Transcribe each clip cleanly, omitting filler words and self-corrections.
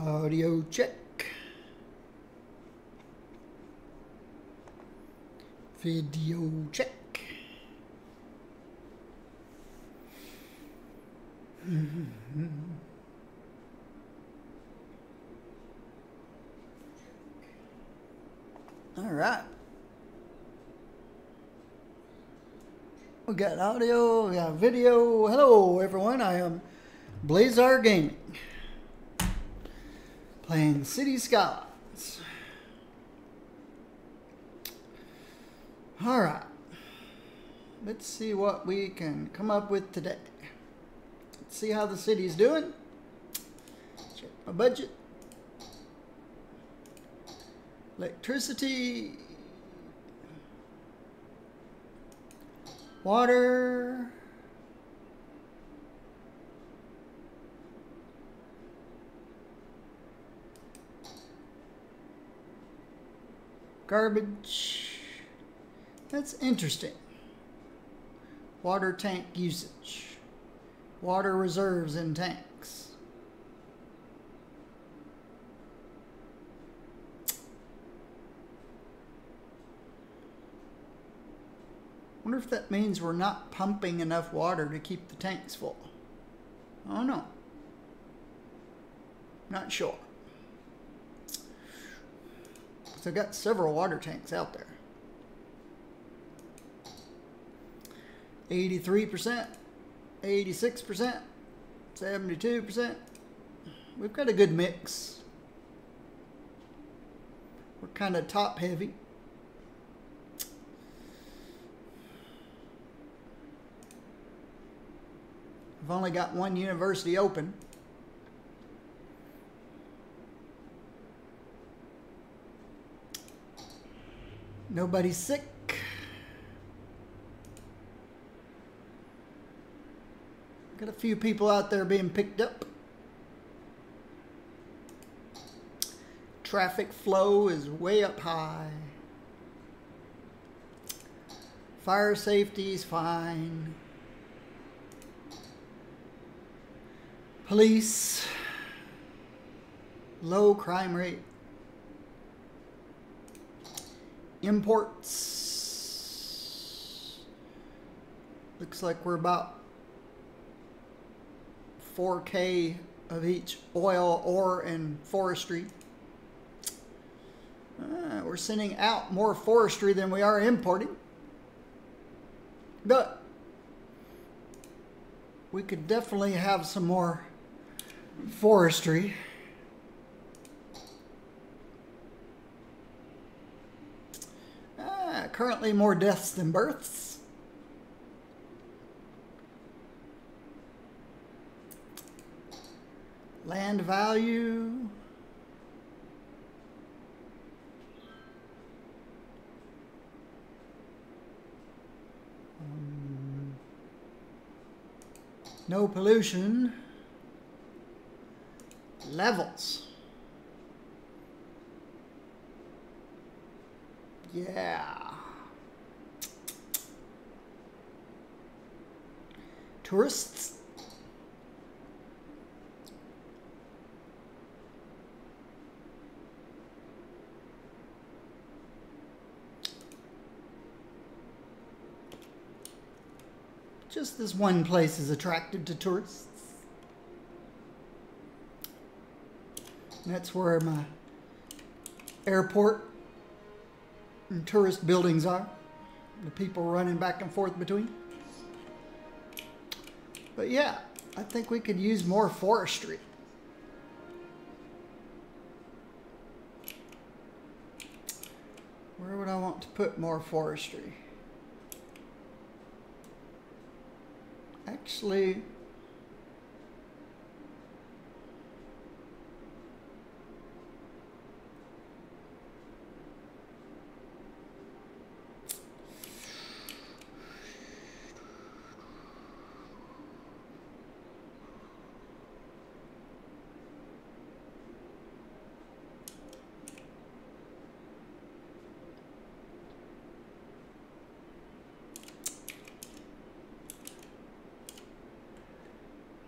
Audio check. Video check. All right. We got audio, we got video. Hello, everyone. I am Blazar Gaming, playing City Skylines. All right. Let's see what we can come up with today. Let's see how the city's doing. Check my budget. Electricity. Water. Garbage. That's interesting. Water tank usage. Water reserves in tanks. Wonder if that means we're not pumping enough water to keep the tanks full. I don't know. Not sure. So I've got several water tanks out there. 83%, 86%, 72%. We've got a good mix. We're kind of top heavy. I've only got one university open. Nobody's sick. Got a few people out there being picked up. Traffic flow is way up high. Fire safety is fine. Police, low crime rate. Imports, looks like we're about 4K of each oil, ore, and forestry. We're sending out more forestry than we are importing. But we could definitely have some more forestry. Currently more deaths than births. Land value. No pollution. Levels. Yeah. Tourists. Just this one place is attracted to tourists. And that's where my airport and tourist buildings are. The people running back and forth between. But yeah, I think we could use more forestry. Where would I want to put more forestry? Actually,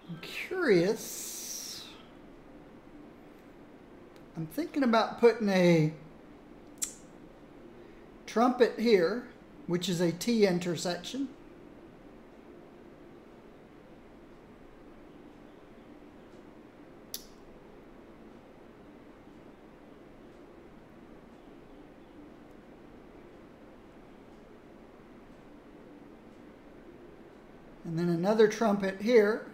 I'm curious thinking about putting a trumpet here, which is a T intersection. And then another trumpet here,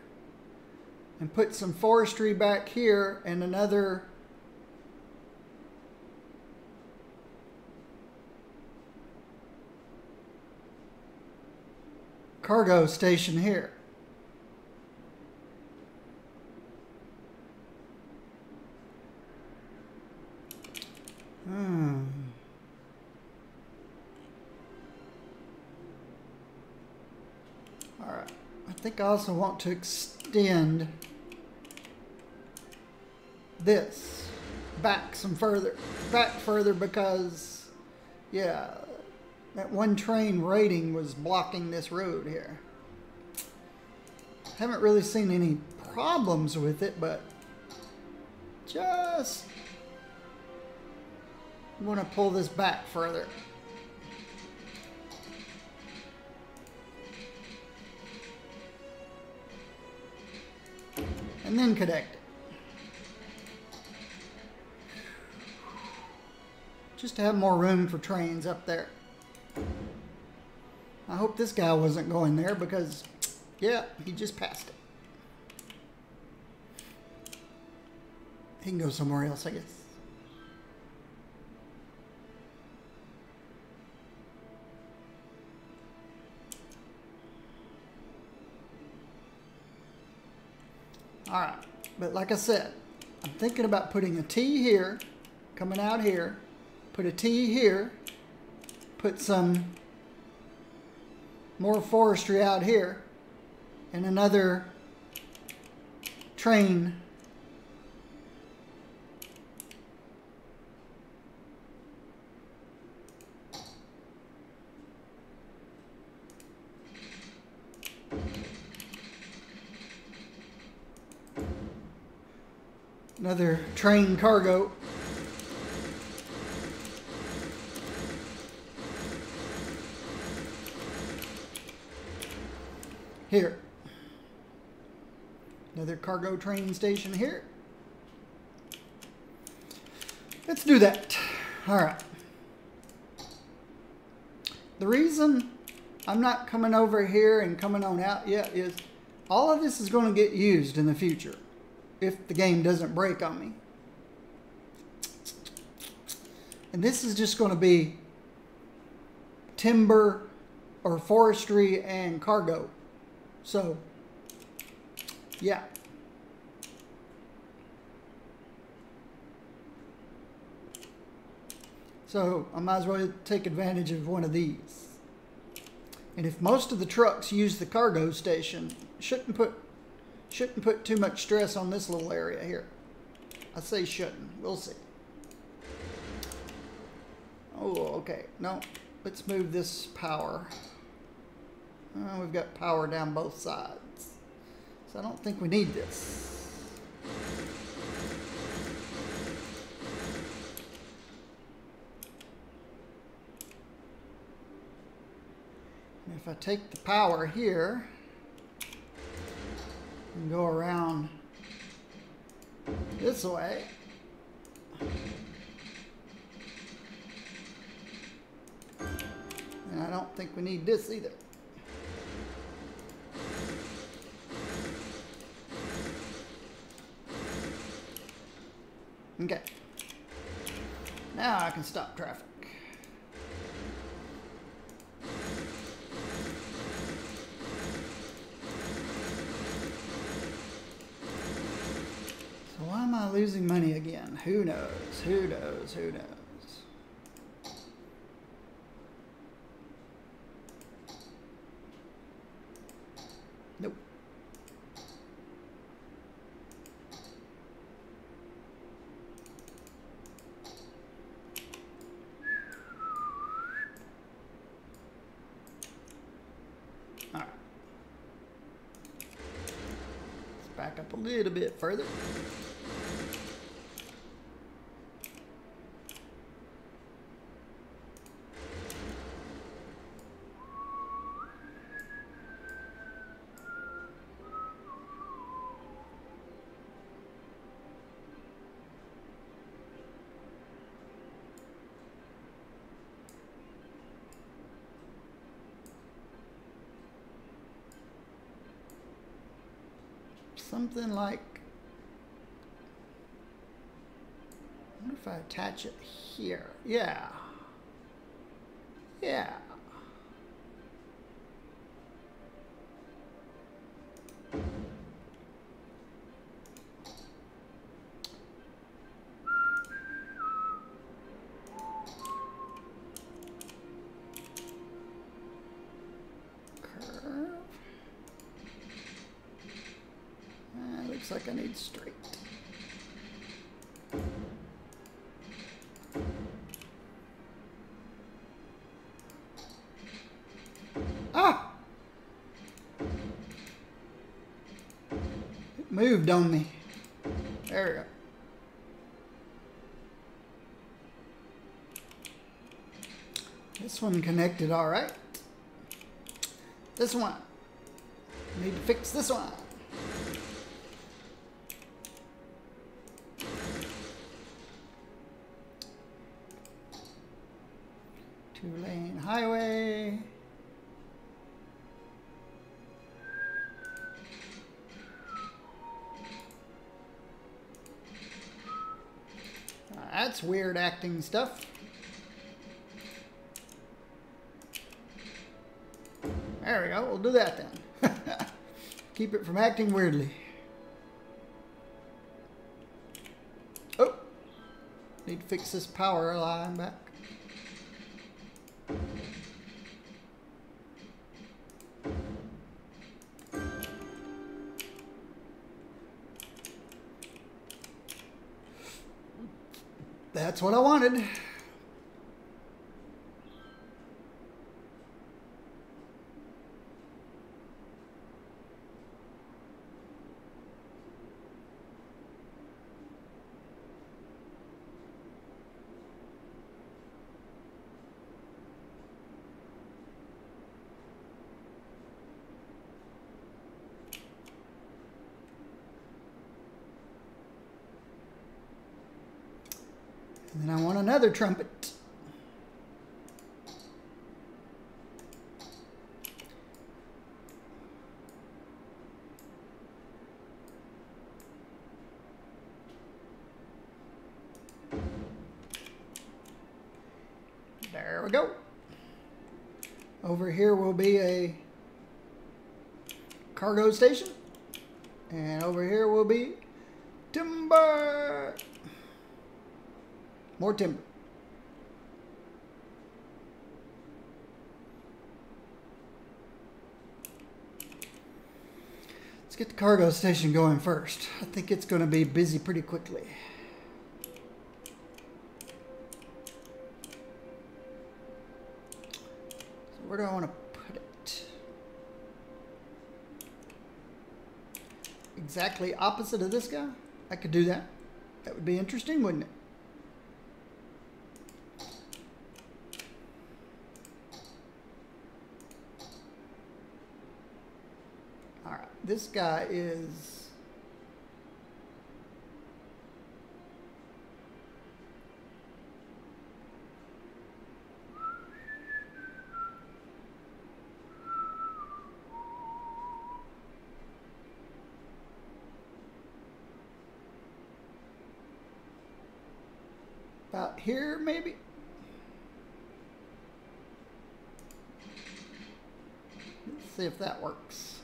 and put some forestry back here, and another cargo station here. All right. I think I also want to extend this back further because, yeah, that one train rating was blocking this road here. Haven't really seen any problems with it, but just want to pull this back further. And then connect it. Just to have more room for trains up there. I hope this guy wasn't going there because, yeah, he just passed it. He can go somewhere else, I guess. All right, but like I said, I'm thinking about putting a T here, coming out here, put a T here, put some more forestry out here, and another train cargo. Here. Another cargo train station here. Let's do that. All right. The reason I'm not coming over here and coming on out yet is all of this is going to get used in the future if the game doesn't break on me. And this is just going to be timber or forestry and cargo. So, yeah. So, I might as well take advantage of one of these. And if most of the trucks use the cargo station, shouldn't put too much stress on this little area here. I say shouldn't. We'll see. Oh, okay. No, let's move this power. We've got power down both sides. So I don't think we need this. And if I take the power here and go around this way, and I don't think we need this either. Okay. Now I can stop traffic. So why am I losing money again? Who knows? Who knows? Who knows? Nope. All right. Let's back up a little bit further. something like, I wonder if I attach it here. Yeah. Yeah. Looks like I need straight. Ah! It moved on me. There we go. This one connected all right. This one. Need to fix this one. Two-lane highway. That's weird acting stuff. There we go. We'll do that then. Keep it from acting weirdly. Oh! Need to fix this power line back. That's what I wanted. And then I want another trumpet. There we go. Over here will be a cargo station. And over here will be timber. More timber. Let's get the cargo station going first. I think it's going to be busy pretty quickly. So where do I want to put it? Exactly opposite of this guy? I could do that. That would be interesting, wouldn't it? This guy is about here, maybe. Let's see if that works.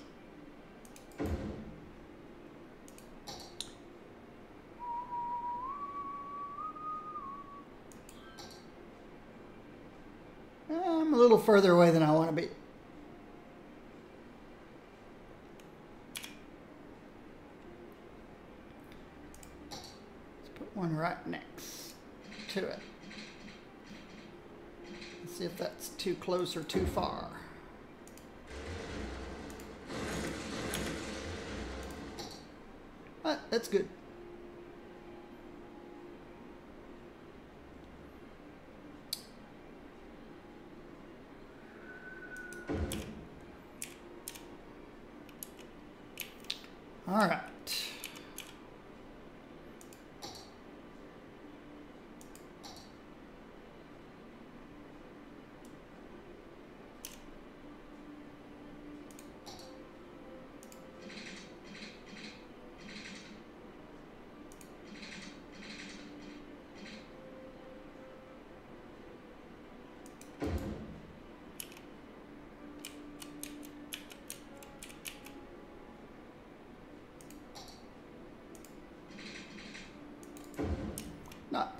I'm a little further away than I want to be. Let's put one right next to it. Let's see if that's too close or too far. That's good. All right.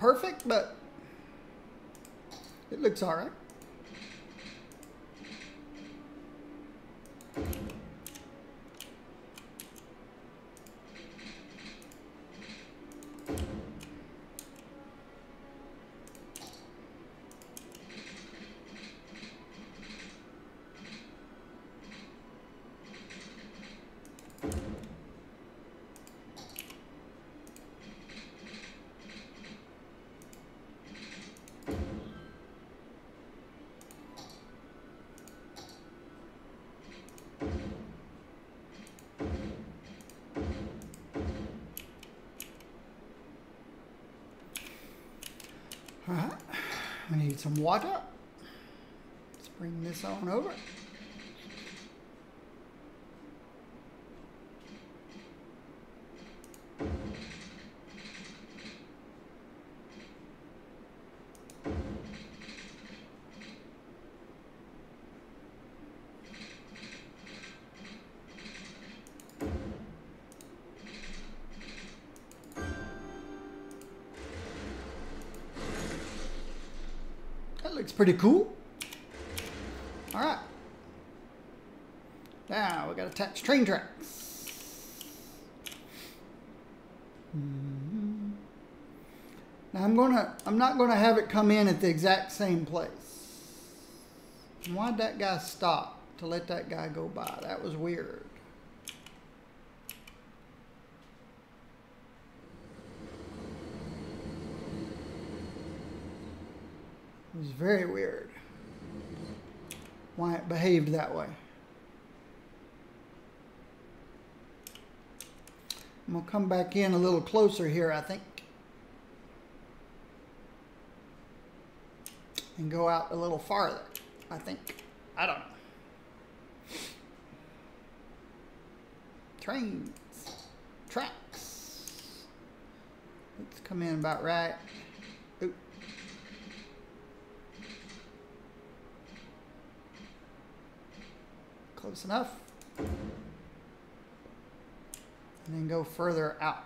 perfect, but it looks all right. Alright, we need some water. Let's bring this on over. Looks pretty cool. All right. Now we got to attach train tracks. Now I'm not gonna have it come in at the exact same place. Why'd that guy stop to let that guy go by? That was weird. It was very weird why it behaved that way. I'm going to come back in a little closer here, I think. And go out a little farther, I think. I don't know. Trains. Tracks. Let's come in about right. Oop. Close enough. And then go further out.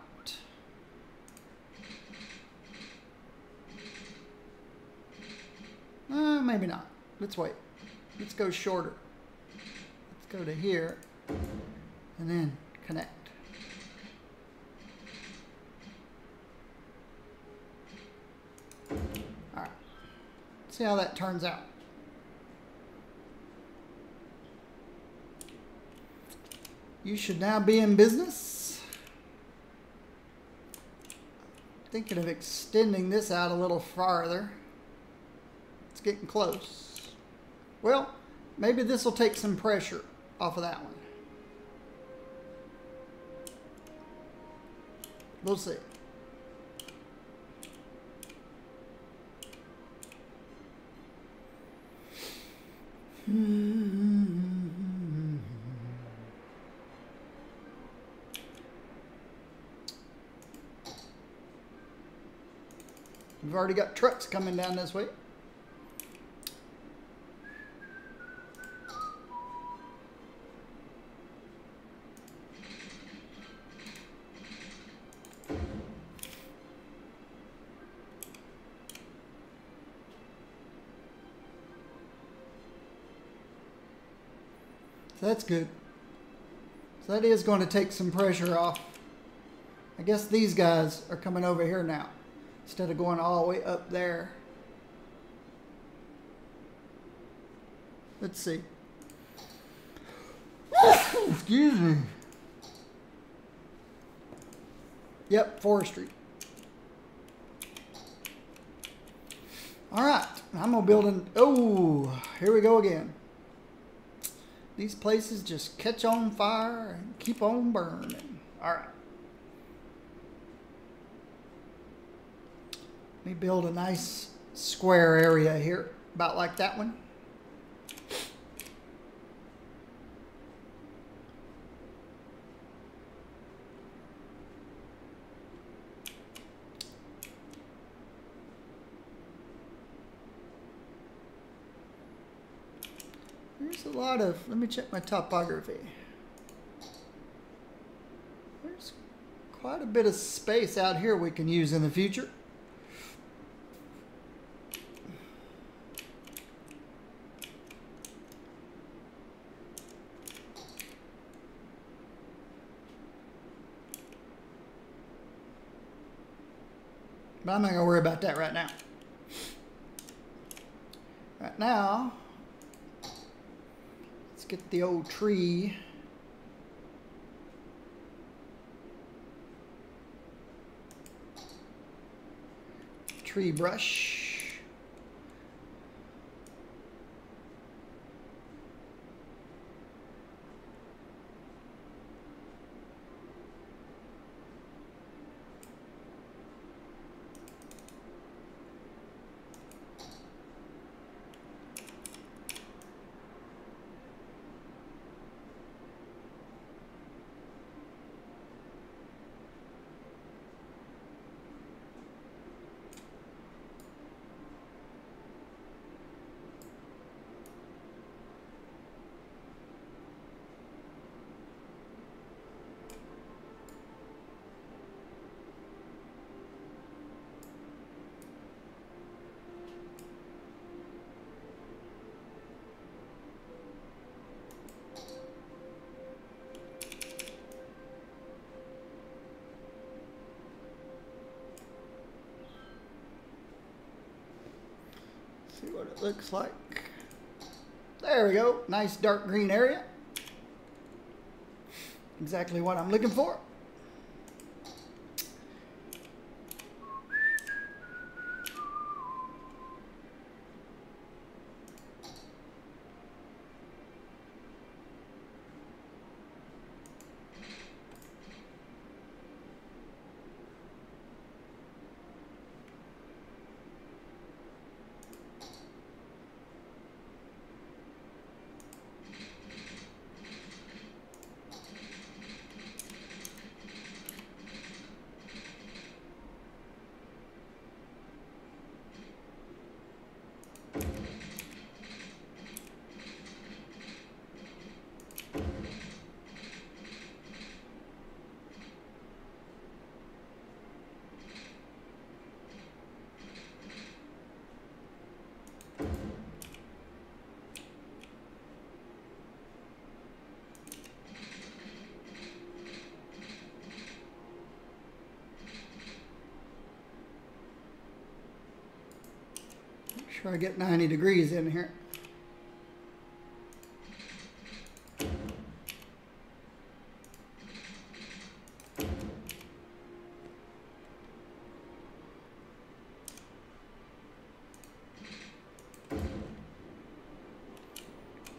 Maybe not. Let's wait. Let's go shorter. Let's go to here and then connect. All right. See how that turns out. You should now be in business. Thinking of extending this out a little farther. It's getting close. Well, maybe this will take some pressure off of that one. We'll see. We've already got trucks coming down this way. So that's good. So that is going to take some pressure off. I guess these guys are coming over here now, instead of going all the way up there. Let's see. Excuse me. Yep, forestry. All right, I'm gonna build an, oh, here we go again. These places just catch on fire and keep on burning. All right. Let me build a nice square area here, about like that one. There's a lot of, let me check my topography. There's quite a bit of space out here we can use in the future. but I'm not going to worry about that right now. Right now, let's get the old tree. Tree brush. See what it looks like. There we go. Nice dark green area. Exactly what I'm looking for. Make sure I get 90 degrees in here.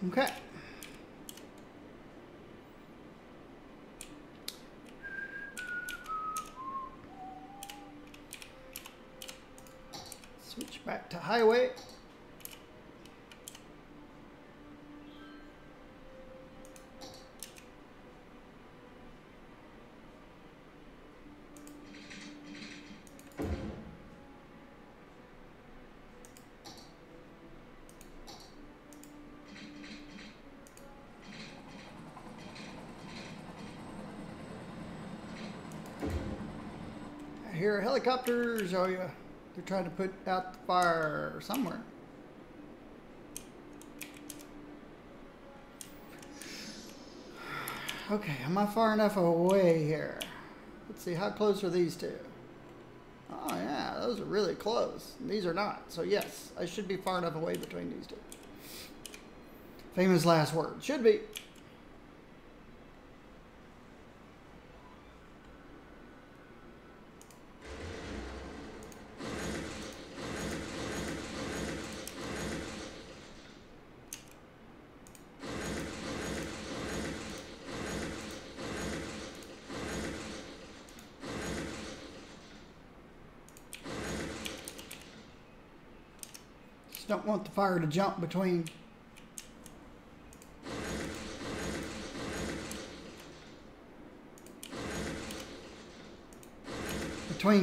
Okay. Switch back to highway. I hear helicopters. Oh yeah. They're trying to put out the fire somewhere. Okay, am I far enough away here? Let's see, how close are these two? Oh yeah, those are really close. These are not. So yes, I should be far enough away between these two. Famous last word. Should be. Don't want the fire to jump between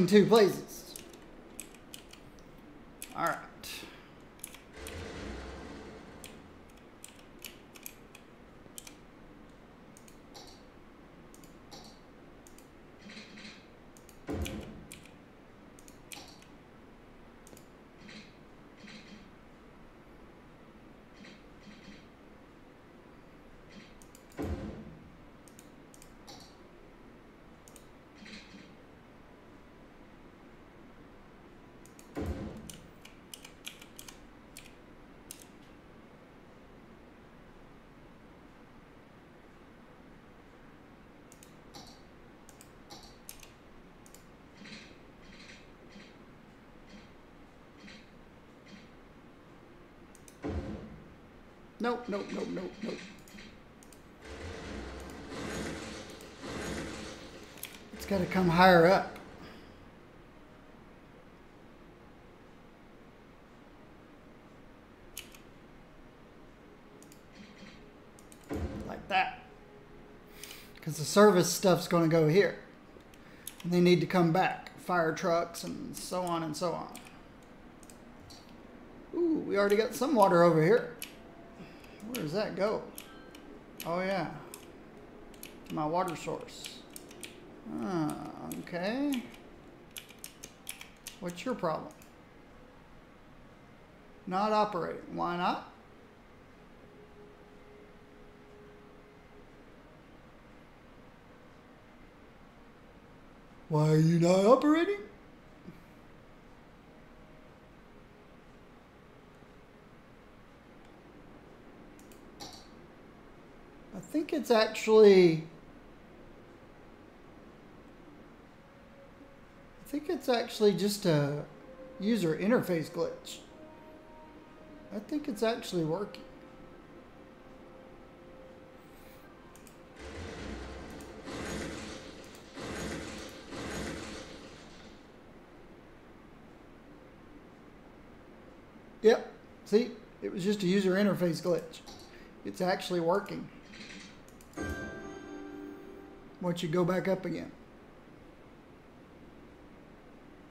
two places. All right. Nope, nope, nope, nope, nope. It's got to come higher up. Like that. Because the service stuff's going to go here. And they need to come back. Fire trucks and so on and so on. Ooh, we already got some water over here. Where does that go? Oh yeah, my water source. Okay. What's your problem? Not operating. Why not? Why are you not operating? I think it's actually just a user interface glitch. I think it's actually working. Yep. See, it was just a user interface glitch. It's actually working. Once you go back up again.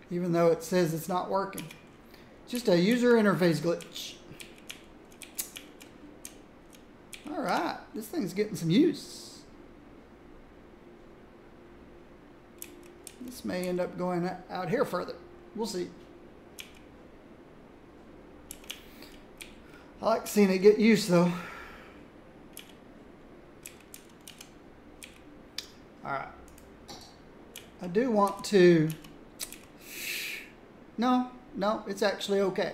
Even though it says it's not working. Just a user interface glitch. Alright, this thing's getting some use. This may end up going out here further. We'll see. I like seeing it get use though. Alright. I do want to... No, it's actually okay.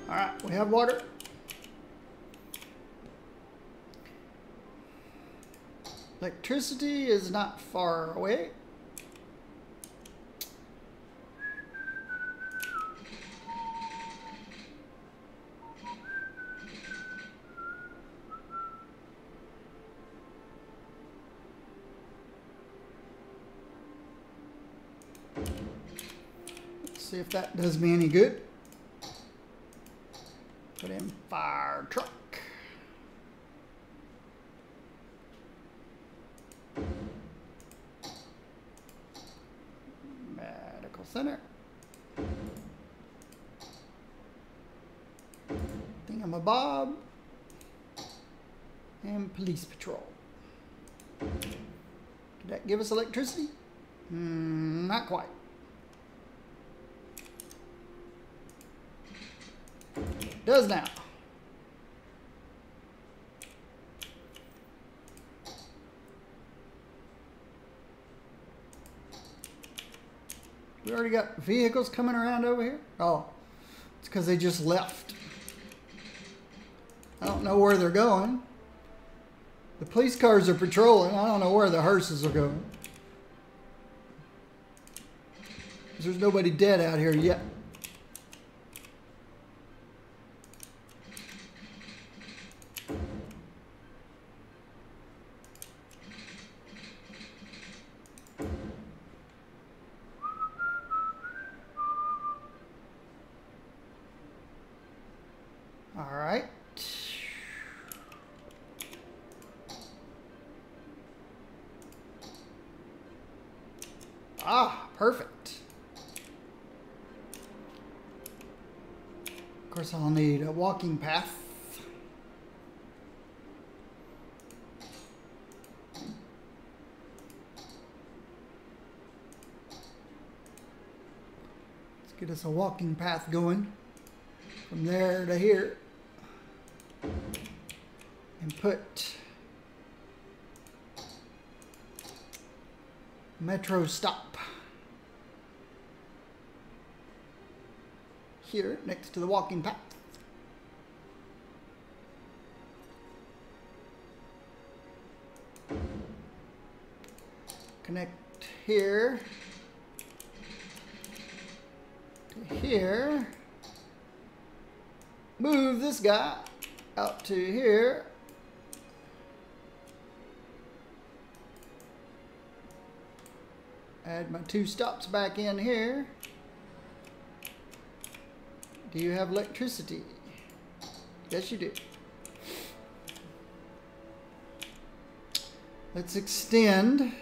Alright, we have water. Electricity is not far away. Let's see if that does me any good. Put in fire truck. Medical center. Thingamabob. And police patrol. Did that give us electricity? Not quite. Does now. We already got vehicles coming around over here. Oh, it's because they just left. I don't know where they're going. The police cars are patrolling. I don't know where the hearses are going. There's nobody dead out here yet. All right. Ah, perfect. Of course, I'll need a walking path. Get us a walking path going from there to here. And put metro stop here next to the walking path. Connect here to here. Move this guy out to here. Add my 2 stops back in here. Do you have electricity? Yes, you do. Let's extend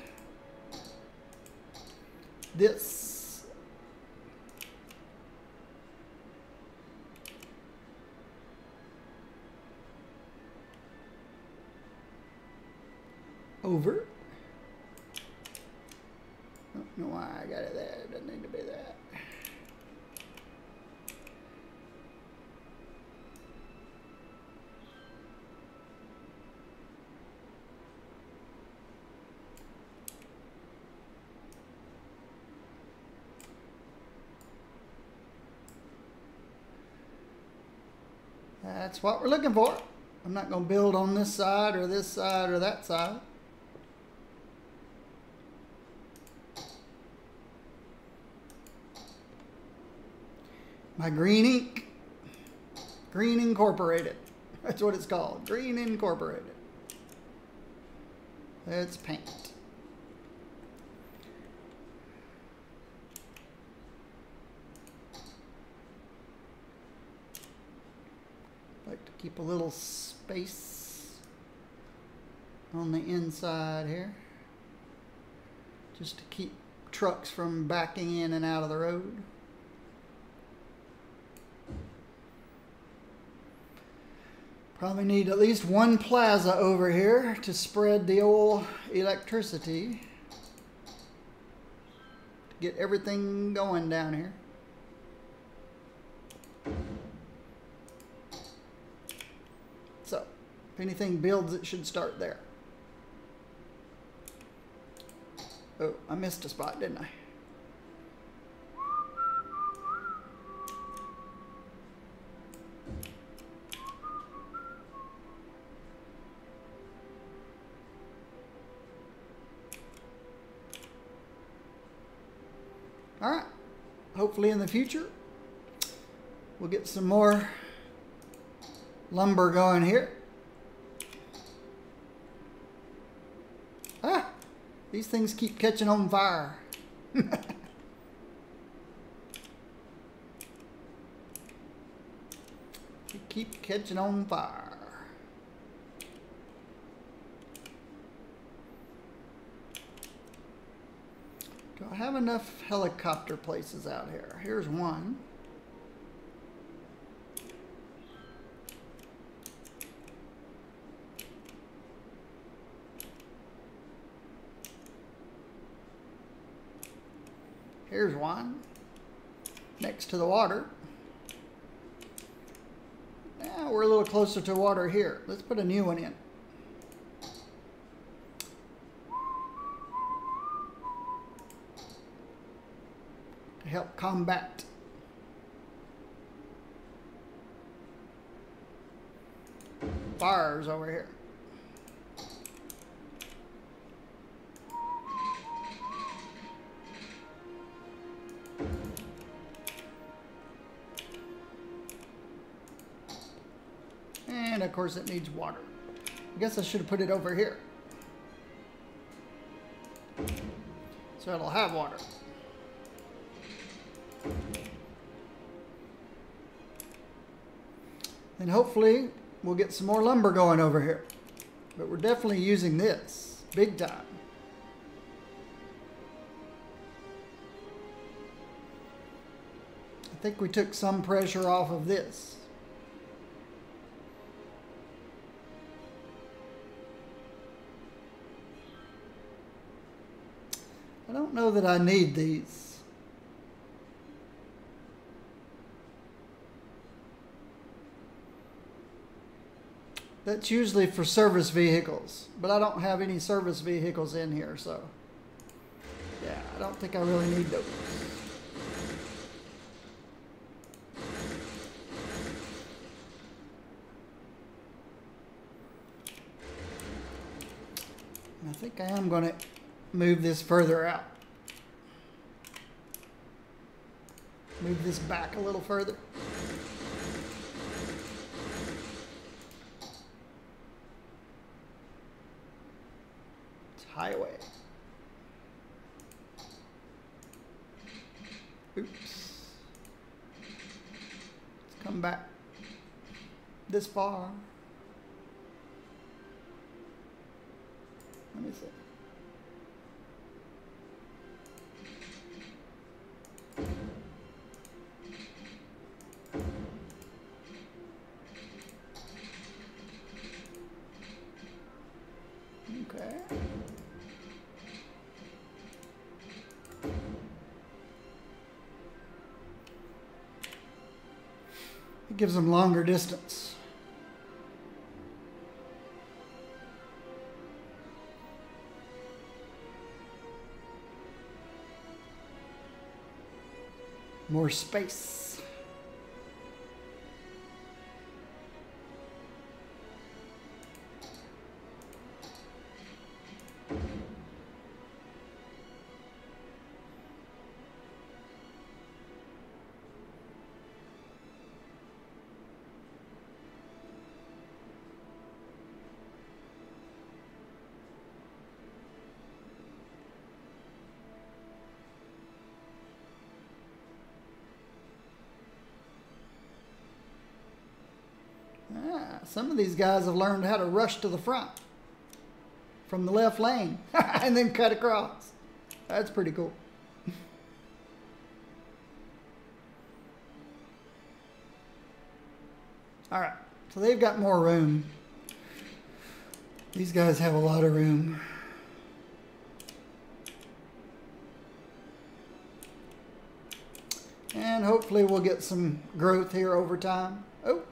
this over. I don't know why I got it there. It doesn't need to be that. That's what we're looking for. I'm not going to build on this side or this side or that side. My green ink. Green Incorporated. That's what it's called. Green Incorporated. It's paint. Like to keep a little space on the inside here. Just to keep trucks from backing in and out of the road. Probably need at least one plaza over here to spread the old electricity to get everything going down here. So, if anything builds, it should start there. Oh, I missed a spot, didn't I? All right, hopefully in the future, we'll get some more lumber going here. Ah, these things keep catching on fire. They keep catching on fire. Do I have enough helicopter places out here? Here's one. Here's one. Next to the water. Now we're a little closer to water here. Let's put a new one in. Help combat fires over here. And of course it needs water. I guess I should have put it over here, so it'll have water. And hopefully we'll get some more lumber going over here. But we're definitely using this big time. I think we took some pressure off of this. I don't know that I need these. That's usually for service vehicles, but I don't have any service vehicles in here, so yeah, I don't think I really need those. I think I am going to move this further out. Move this back a little further. It's highway. Oops. Let's come back this far. Let me see. Okay. It gives them longer distance. More space. Some of these guys have learned how to rush to the front from the left lane and then cut across. That's pretty cool. All right, so they've got more room. These guys have a lot of room. And hopefully we'll get some growth here over time. Oh.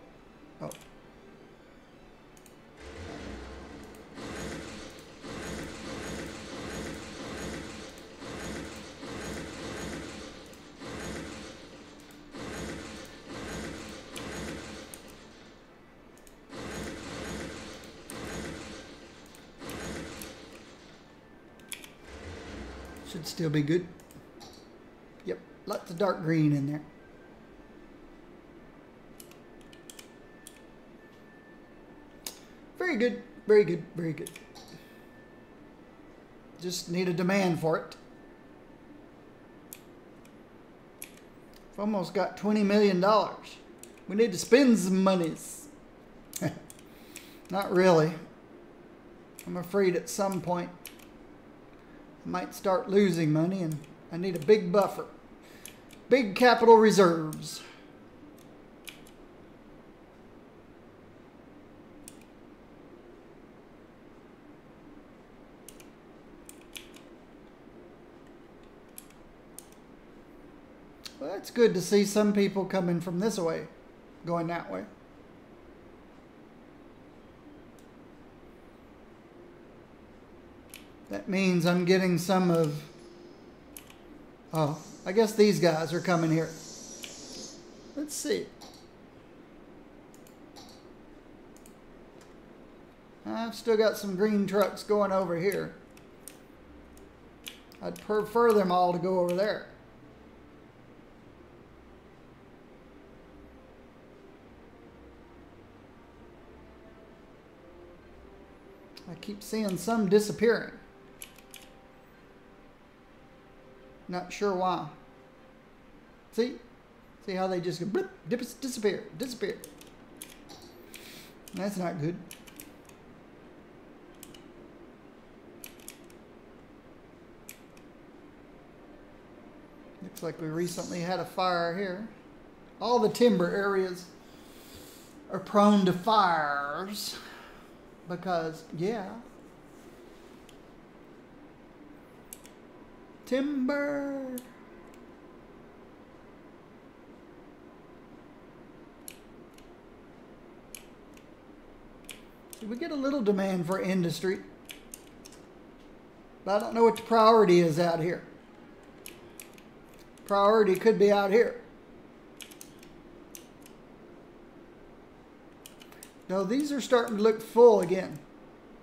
Should still be good. Yep, lots of dark green in there. Very good, very good, very good. Just need a demand for it. I've almost got $20 million. We need to spend some monies. Not really. I'm afraid at some point I might start losing money, and I need a big buffer. Big capital reserves. Well, it's good to see some people coming from this way, going that way. That means I'm getting some of, oh, I guess these guys are coming here. Let's see. I've still got some green trucks going over here. I'd prefer them all to go over there. I keep seeing some disappearing. Not sure why. See? See how they just go blip, disappear, disappear. That's not good. Looks like we recently had a fire here. All the timber areas are prone to fires because, yeah. Timber. we get a little demand for industry. But I don't know what the priority is out here. Priority could be out here. No, these are starting to look full again.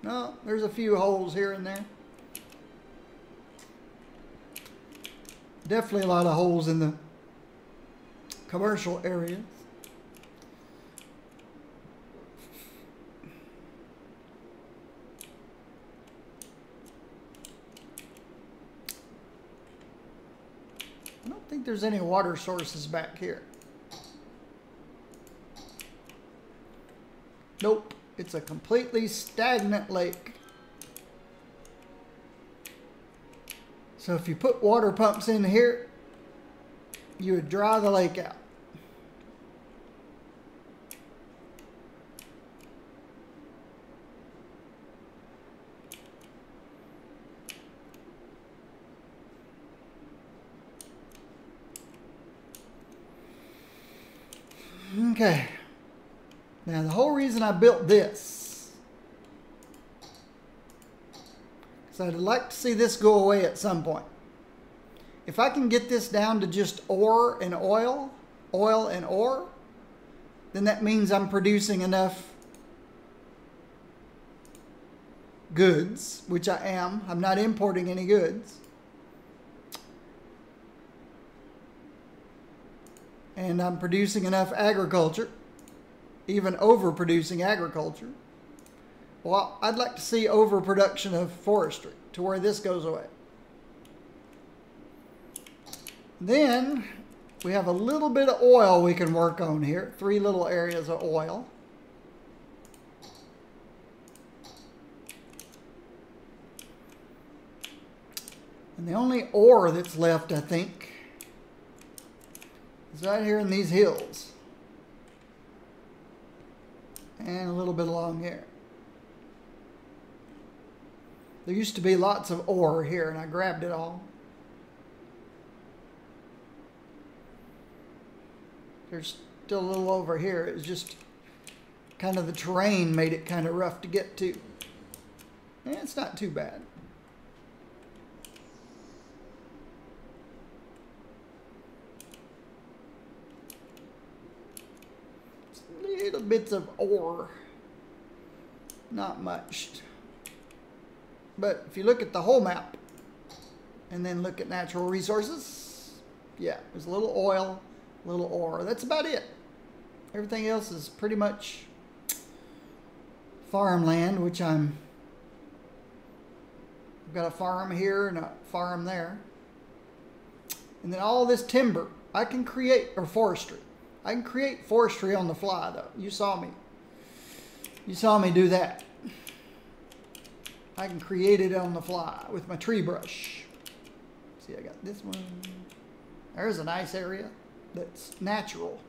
No, there's a few holes here and there. Definitely a lot of holes in the commercial areas. I don't think there's any water sources back here. Nope, it's a completely stagnant lake. So if you put water pumps in here, you would dry the lake out. Okay. Now the whole reason I built this is I'd like to see this go away at some point. If I can get this down to just ore and oil, oil and ore, then that means I'm producing enough goods, which I am. I'm not importing any goods. And I'm producing enough agriculture, even overproducing agriculture. Well, I'd like to see overproduction of forestry to where this goes away. Then we have a little bit of oil we can work on here. 3 little areas of oil. And the only ore that's left, I think, is right here in these hills. And a little bit along here. There used to be lots of ore here, and I grabbed it all. There's still a little over here. It was just kind of the terrain made it kind of rough to get to. And it's not too bad. Little bits of ore. Not much. But if you look at the whole map and then look at natural resources, yeah, there's a little oil, a little ore. That's about it. Everything else is pretty much farmland, which I've got a farm here and a farm there. And then all this timber, I can create, or forestry. I can create forestry on the fly, though. You saw me. You saw me do that. I can create it on the fly with my tree brush. See, I got this one. There's a nice area that's natural.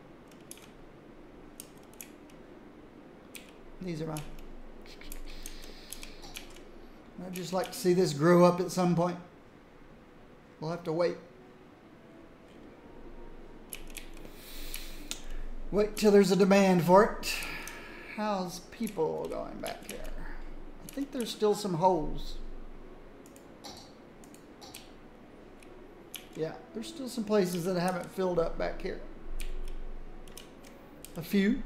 These are my... I'd just like to see this grow up at some point. We'll have to wait. Wait till there's a demand for it. How's people going back here? I think there's still some holes. Yeah, there's still some places that I haven't filled up back here. A few.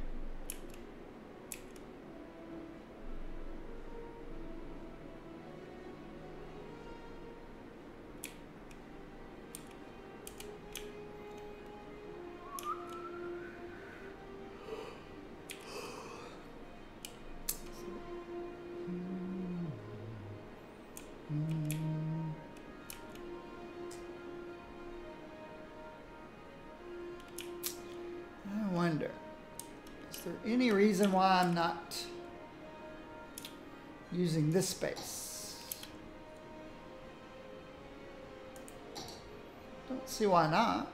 Any reason why I'm not using this space? Don't see why not.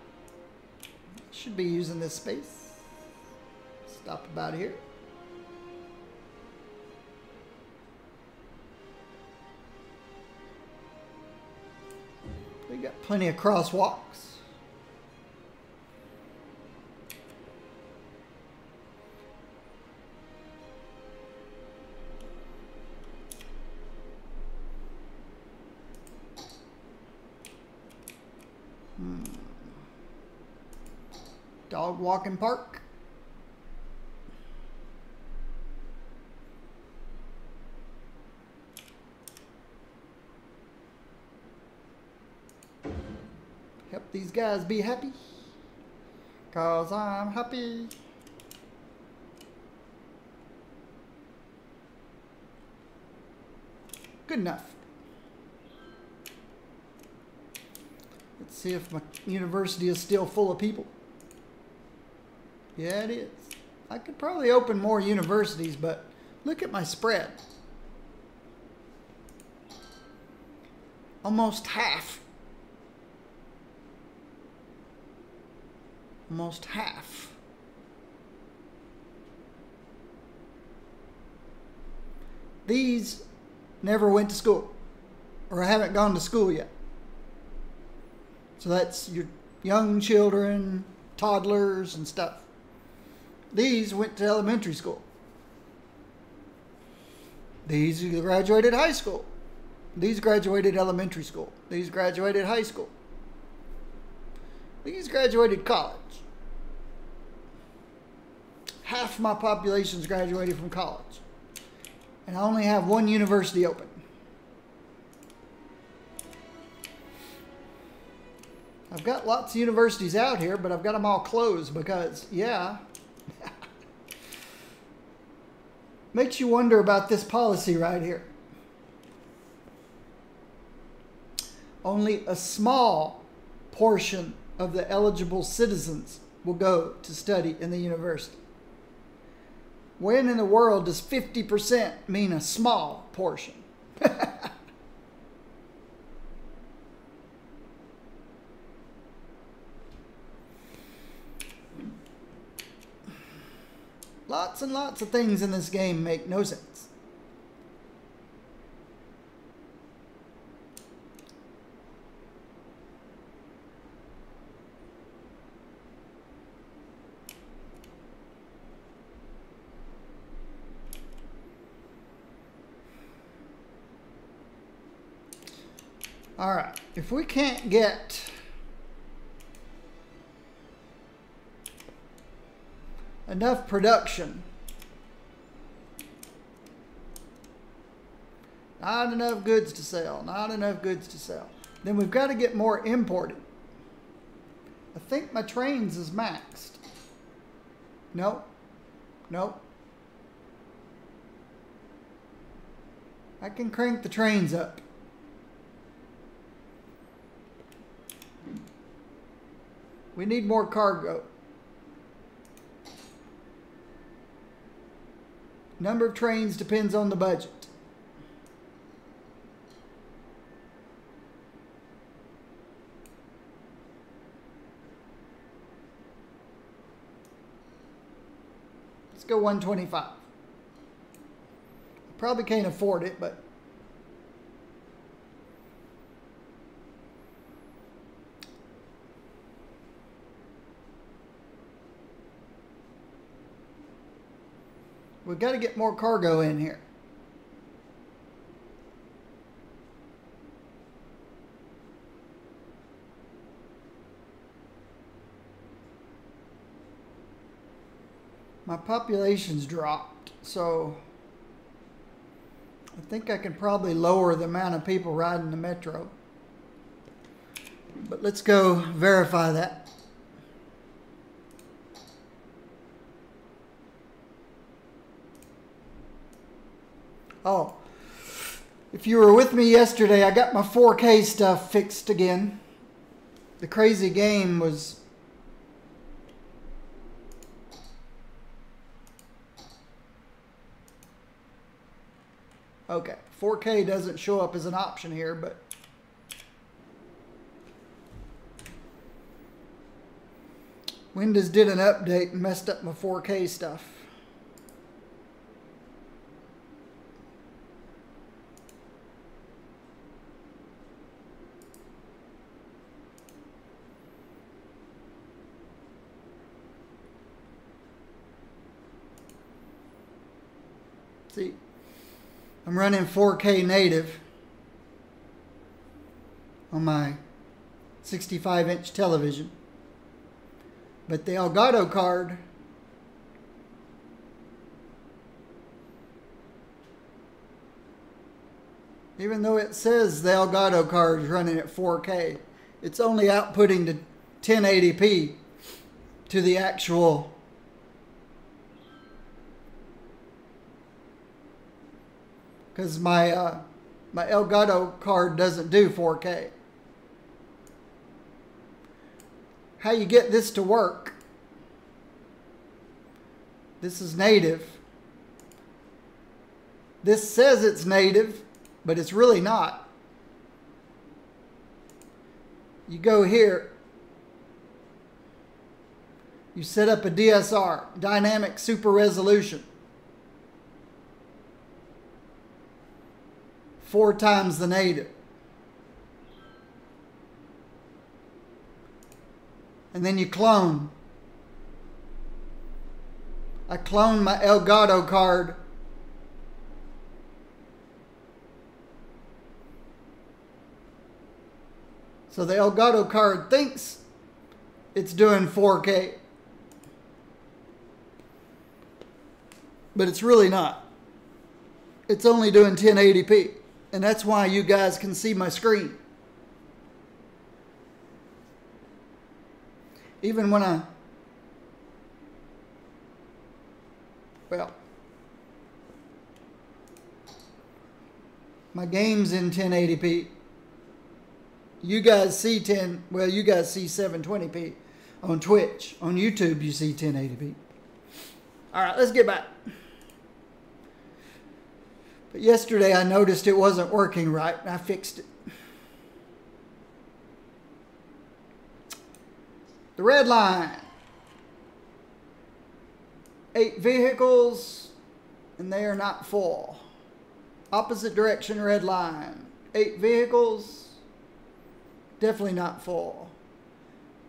Should be using this space. Stop about here. We got plenty of crosswalks. Dog walking park. Help these guys be happy. 'Cause I'm happy. Good enough. Let's see if my university is still full of people. Yeah, it is. I could probably open more universities, but look at my spread. Almost half. Almost half. These never went to school, or haven't gone to school yet. So that's your young children, toddlers, and stuff. These went to elementary school. These graduated high school. These graduated elementary school. These graduated high school. These graduated college. Half my population's graduated from college. And I only have one university open. I've got lots of universities out here, but I've got them all closed because, yeah. Makes you wonder about this policy right here. Only a small portion of the eligible citizens will go to study in the university. When in the world does 50% mean a small portion? Lots and lots of things in this game make no sense. All right, if we can't get enough production, not enough goods to sell, then we've got to get more imported. I think my trains is maxed. Nope. I can crank the trains up. We need more cargo. Number of trains depends on the budget. Let's go 125. Probably can't afford it, but we've got to get more cargo in here. My population's dropped, so I think I can probably lower the amount of people riding the metro. But let's go verify that. Oh, if you were with me yesterday, I got my 4K stuff fixed again. The crazy game was... Okay, 4K doesn't show up as an option here, but... Windows did an update and messed up my 4K stuff. See, I'm running 4K native on my 65-inch television, But the Elgato card, even though it says the Elgato card is running at 4K, it's only outputting to 1080p to the actual because my Elgato card doesn't do 4K. How you get this to work? This is native. This says it's native, but it's really not. You go here, you set up a DSR, dynamic super resolution. 4 times the native. And then you clone. I cloned my Elgato card. So the Elgato card thinks it's doing 4K. But it's really not. It's only doing 1080p. And that's why you guys can see my screen. Even when my game's in 1080p. You guys see you guys see 720p on Twitch. On YouTube, you see 1080p. All right, let's get back. But yesterday I noticed it wasn't working right, and I fixed it. The red line. 8 vehicles, and they are not full. Opposite direction red line. 8 vehicles, definitely not full.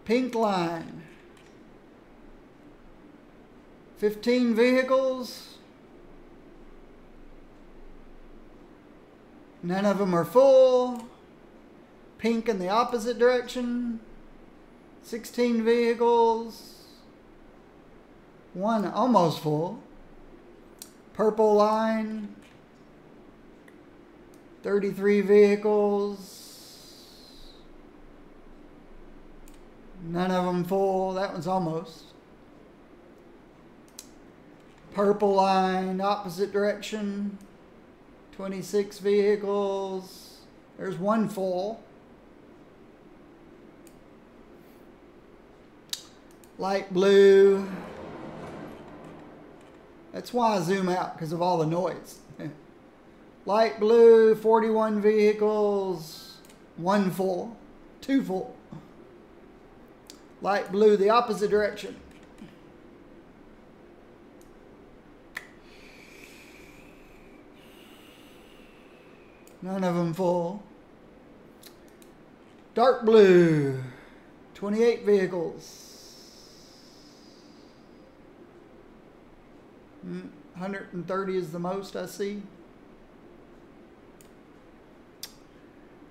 Pink line. 15 vehicles. None of them are full. Pink in the opposite direction. 16 vehicles. 1 almost full. Purple line. 33 vehicles. None of them full. That one's almost. Purple line, opposite direction. 26 vehicles. There's 1 full. Light blue. That's why I zoom out, because of all the noise. Light blue, 41 vehicles. 1 full. 2 full. Light blue, the opposite direction. None of them full. Dark blue, 28 vehicles. 130 is the most I see.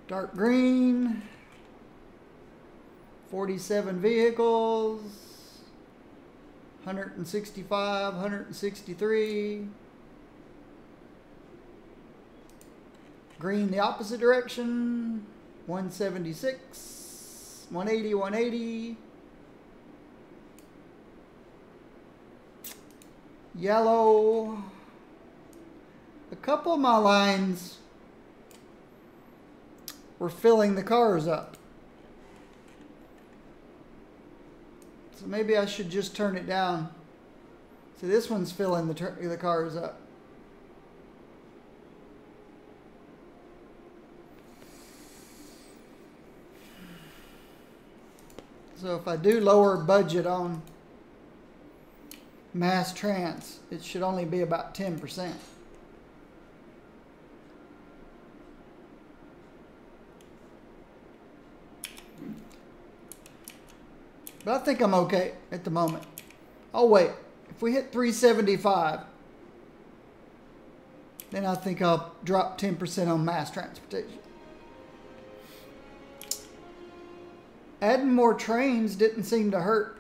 Dark green, 47 vehicles. 165, 163. Green the opposite direction, 176, 180, 180. Yellow. A couple of my lines were filling the cars up. So maybe I should just turn it down. So this one's filling the cars up. So if I do lower budget on mass trans, it should only be about 10%. But I think I'm okay at the moment. Oh wait, if we hit 375, then I think I'll drop 10% on mass transportation. Adding more trains didn't seem to hurt.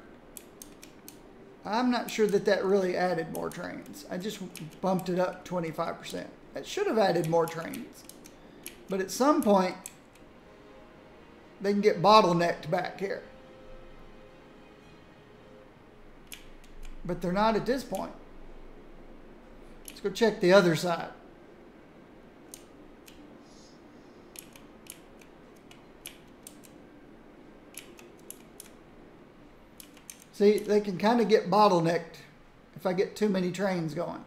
I'm not sure that that really added more trains. I just bumped it up 25%. That should have added more trains. But at some point, they can get bottlenecked back here. But they're not at this point. Let's go check the other side. See, they can kind of get bottlenecked if I get too many trains going.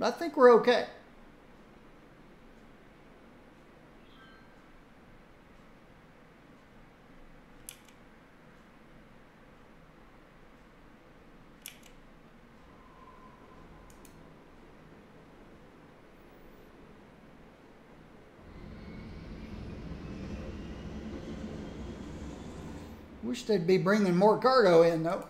But I think we're okay. Wish they'd be bringing more cargo in, though.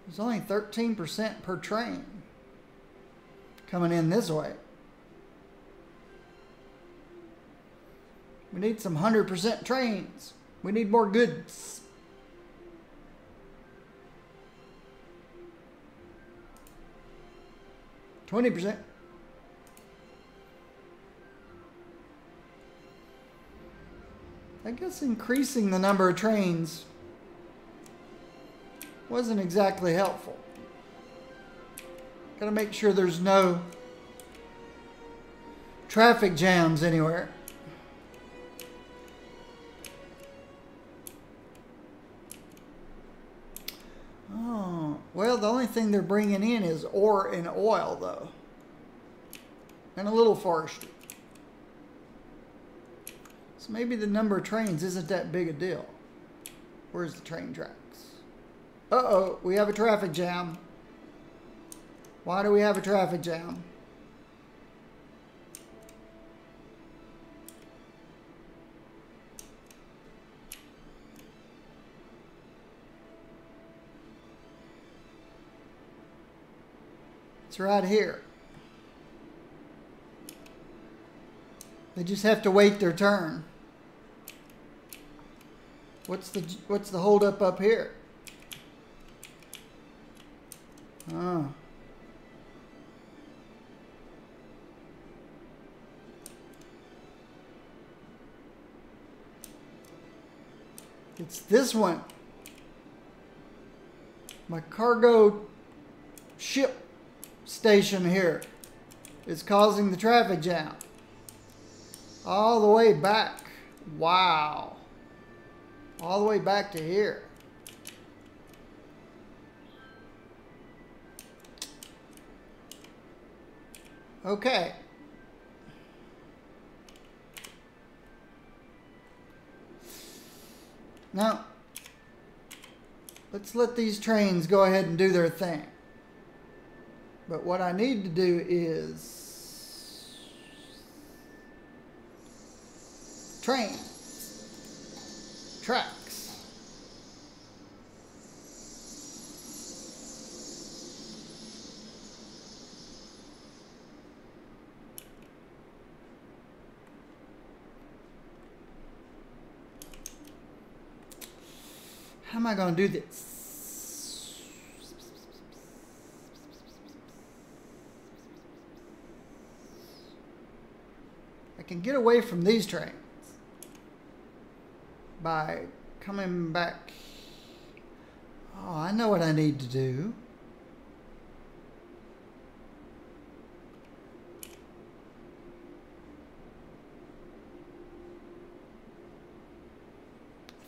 There's only 13% per train coming in this way. We need some 100% trains. We need more goods. %. I guess increasing the number of trains wasn't exactly helpful. Gotta make sure there's no traffic jams anywhere. Oh, well, the only thing they're bringing in is ore and oil, though. And a little forestry. So maybe the number of trains isn't that big a deal. Where's the train tracks? Uh-oh, we have a traffic jam. Why do we have a traffic jam? It's right here. They just have to wait their turn. What's the holdup up here? Oh. It's this one. My cargo ship station here is causing the traffic jam. All the way back. Wow. All the way back to here. Okay. Now, let's let these trains go ahead and do their thing. But what I need to do is trains, tracks. How am I going to do this? I can get away from these trains by coming back. Oh, I know what I need to do.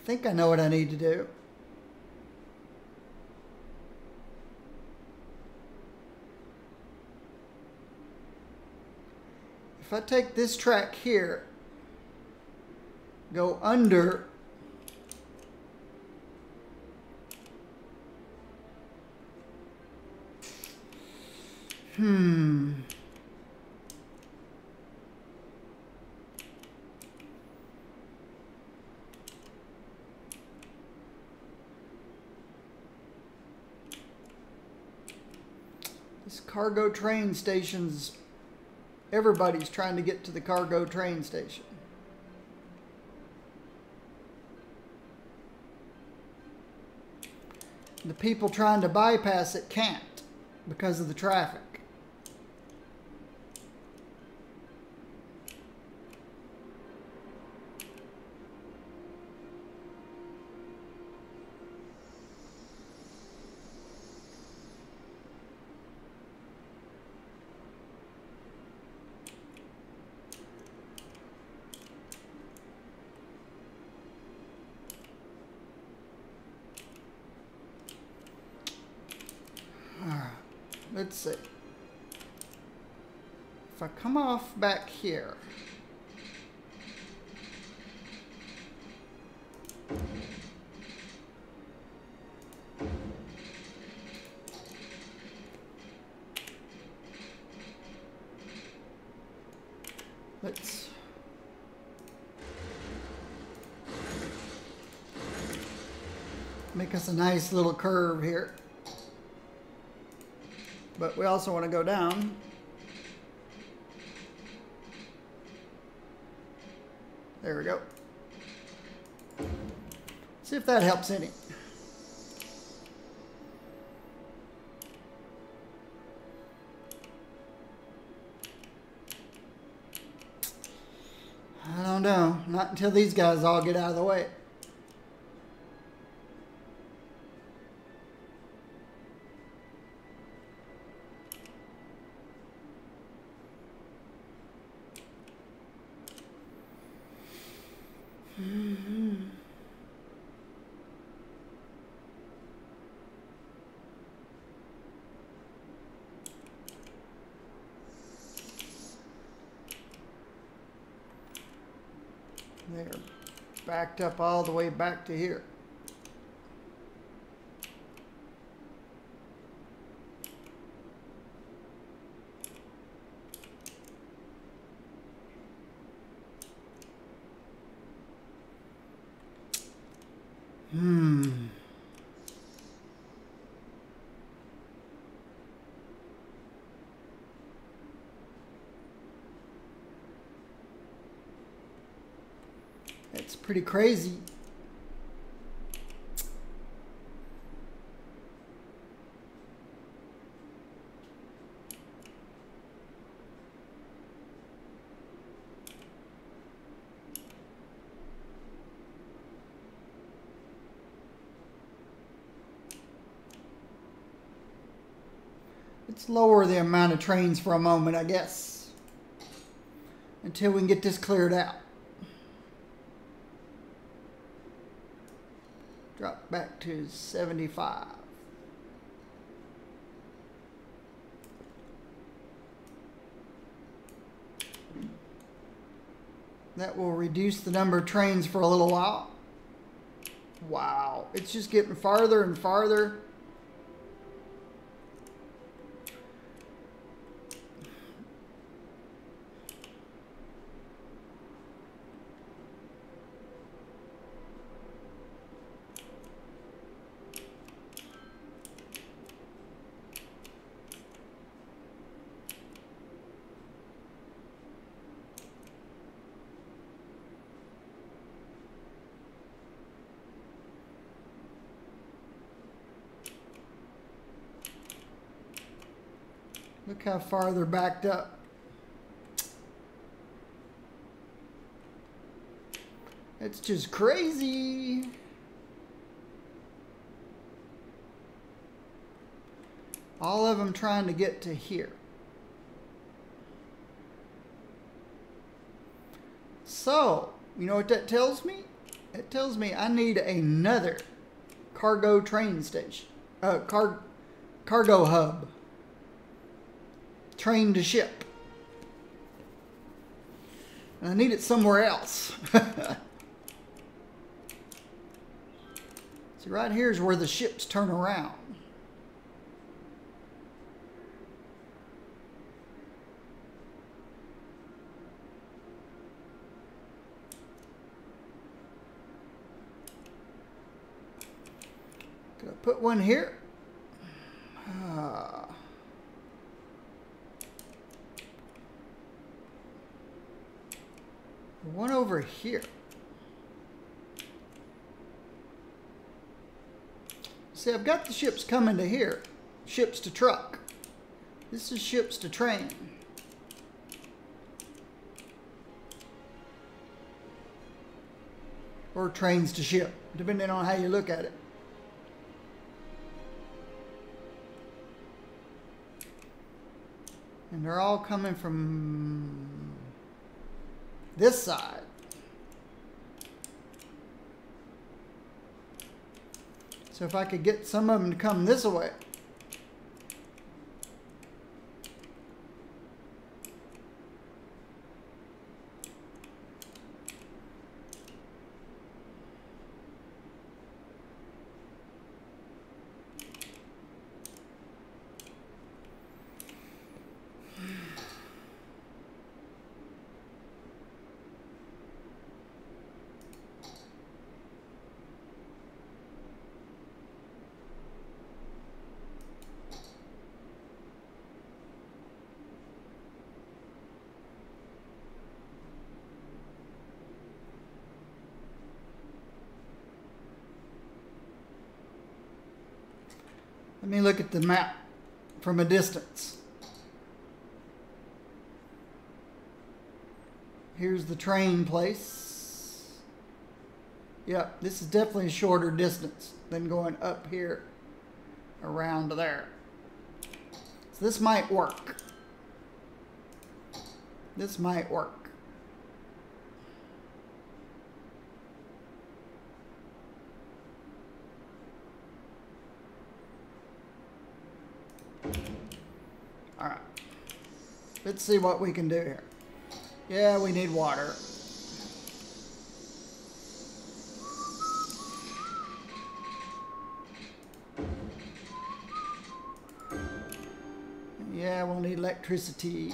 I think I know what I need to do. If I take this track here, go under this cargo train station's Everybody's trying to get to the cargo train station. The people trying to bypass it can't because of the traffic. Let's see. If I come off back here, let's make us a nice little curve here. But we also want to go down. There we go. See if that helps any. I don't know. Not until these guys all get out of the way. They're backed up all the way back to here. It's pretty crazy. Let's lower the amount of trains for a moment, I guess, until we can get this cleared out. Drop back to 75. That will reduce the number of trains for a little while. Wow, it's just getting farther and farther. Look how far they're backed up. It's just crazy. All of them trying to get to here. So, you know what that tells me? It tells me I need another cargo train station. Cargo hub. Train to ship. And I need it somewhere else. See, right here is where the ships turn around. Could I put one here? one over here. See, I've got the ships coming to here. Ships to truck. This is ships to train. Or trains to ship, depending on how you look at it. And they're all coming from this side. So if I could get some of them to come this way. Let me look at the map from a distance. Here's the train place. Yep, this is definitely a shorter distance than going up here around there. So this might work. This might work. All right, let's see what we can do here. Yeah, we need water. Yeah, we'll need electricity.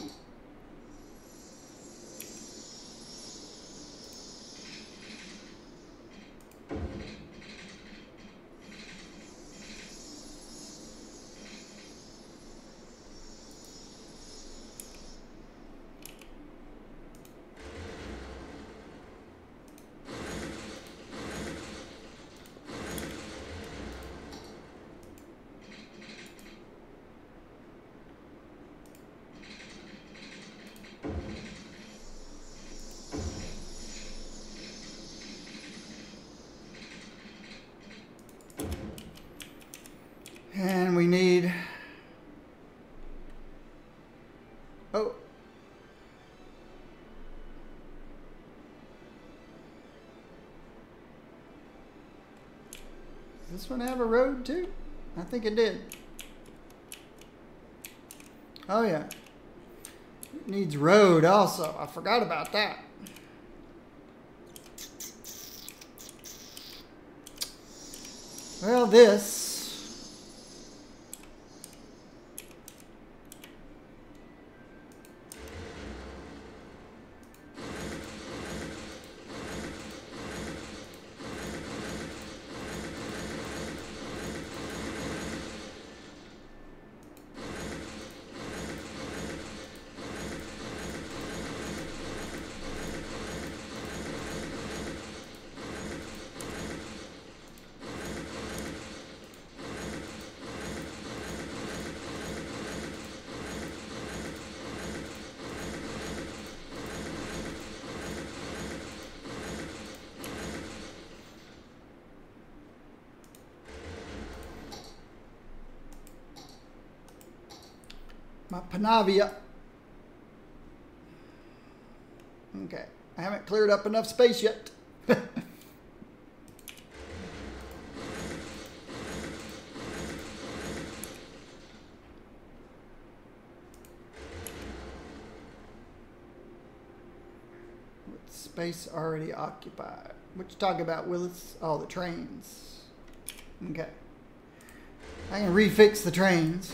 And we need, oh, does this one have a road too? I think it did. Oh yeah, it needs road also. I forgot about that. Well, this my Panavia. Okay, I haven't cleared up enough space yet. With space already occupied. What you talking about, Willis? Oh, the trains. Okay. I can refix the trains.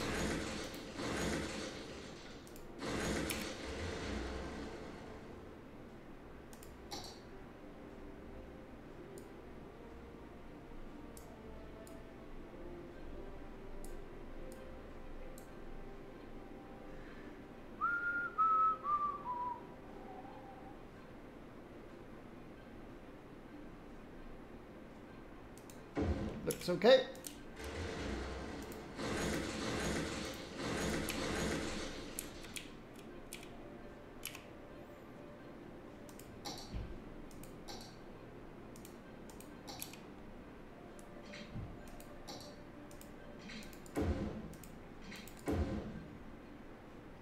Looks okay.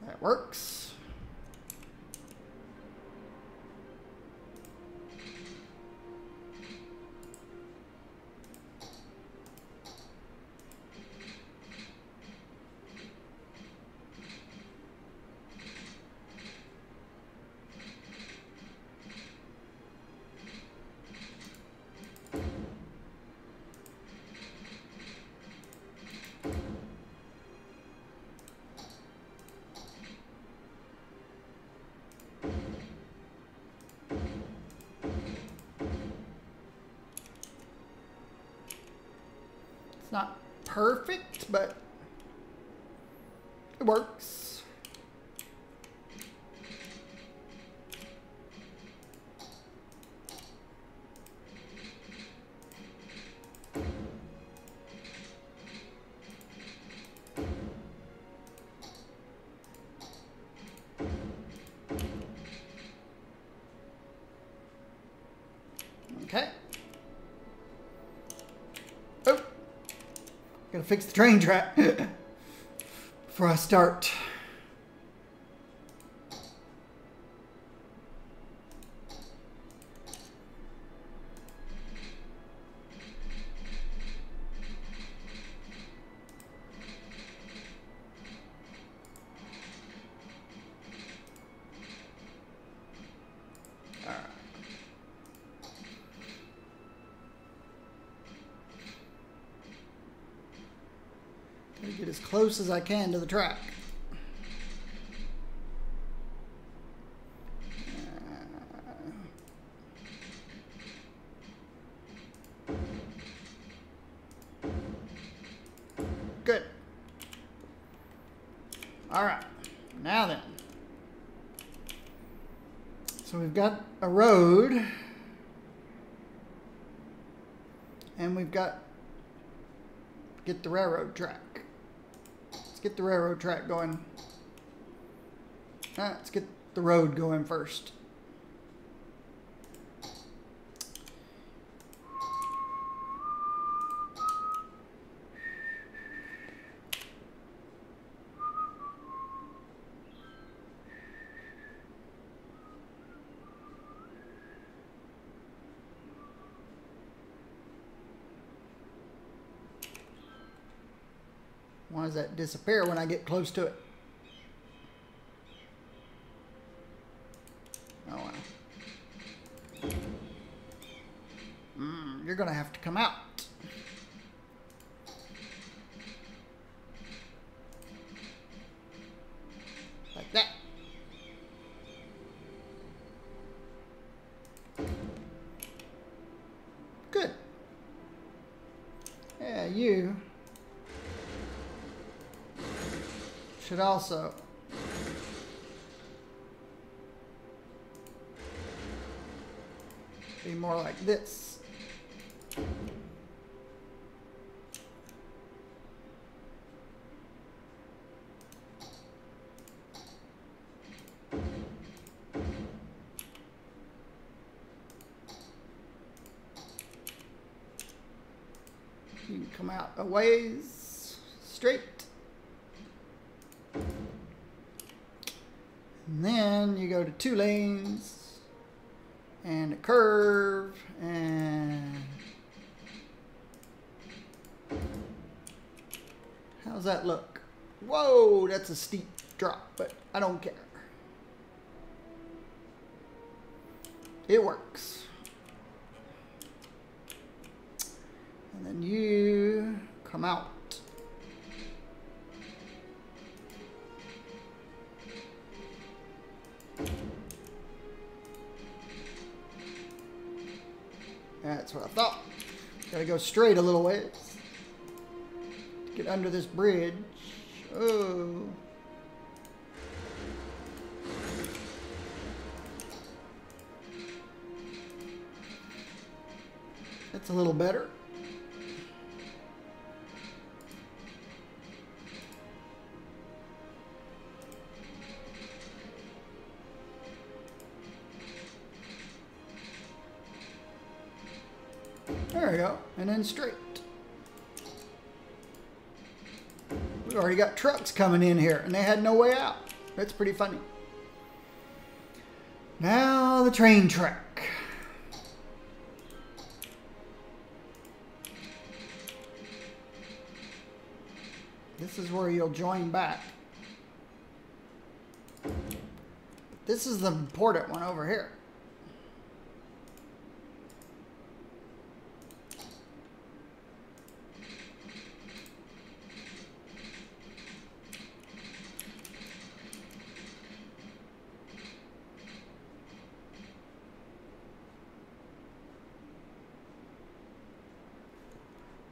That works. It's not perfect, but it works. Okay. Oh, gotta fix the train track before I start. Get as close as I can to the track. Good. All right. Now then. So we've got a road. And we've got get the railroad track. Get the railroad track going. Let's get the road going first. Why does that disappear when I get close to it? Oh well. You're gonna have to come out. Like that. Good. Yeah, you should also be more like this. You can come out a ways straight. And then you go to 2 lanes and a curve and how's that look? Whoa, that's a steep drop, but I don't care. It works. And then you come out. That's what I thought. Gotta go straight a little ways to get under this bridge. Oh. That's a little better. go. And then straight. We've already got trucks coming in here, and they had no way out. That's pretty funny. Now the train track. This is where you'll join back. This is the important one over here.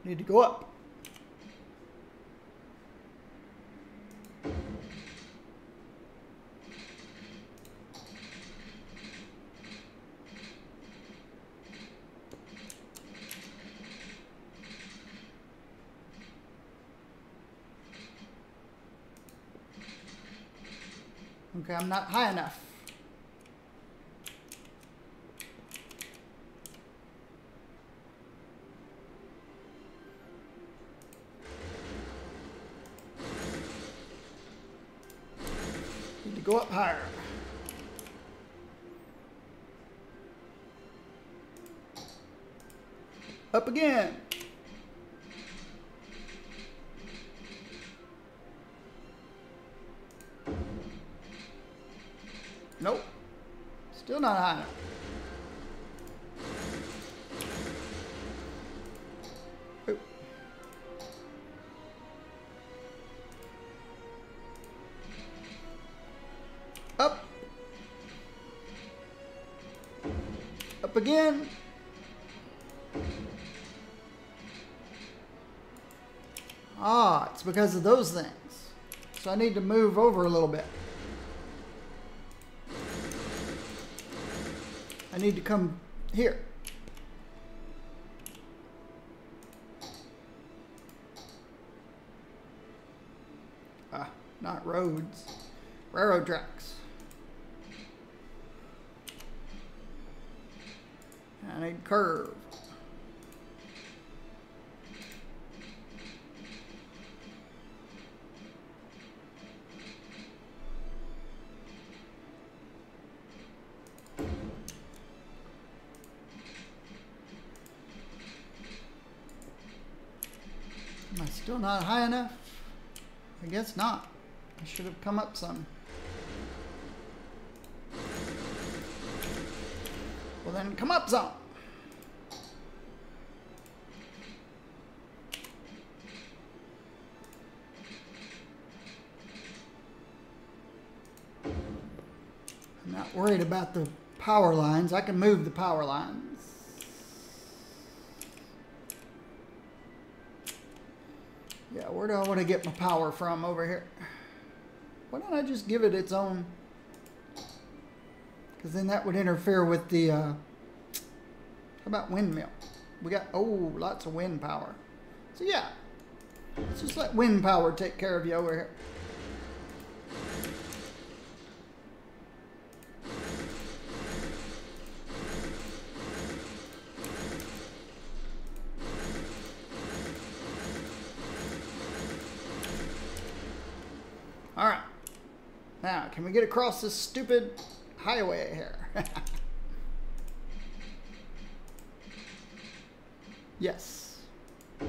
Need to go up. Okay, I'm not high enough. Need to go up higher. Up again. Nope. Still not high enough. Oop. Up. Up again. Ah, it's because of those things. So I need to move over a little bit. I need to come here. Ah, not roads. Railroad tracks. I need curve. Am I still not high enough? I guess not. I should have come up some. Well then, come up some. I'm not worried about the power lines. I can move the power lines. Yeah, where do I want to get my power from over here? Why don't I just give it its own? Because then that would interfere with the, how about windmill? We got, oh, lots of wind power. So yeah, let's just let wind power take care of you over here. All right. Now, can we get across this stupid highway here? Yes. I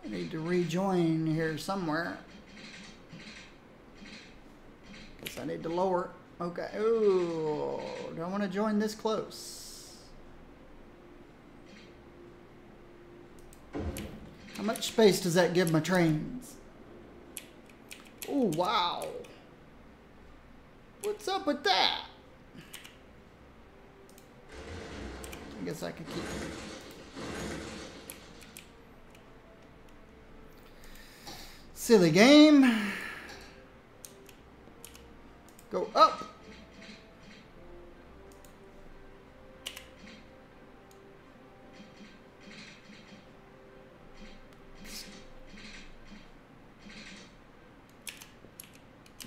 need to rejoin here somewhere. Guess I need to lower. Okay. Ooh, don't want to join this close. How much space does that give my trains? Oh, wow. What's up with that? I guess I could keep it. Silly game. Go up.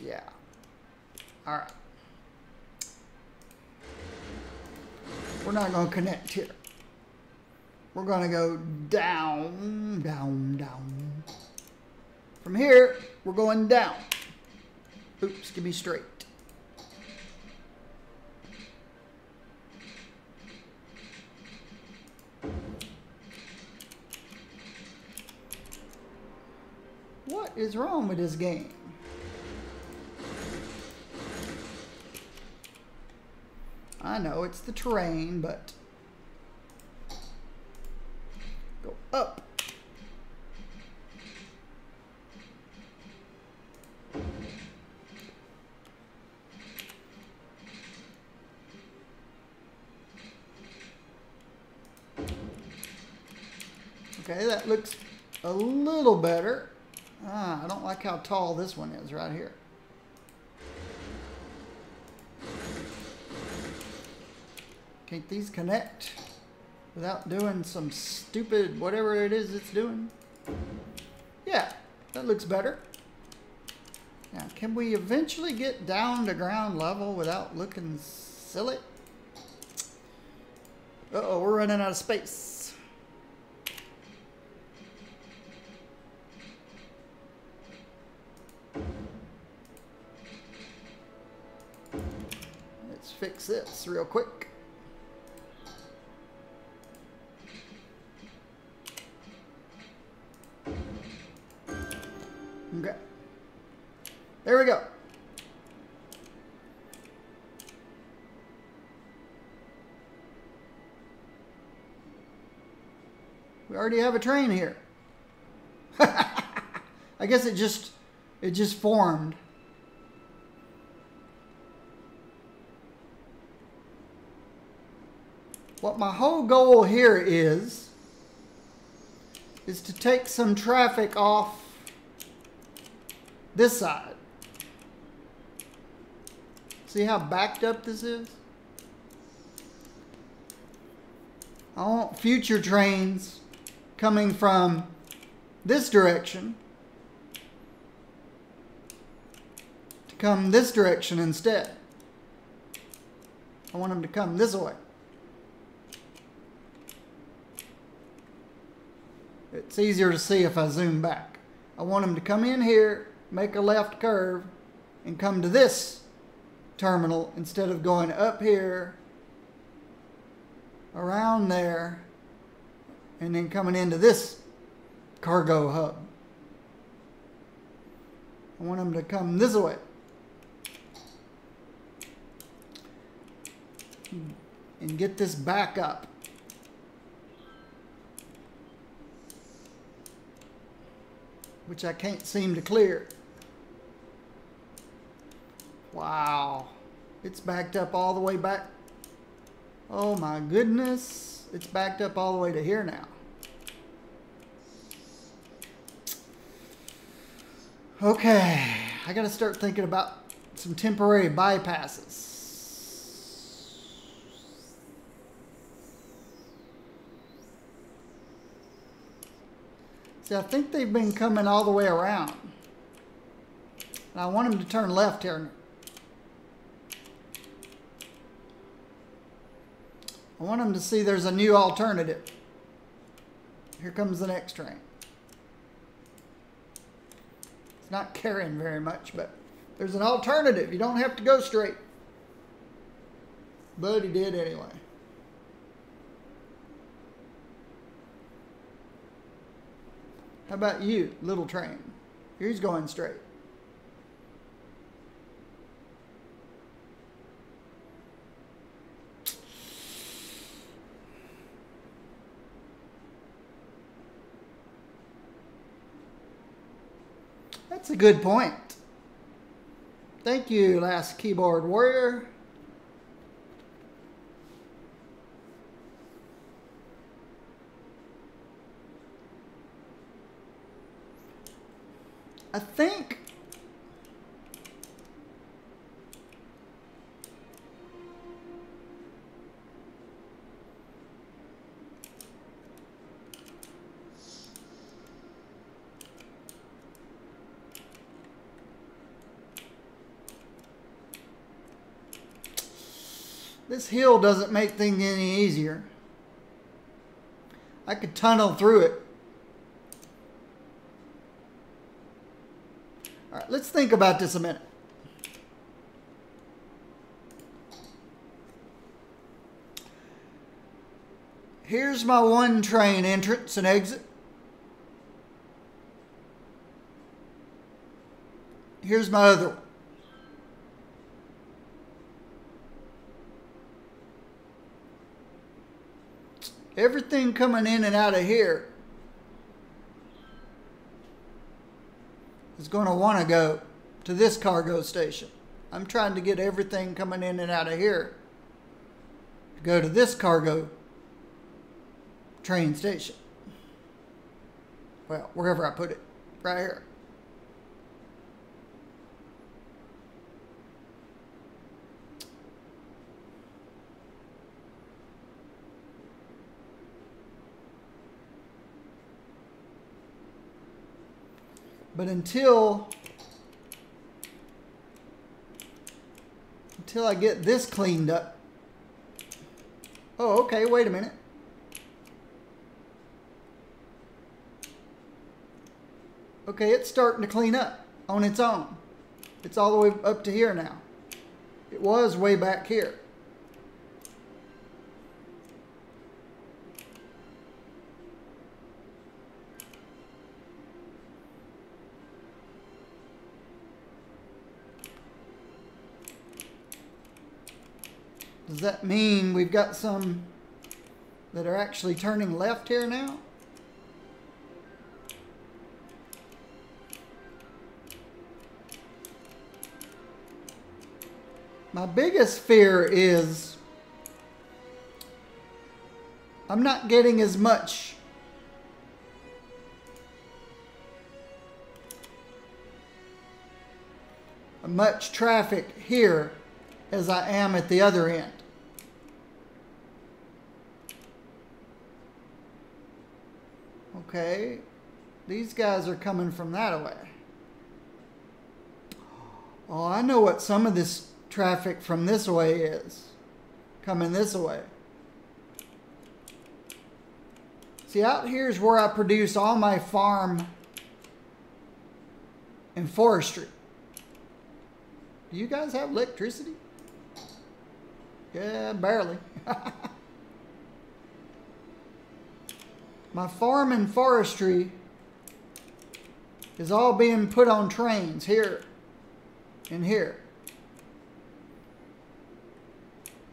Yeah. All right. not going to connect here. We're going to go down, down, down. From here, we're going down. Oops, give me straight. What is wrong with this game? I know it's the terrain, but go up. Okay, that looks a little better. I don't like how tall this one is right here. Can't these connect without doing some stupid whatever it is it's doing? Yeah, that looks better. Now, can we eventually get down to ground level without looking silly? Uh-oh, we're running out of space. Let's fix this real quick. Okay. There we go. We already have a train here. I guess it just formed. What my whole goal here is to take some traffic off this side. See how backed up this is? I want future trains coming from this direction to come this direction instead. I want them to come this way. It's easier to see if I zoom back. I want them to come in here, make a left curve, and come to this terminal instead of going up here, around there, and then coming into this cargo hub. I want them to come this way. And get this back up. Which I can't seem to clear. Wow. It's backed up all the way back. Oh my goodness. It's backed up all the way to here now. Okay. I gotta start thinking about some temporary bypasses. See, I think they've been coming all the way around. And I want them to turn left here. I want them to see there's a new alternative. Here comes the next train. It's not carrying very much, but there's an alternative. You don't have to go straight. But he did anyway. How about you, little train? He's going straight. That's a good point. Thank you, last keyboard warrior. I think This hill doesn't make things any easier. I could tunnel through it. All right, let's think about this a minute. Here's my one train entrance and exit. Here's my other one. Everything coming in and out of here is going to want to go to this cargo station. I'm trying to get everything coming in and out of here to go to this cargo train station. Well, wherever I put it, right here. But until I get this cleaned up. Oh, okay, wait a minute. Okay, it's starting to clean up on its own. It's all the way up to here now. It was way back here. Does that mean we've got some that are actually turning left here now? My biggest fear is I'm not getting as much traffic here as I am at the other end. Okay, these guys are coming from that way. Oh, I know what some of this traffic from this way is. Coming this way. See, out here is where I produce all my farm and forestry. Do you guys have electricity? Yeah, barely. My farm and forestry is all being put on trains here and here.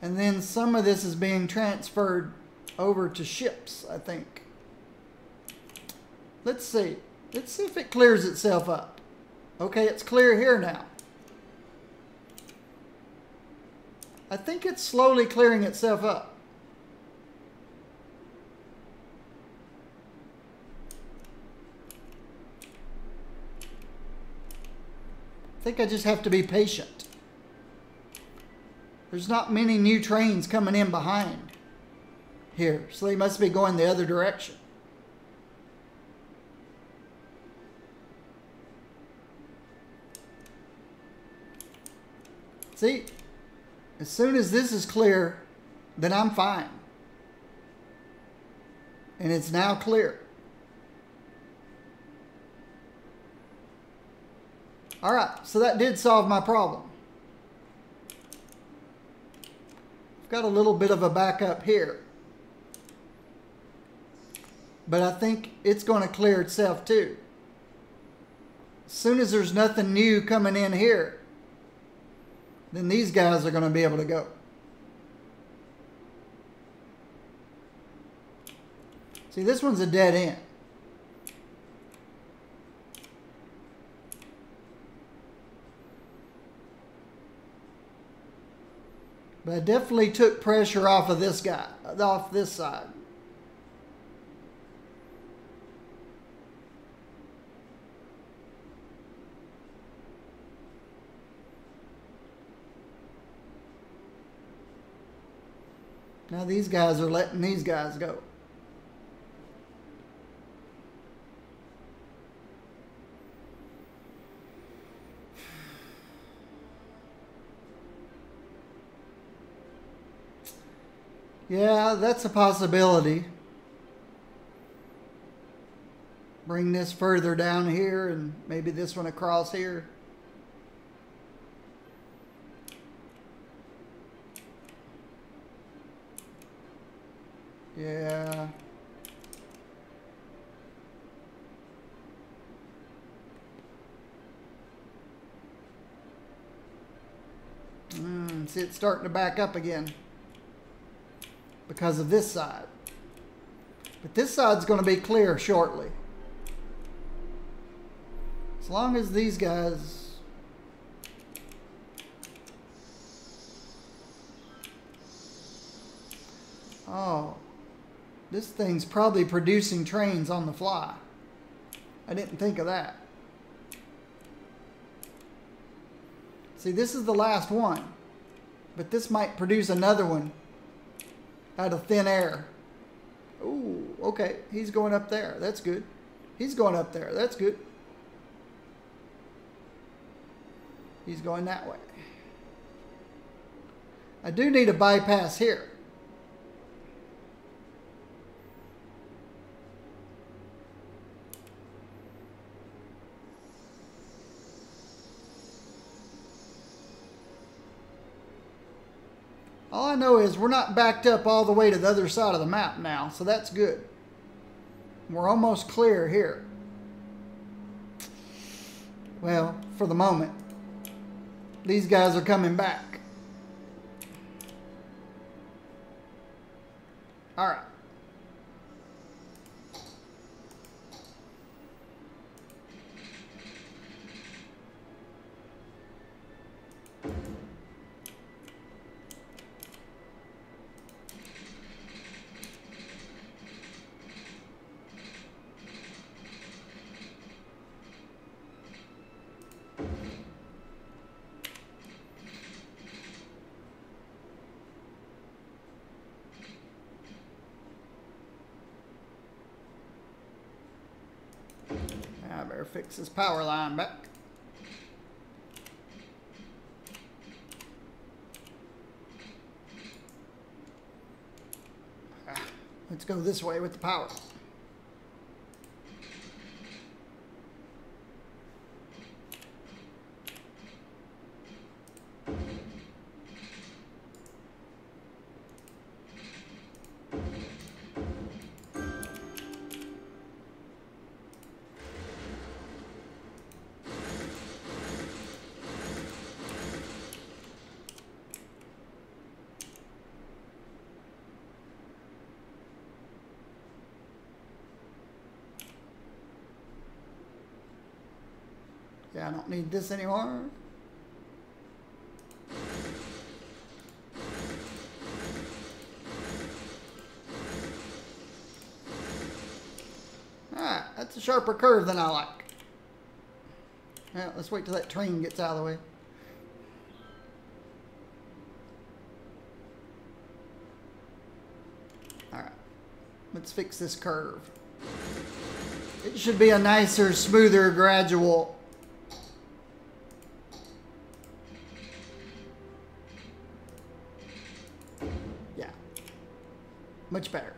And then some of this is being transferred over to ships, I think. Let's see. Let's see if it clears itself up. Okay, it's clear here now. I think it's slowly clearing itself up. I think I just have to be patient. There's not many new trains coming in behind here, so they must be going the other direction. See, as soon as this is clear, then I'm fine. And it's now clear. All right, so that did solve my problem. I've got a little bit of a backup here. But I think it's going to clear itself too. As soon as there's nothing new coming in here, then these guys are going to be able to go. See, this one's a dead end. But I definitely took pressure off of this guy, off this side. Now these guys are letting these guys go. Yeah, that's a possibility. Bring this further down here and maybe this one across here. Yeah. See, it's starting to back up again because of this side. But this side's going to be clear shortly. As long as these guys... Oh, this thing's probably producing trains on the fly. I didn't think of that. See, this is the last one. But this might produce another one out of thin air. Ooh, okay. He's going up there. That's good. He's going up there. That's good. He's going that way. I do need a bypass here. All I know is we're not backed up all the way to the other side of the map now, so that's good. We're almost clear here. Well, for the moment. These guys are coming back. All right. I better fix this power line back. Let's go this way with the power. Yeah, I don't need this anymore. Alright, that's a sharper curve than I like. Yeah, let's wait till that train gets out of the way. Alright, let's fix this curve. It should be a nicer, smoother, gradual. Much better.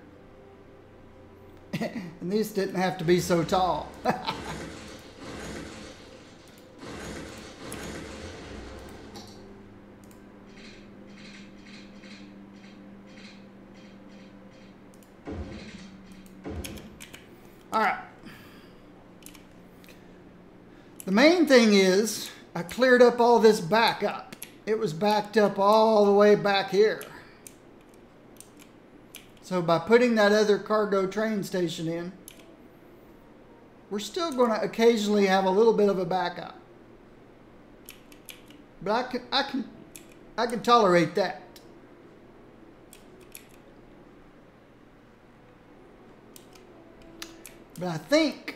And these didn't have to be so tall. All right. The main thing is I cleared up all this backup. It was backed up all the way back here. So by putting that other cargo train station in, we're still going to occasionally have a little bit of a backup. But I can tolerate that. But I think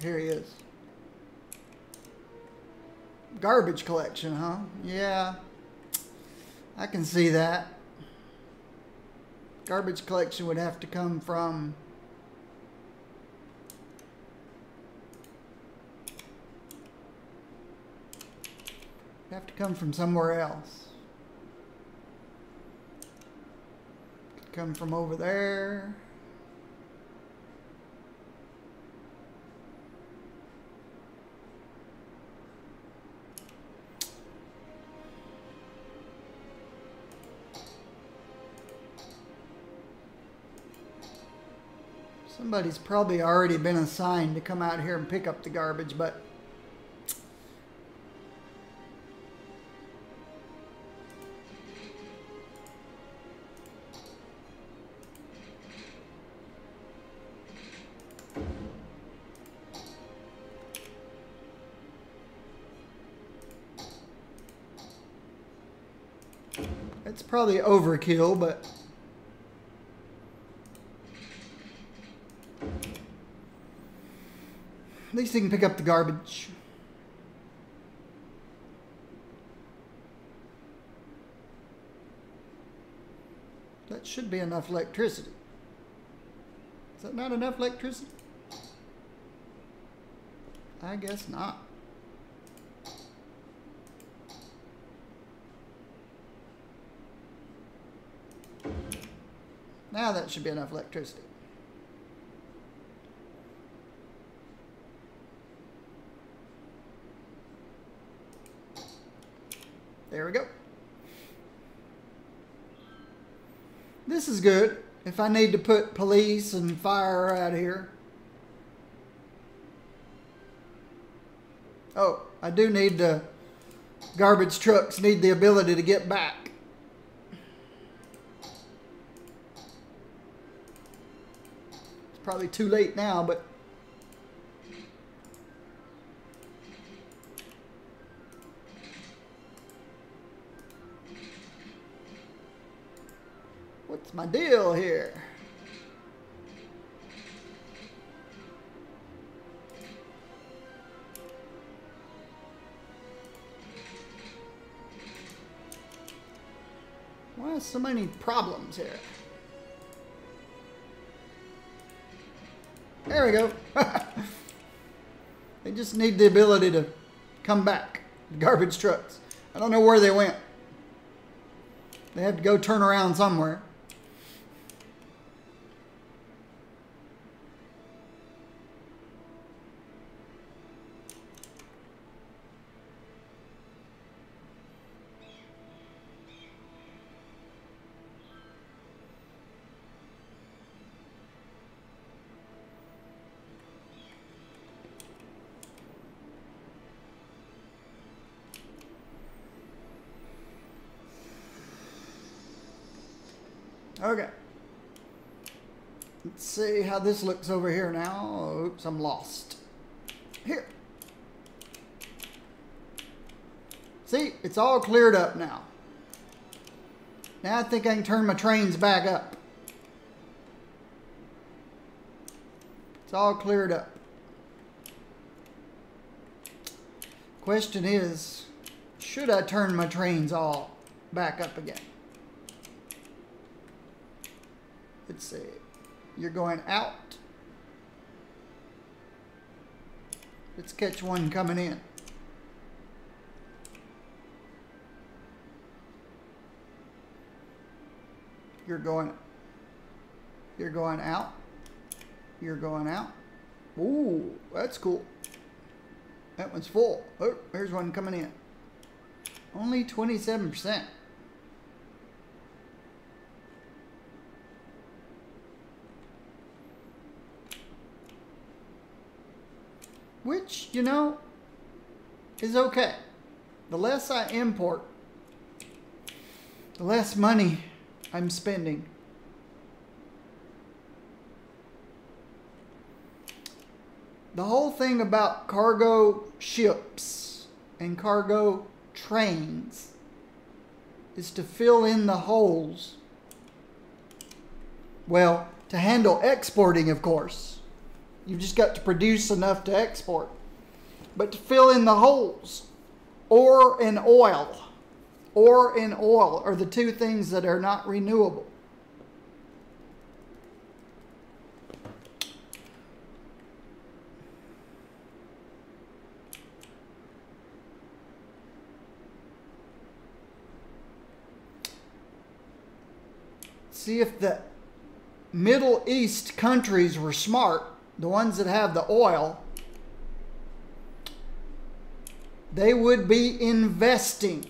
here he is. Garbage collection, huh? Yeah. I can see that. Garbage collection would have to come from Have to come from somewhere else. Could come from over there. Somebody's probably already been assigned to come out here and pick up the garbage, but it's probably overkill, but at least he can pick up the garbage. That should be enough electricity. Is that not enough electricity? I guess not. Now that should be enough electricity. There we go. This is good if I need to put police and fire out here. Oh, I do need the garbage trucks need the ability to get back. It's probably too late now, but what's my deal here? Why so many problems here? There we go. They just need the ability to come back. The garbage trucks. I don't know where they went. They had to go turn around somewhere. Okay. Let's see how this looks over here now. Oops, I'm lost. Here. See, it's all cleared up now. Now I think I can turn my trains back up. It's all cleared up. Question is, should I turn my trains all back up again? Let's see. You're going out. Let's catch one coming in. You're going out. You're going out. Ooh, that's cool. That one's full. Oh, there's one coming in. Only 27%. Which, you know, is okay. The less I import, the less money I'm spending. The whole thing about cargo ships and cargo trains is to fill in the holes. Well, to handle exporting, of course. You've just got to produce enough to export. But to fill in the holes, ore and oil are the two things that are not renewable. See, if the Middle East countries were smart, the ones that have the oil, they would be investing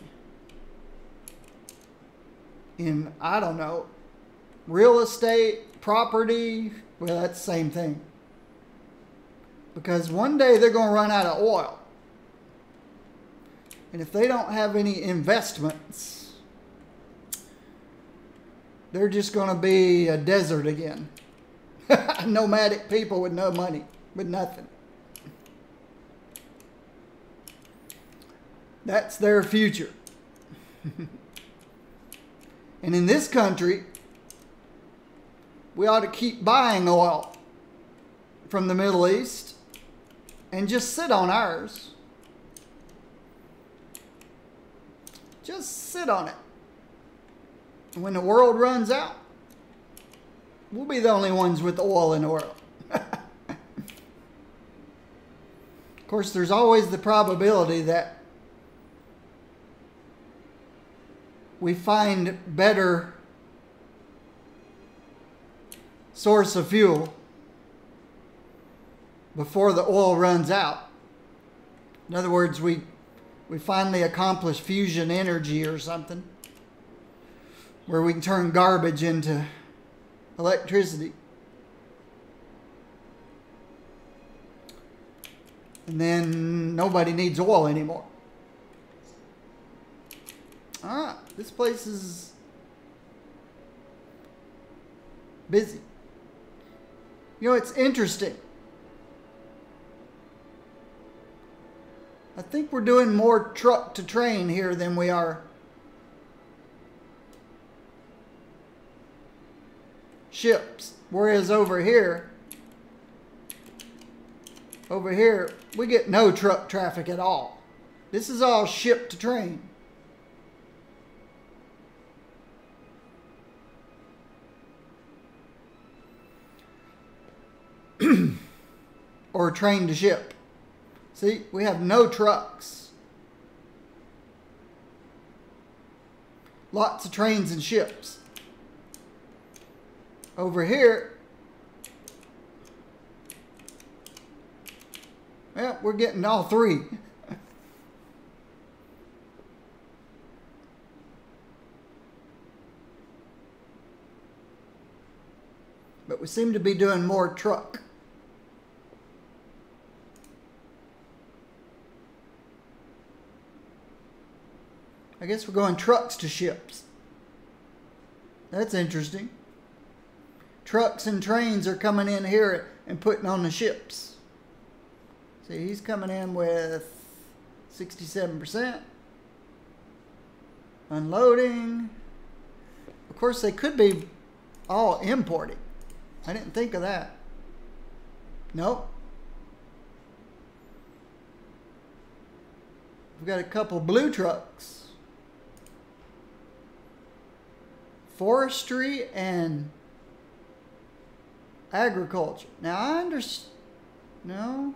in, I don't know, real estate, property. Well, that's the same thing. Because one day they're going to run out of oil. And if they don't have any investments, they're just going to be a desert again. Nomadic people with no money, with nothing. That's their future. And in this country, we ought to keep buying oil from the Middle East and just sit on ours. Just sit on it. And when the world runs out, we'll be the only ones with oil in the world. Of course, there's always the probability that we find better source of fuel before the oil runs out. In other words, we finally accomplish fusion energy or something, where we can turn garbage into electricity. And then nobody needs oil anymore. Ah, this place is busy. You know, it's interesting. I think we're doing more truck to train here than we are ships. Whereas over here, we get no truck traffic at all. This is all ship to train. Or train to ship. See, we have no trucks. Lots of trains and ships. Over here, well, we're getting all three. But we seem to be doing more truck. I guess we're going trucks to ships. That's interesting. Trucks and trains are coming in here and putting on the ships. See, he's coming in with 67%. Unloading. Of course, they could be all importing. I didn't think of that. Nope. We've got a couple blue trucks. Forestry and agriculture. Now I understand. No.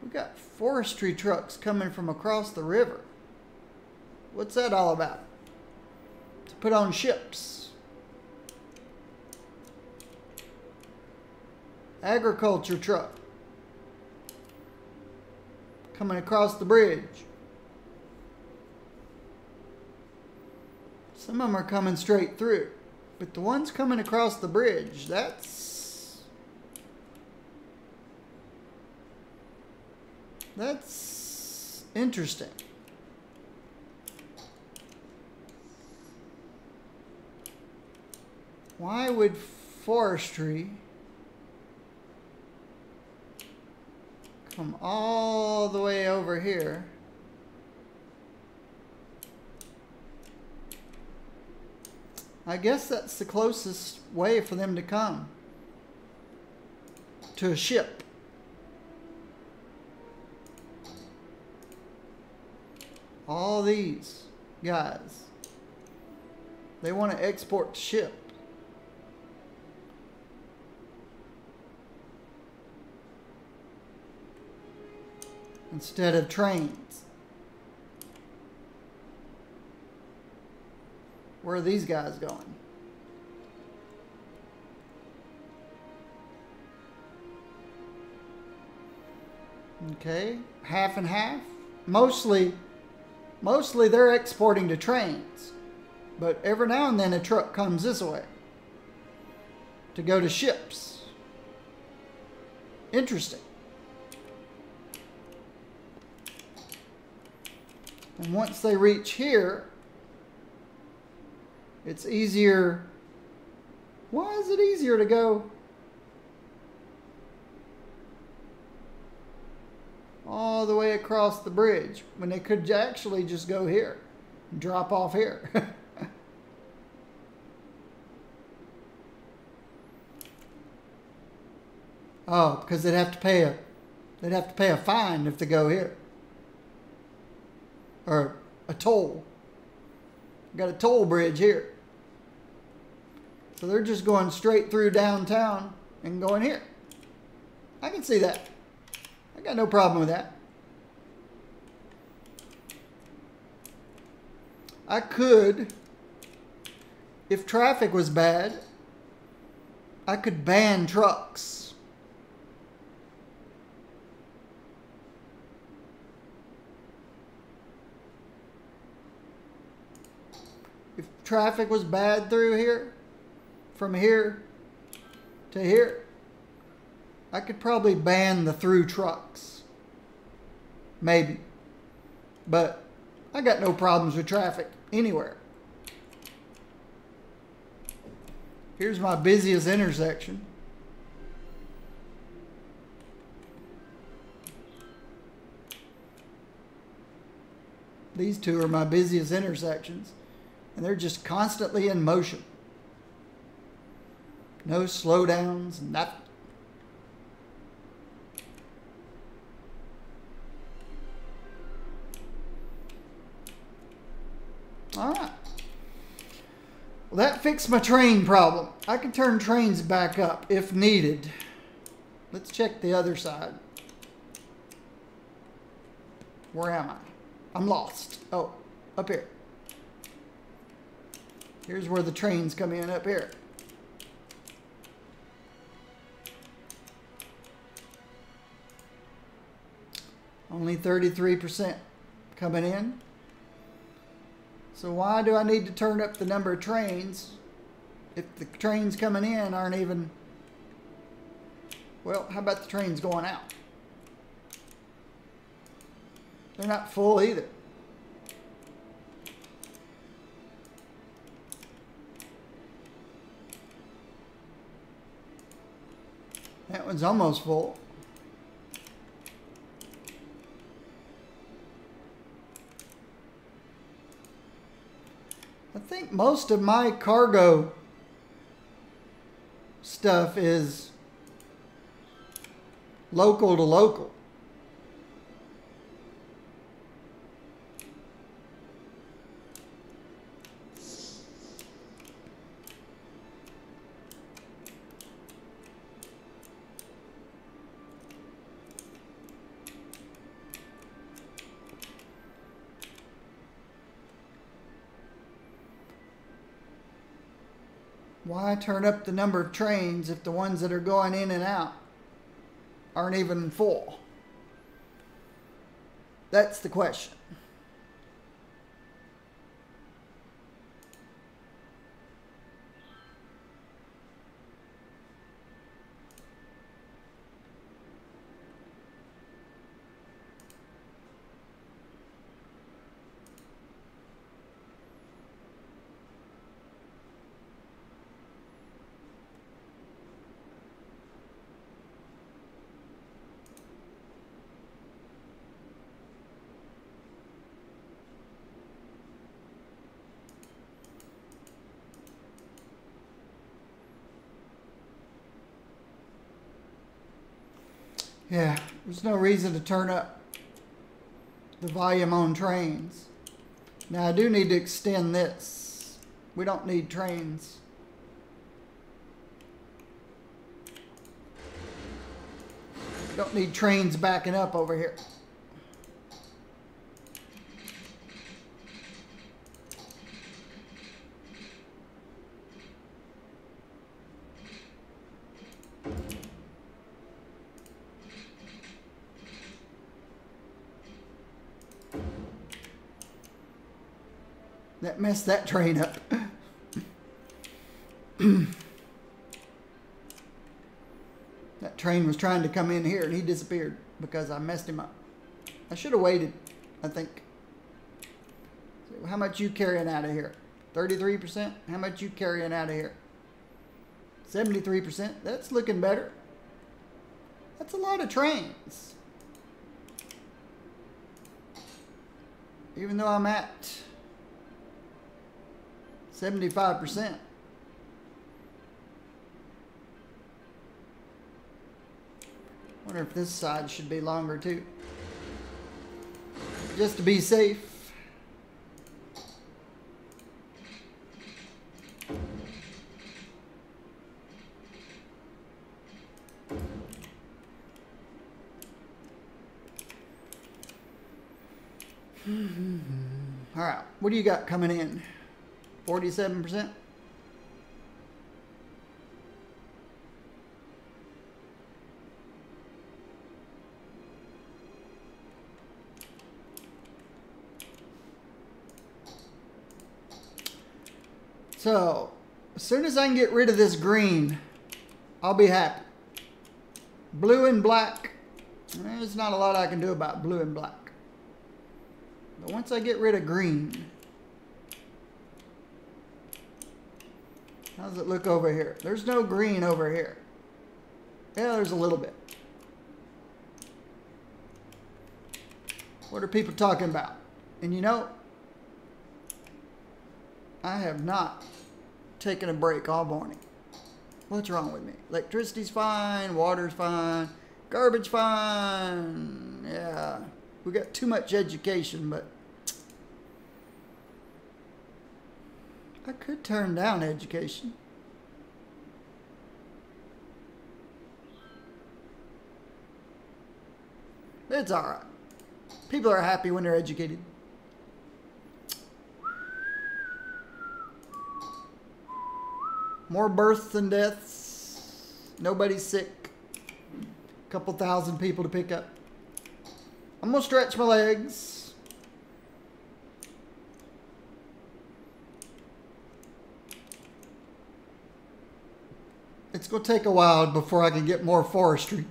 We got forestry trucks coming from across the river. What's that all about? To put on ships. Agriculture truck coming across the bridge. Some of them are coming straight through, but the ones coming across the bridge, that's interesting. Why would forestry come all the way over here? I guess that's the closest way for them to come to a ship. All these guys, they want to export to ship. instead of trains. Where are these guys going? Okay, half and half. Mostly they're exporting to trains, but every now and then a truck comes this way to go to ships. Interesting. And once they reach here, it's easier. Why is it easier to go all the way across the bridge when they could actually just go here and drop off here? Oh, because they'd have to pay a fine if they go here, or a toll. Got a toll bridge here, so they're just going straight through downtown and going here. I can see that. I got no problem with that. I could, if traffic was bad, I could ban trucks. If traffic was bad through here, from here to here, I could probably ban the through trucks. Maybe. But I got no problems with traffic anywhere. Here's my busiest intersection. These two are my busiest intersections, and they're just constantly in motion. No slowdowns, nothing. All right. Well, that fixed my train problem. I can turn trains back up if needed. Let's check the other side. Where am I? I'm lost. Oh, up here. Here's where the trains come in, up here. Only 33% coming in. So why do I need to turn up the number of trains if the trains coming in aren't even... Well, how about the trains going out? They're not full either. That one's almost full. I think most of my cargo stuff is local to local. Why turn up the number of trains if the ones that are going in and out aren't even full? That's the question. Yeah, there's no reason to turn up the volume on trains. Now I do need to extend this. We don't need trains. We don't need trains backing up over here. That messed that train up. That train was trying to come in here and he disappeared because I messed him up. I should have waited, I think. So how much you carrying out of here? 33%? How much you carrying out of here? 73%? That's looking better. That's a lot of trains. Even though I'm at 75%. Wonder if this side should be longer too. Just to be safe. All right, what do you got coming in? 47%? So, as soon as I can get rid of this green, I'll be happy. Blue and black, there's not a lot I can do about blue and black. But once I get rid of green, how does it look over here? There's no green over here. Yeah, there's a little bit. What are people talking about? And you know, I have not taken a break all morning. What's wrong with me? Electricity's fine, water's fine, garbage fine. Yeah, we got too much education, but I could turn down education. It's all right. People are happy when they're educated. More births than deaths. Nobody's sick. A couple thousand people to pick up. I'm going to stretch my legs. It's going to take a while before I can get more forestry.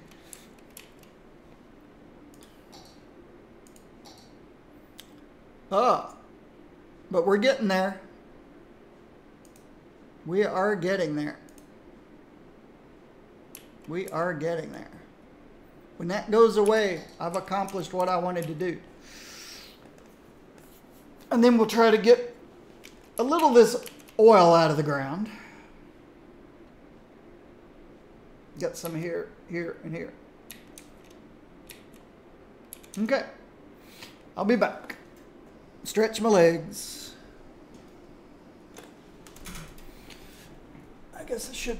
Oh, but we're getting there. We are getting there. We are getting there. When that goes away, I've accomplished what I wanted to do. And then we'll try to get a little of this oil out of the ground. Got some here, here, and here. Okay. I'll be back. Stretch my legs. I guess I should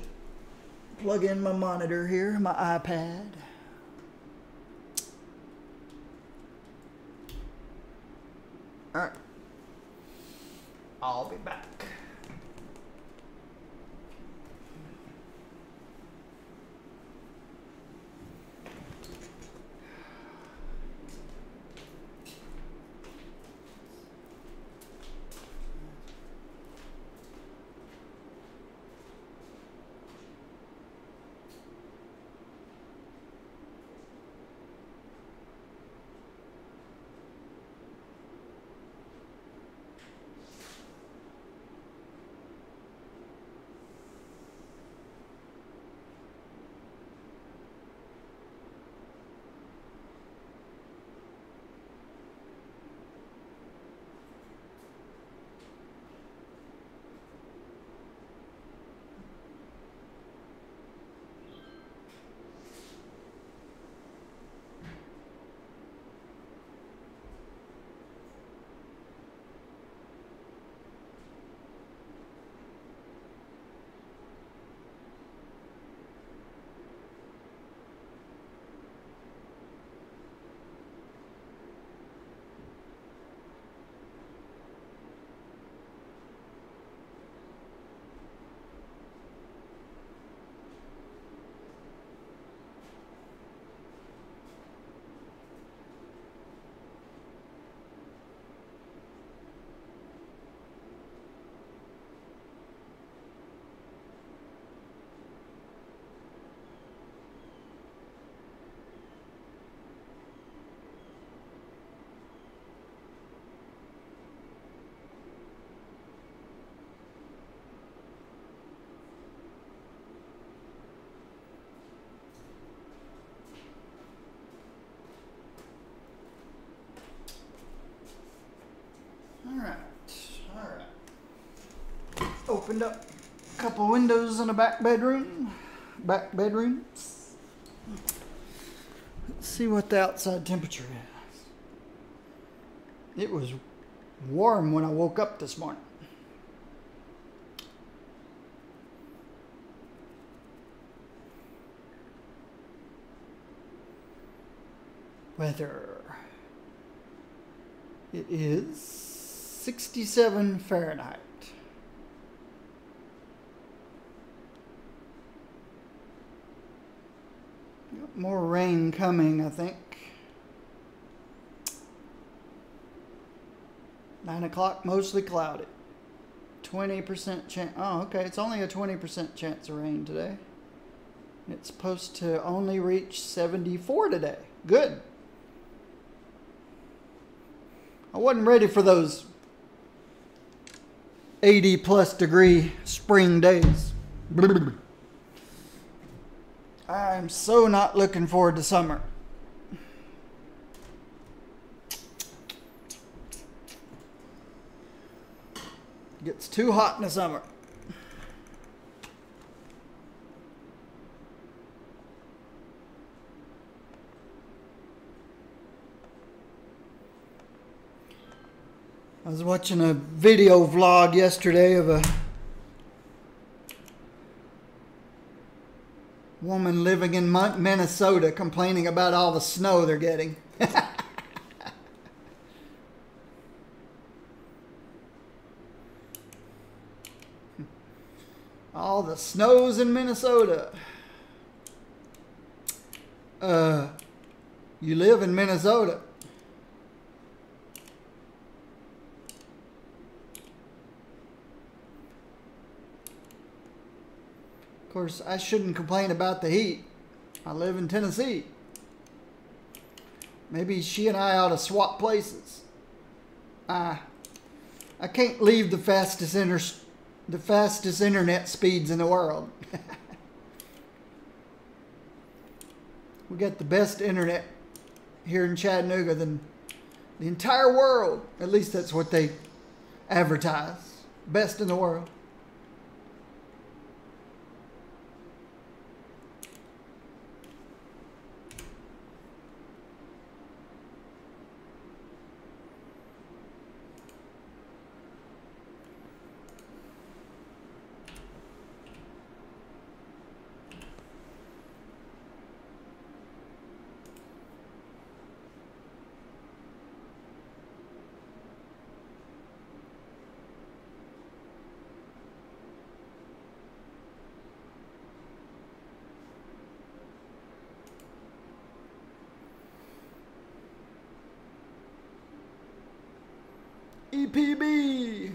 plug in my monitor here, my iPad. All right. I'll be back. Alright. Opened up a couple windows in the back bedroom. Back bedrooms. Let's see what the outside temperature is. It was warm when I woke up this morning. Weather. It is 67 Fahrenheit. Got more rain coming, I think. 9 o'clock, mostly cloudy. 20% chance. Oh, okay. It's only a 20% chance of rain today. It's supposed to only reach 74 today. Good. I wasn't ready for those 80 plus degree spring days. I'm so not looking forward to summer. It gets too hot in the summer. I was watching a video vlog yesterday of a woman living in Minnesota complaining about all the snow they're getting. All the snows in Minnesota. You live in Minnesota. Of course, I shouldn't complain about the heat. I live in Tennessee. Maybe she and I ought to swap places. I can't leave the fastest internet speeds in the world. We got the best internet here in Chattanooga than the entire world. At least that's what they advertise. Best in the world. EPB.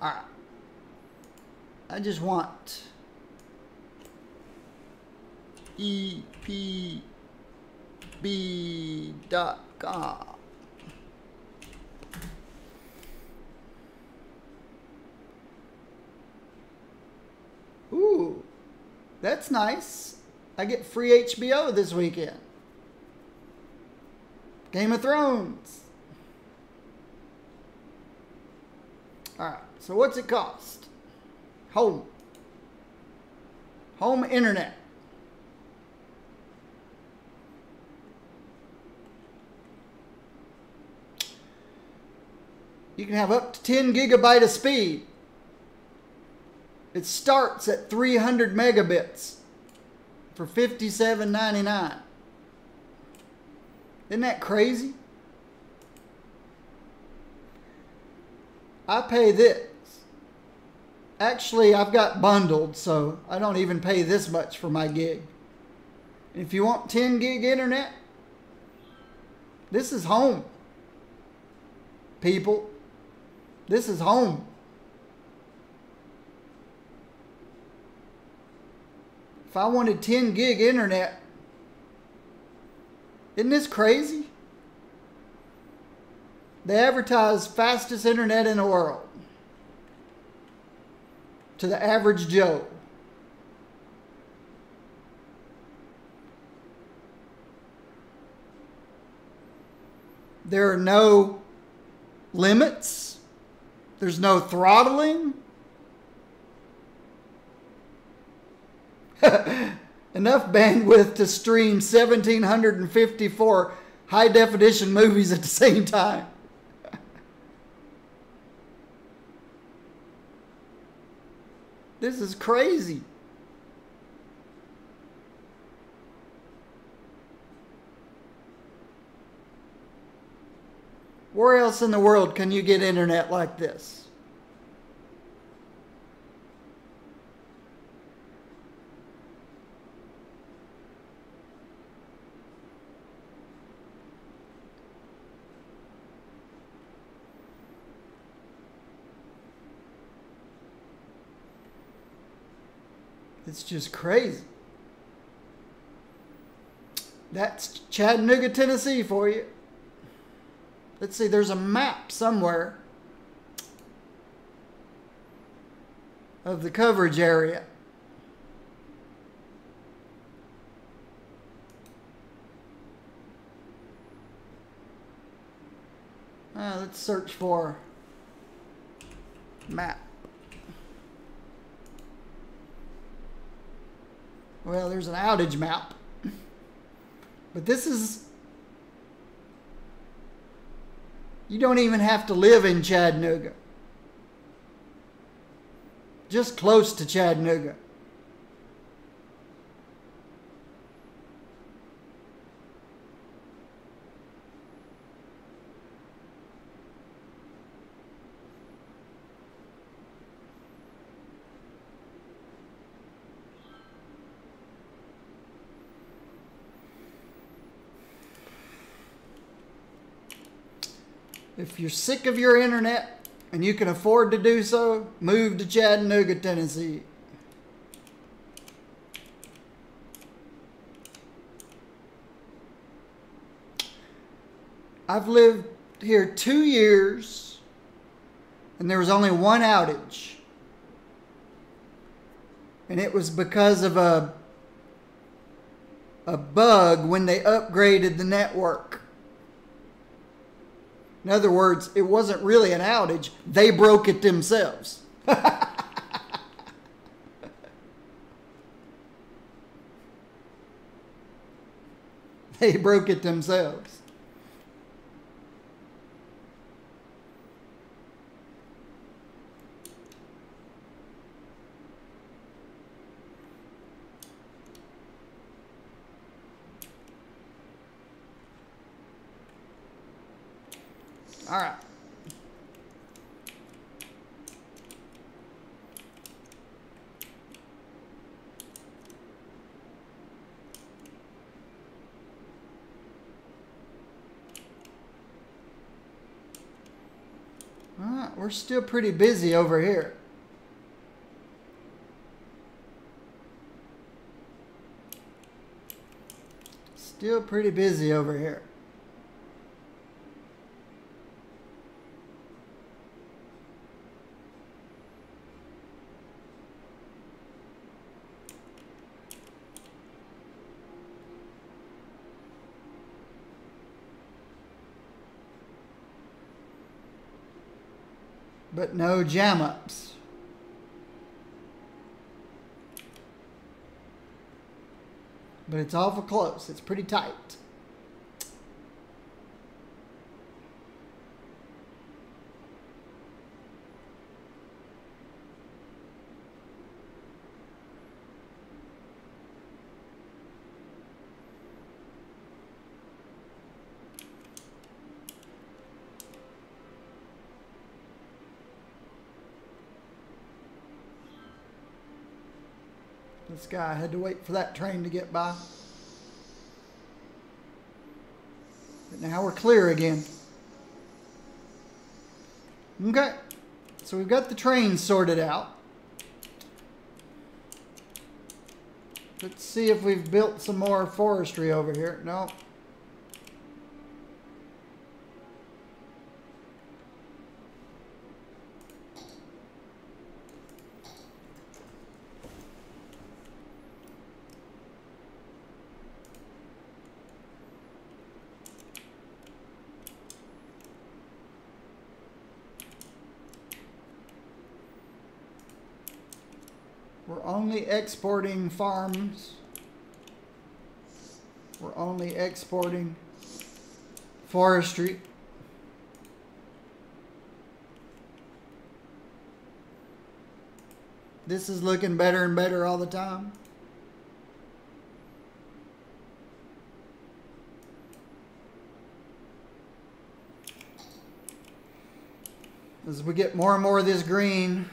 All right. I just want EPB.com. Ooh, that's nice. I get free HBO this weekend. Game of Thrones. Alright, so what's it cost? Home internet. You can have up to 10 gigabyte of speed. It starts at 300 megabits for $57.99. Isn't that crazy? I pay this. Actually, I've got bundled, so I don't even pay this much for my gig. If you want 10 gig internet, this is home. People, this is home. If I wanted 10 gig internet, isn't this crazy? They advertise fastest internet in the world to the average Joe. There are no limits. There's no throttling. Enough bandwidth to stream 1,754 high-definition movies at the same time. This is crazy. Where else in the world can you get internet like this? It's just crazy. That's Chattanooga, Tennessee for you. Let's see, there's a map somewhere of the coverage area. Let's search for map. Well, there's an outage map. But this is... You don't even have to live in Chattanooga. Just close to Chattanooga. If you're sick of your internet and you can afford to do so, move to Chattanooga, Tennessee. I've lived here 2 years and there was only one outage. And it was because of a bug when they upgraded the network. In other words, it wasn't really an outage. They broke it themselves. They broke it themselves. All right. All right, we're still pretty busy over here. Still pretty busy over here. But no jam-ups. But it's awful close. It's pretty tight. This guy had to wait for that train to get by. But now we're clear again. Okay, so we've got the train sorted out. Let's see if we've built some more forestry over here. No. We're only exporting farms. We're only exporting forestry. This is looking better and better all the time. As we get more and more of this green,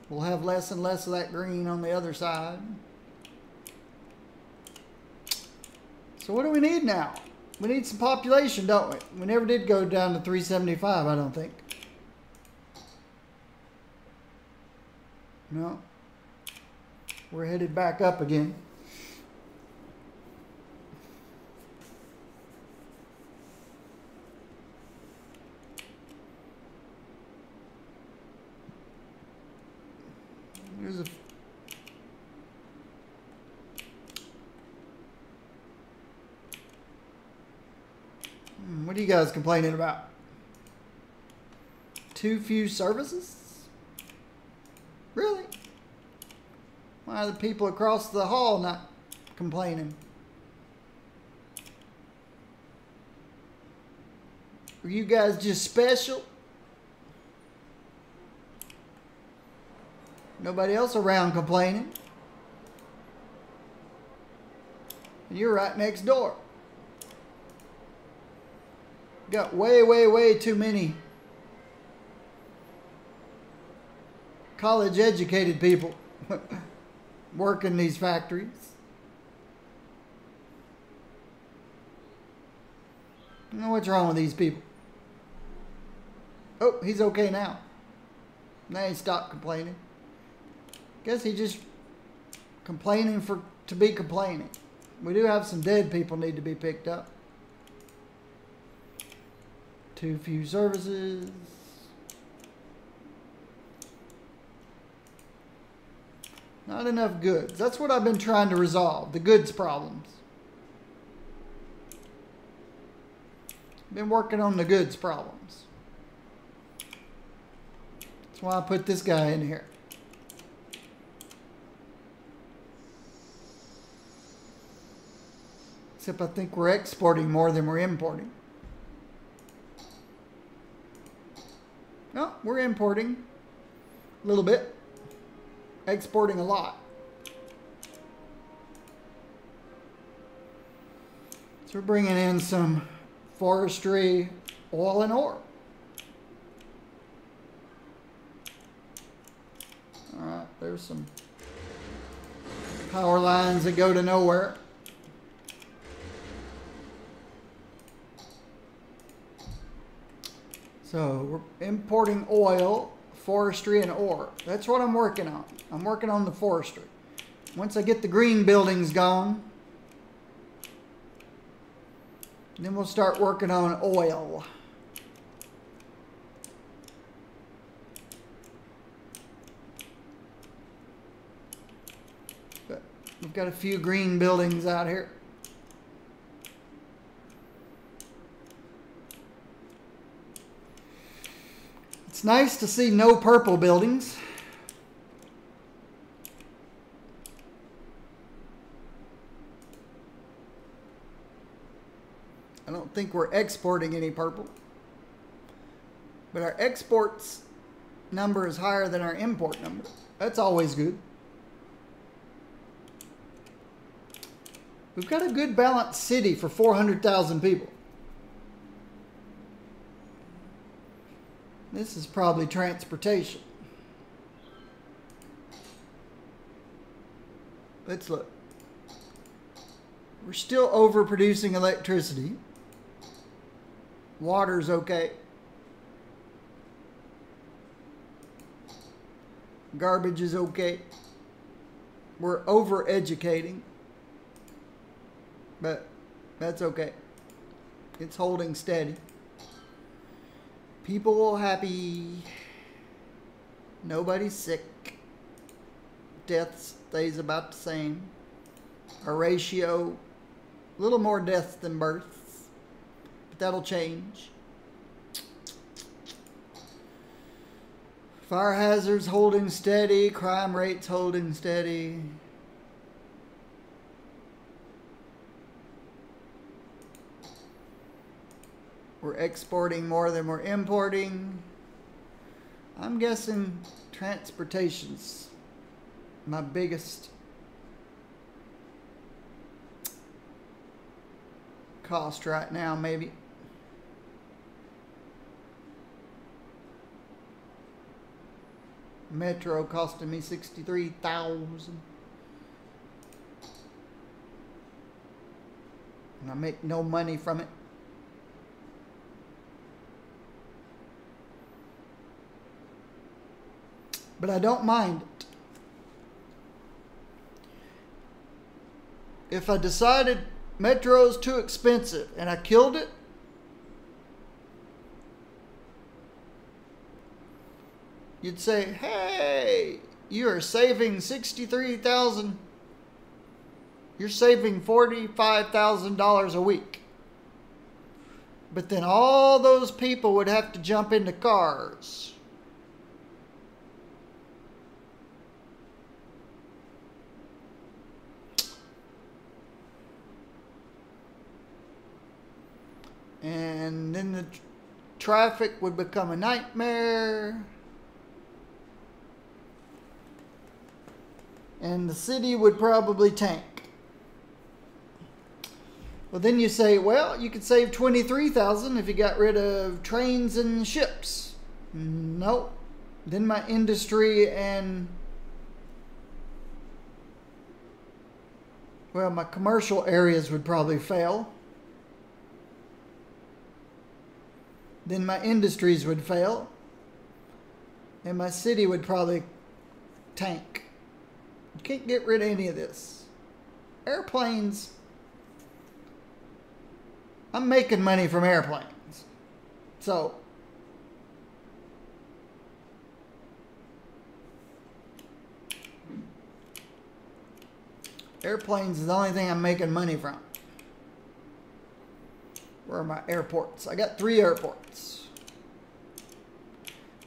we'll have less and less of that green on the other side. So what do we need now? We need some population, don't we? We never did go down to 375, I don't think. No. We're headed back up again. There's a what are you guys complaining about? Too few services? Really? Why are the people across the hall not complaining? Are you guys just special? Nobody else around complaining. And you're right next door. Got way, way, way too many college educated people working these factories. I don't know what's wrong with these people. Oh, he's okay now. Now he stopped complaining. Guess he just complaining to be complaining. We do have some dead people need to be picked up. Too few services. Not enough goods. That's what I've been trying to resolve, the goods problems. Been working on the goods problems. That's why I put this guy in here. Except I think we're exporting more than we're importing. No, we're importing a little bit. Exporting a lot. So we're bringing in some forestry, oil, and ore. All right, there's some power lines that go to nowhere. So we're importing oil, forestry, and ore. That's what I'm working on. I'm working on the forestry. Once I get the green buildings gone, then we'll start working on oil. But we've got a few green buildings out here. It's nice to see no purple buildings. I don't think we're exporting any purple. But our exports number is higher than our import number. That's always good. We've got a good balanced city for 400,000 people. This is probably transportation. Let's look. We're still overproducing electricity. Water's okay. Garbage is okay. We're over-educating. But that's okay. It's holding steady. People happy. Nobody's sick. Death stays about the same. Our ratio, a little more deaths than births. But that'll change. Fire hazards holding steady. Crime rates holding steady. We're exporting more than we're importing. I'm guessing transportation's my biggest cost right now, maybe. Metro costing me $63,000. And I make no money from it. But I don't mind it. If I decided Metro's too expensive and I killed it, you'd say, hey, you are saving $63,000. You're saving $45,000 a week. But then all those people would have to jump into cars. And then the traffic would become a nightmare. And the city would probably tank. Well, then you say, well, you could save $23,000 if you got rid of trains and ships. Nope. Then my industry and, well, my commercial areas would probably fail. Then my industries would fail. And my city would probably tank. You can't get rid of any of this. Airplanes, I'm making money from airplanes. So, airplanes is the only thing I'm making money from. Where are my airports? I got 3 airports.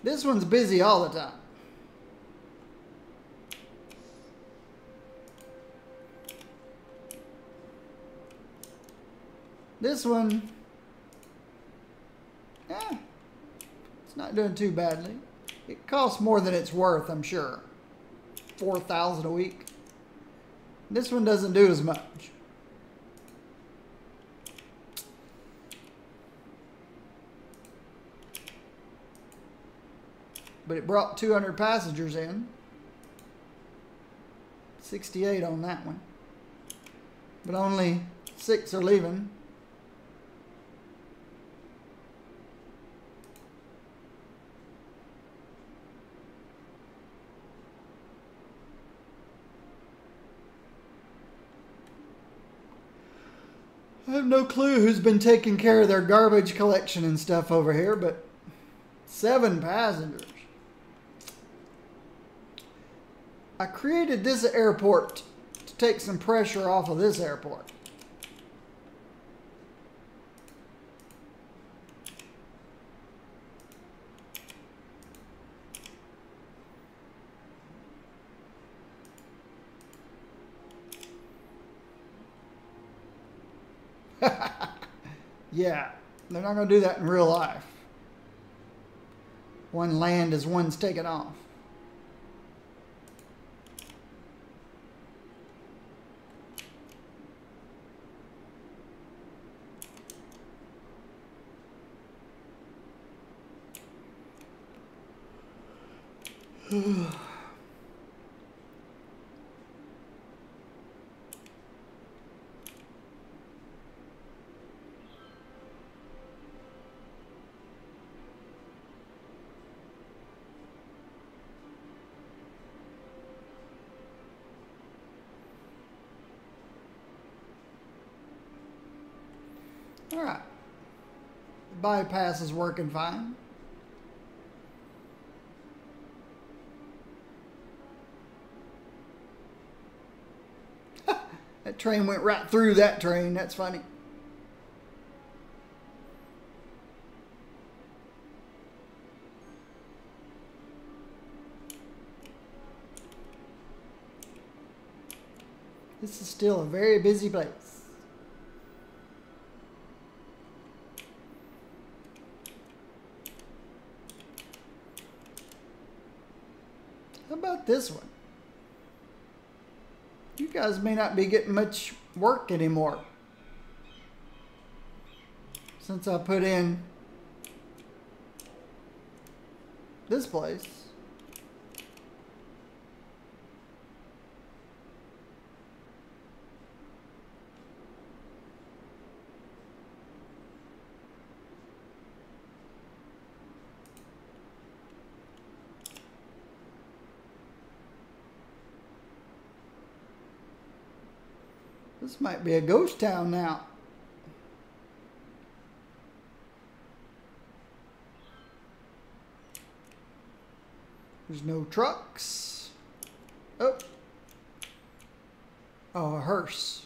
This one's busy all the time. This one, it's not doing too badly. It costs more than it's worth, I'm sure. $4,000 a week. This one doesn't do as much. But it brought 200 passengers in. 68 on that one. But only 6 are leaving. I have no clue who's been taking care of their garbage collection and stuff over here, but 7 passengers. I created this airport to take some pressure off of this airport. Yeah, they're not going to do that in real life. One land as one's taken off. All right. The bypass is working fine. That train went right through that train. That's funny. This is still a very busy place. How about this one? You guys may not be getting much work anymore since I put in this place. This might be a ghost town now. There's no trucks. Oh. Oh, a hearse.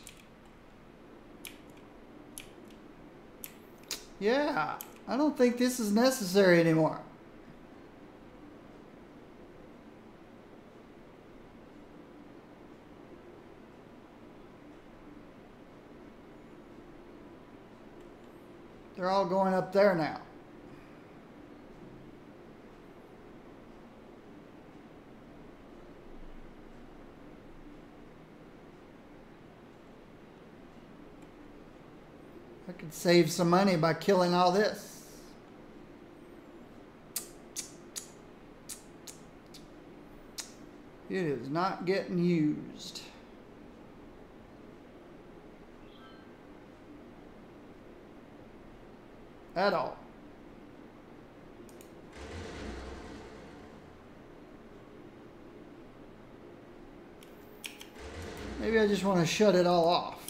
Yeah, I don't think this is necessary anymore. They're all going up there now. I could save some money by killing all this. It is not getting used. At all. Maybe I just want to shut it all off.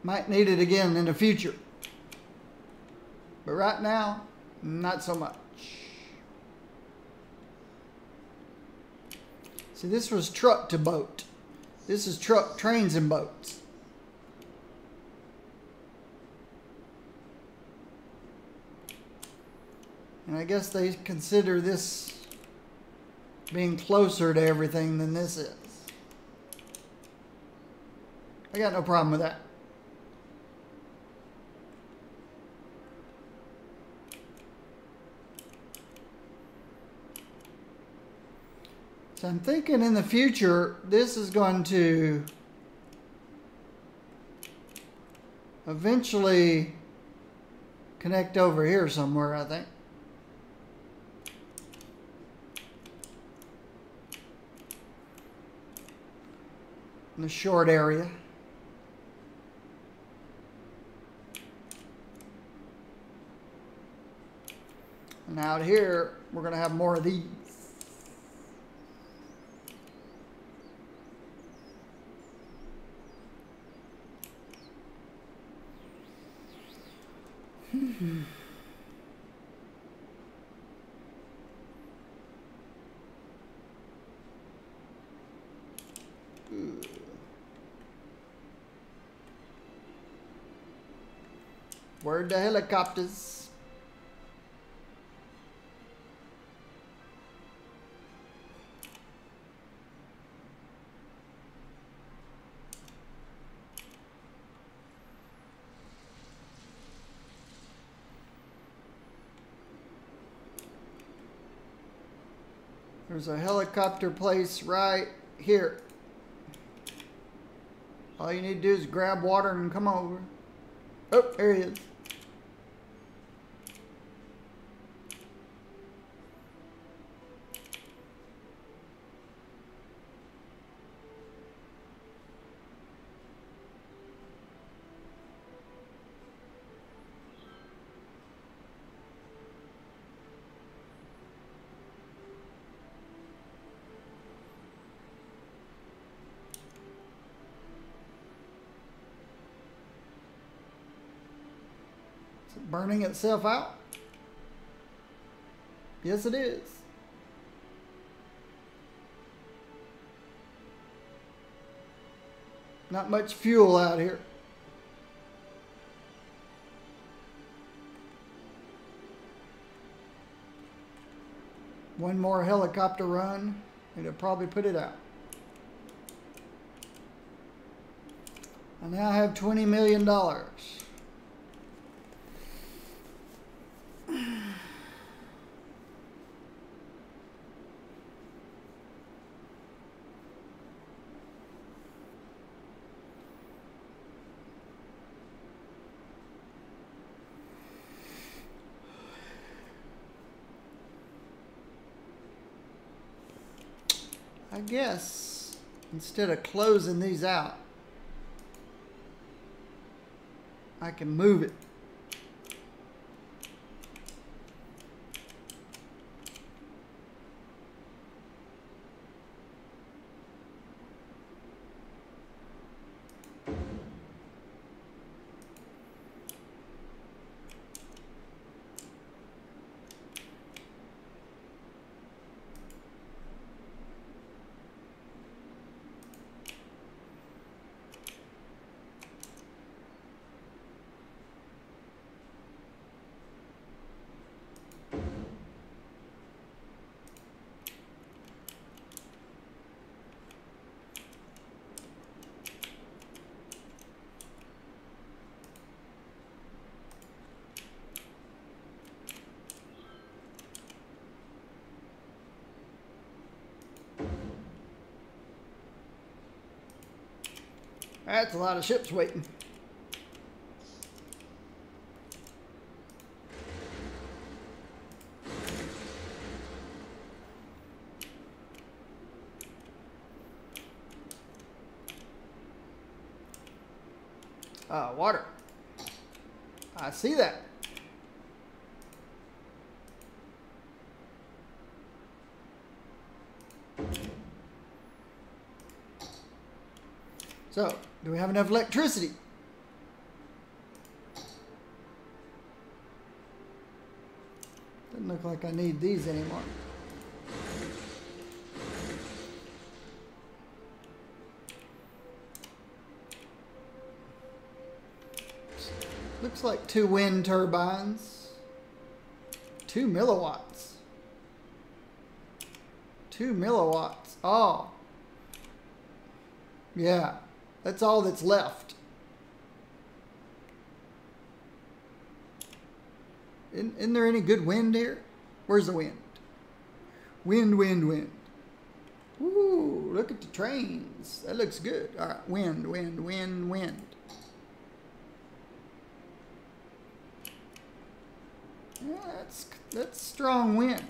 Might need it again in the future. But right now, not so much. See, this was truck to boat. This is truck, trains, and boats. And I guess they consider this being closer to everything than this is. I got no problem with that. So I'm thinking in the future, this is going to eventually connect over here somewhere, I think. In the short area. And out here, we're going to have more of these. Where'd the helicopters? There's a helicopter place right here. All you need to do is grab water and come over. Oh, there he is. Burning itself out? Yes, it is. Not much fuel out here. One more helicopter run, and it'll probably put it out. I now have $20 million. I guess instead of closing these out, I can move it. That's a lot of ships waiting. Water. I see that. So, do we have enough electricity? Doesn't look like I need these anymore. Looks like 2 wind turbines. 2 milliwatts. 2 milliwatts. Oh. Yeah. That's all that's left. Isn't there any good wind here? Where's the wind? Wind, wind, wind. Ooh, look at the trains. That looks good. All right, wind, wind, wind, wind. Yeah, that's strong wind.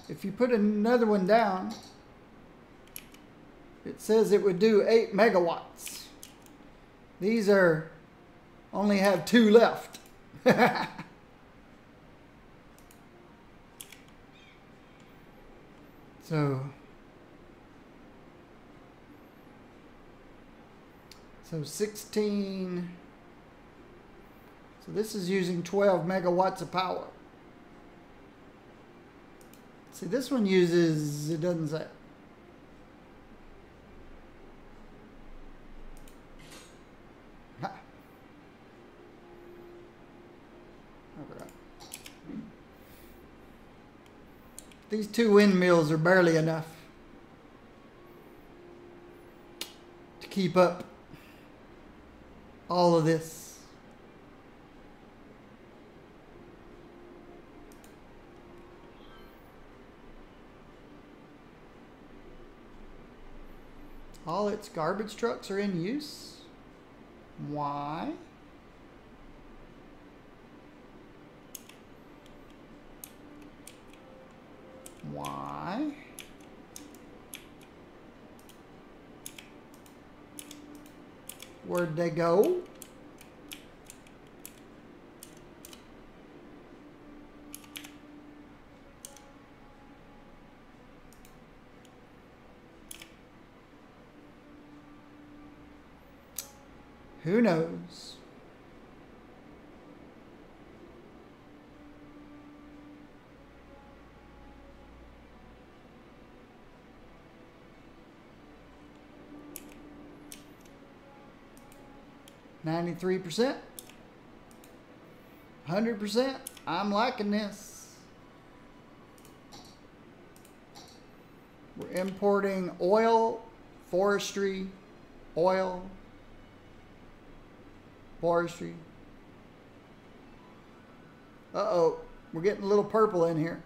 If you put another one down, it says it would do 8 megawatts. These only have 2 left. So 16. So this is using 12 megawatts of power. See, this one uses, it doesn't say. These 2 windmills are barely enough to keep up all of this. All its garbage trucks are in use. Why? Why? Where'd they go? Who knows? 93%. 100%. I'm liking this. We're importing oil, forestry, oil, forestry. Uh-oh, we're getting a little purple in here.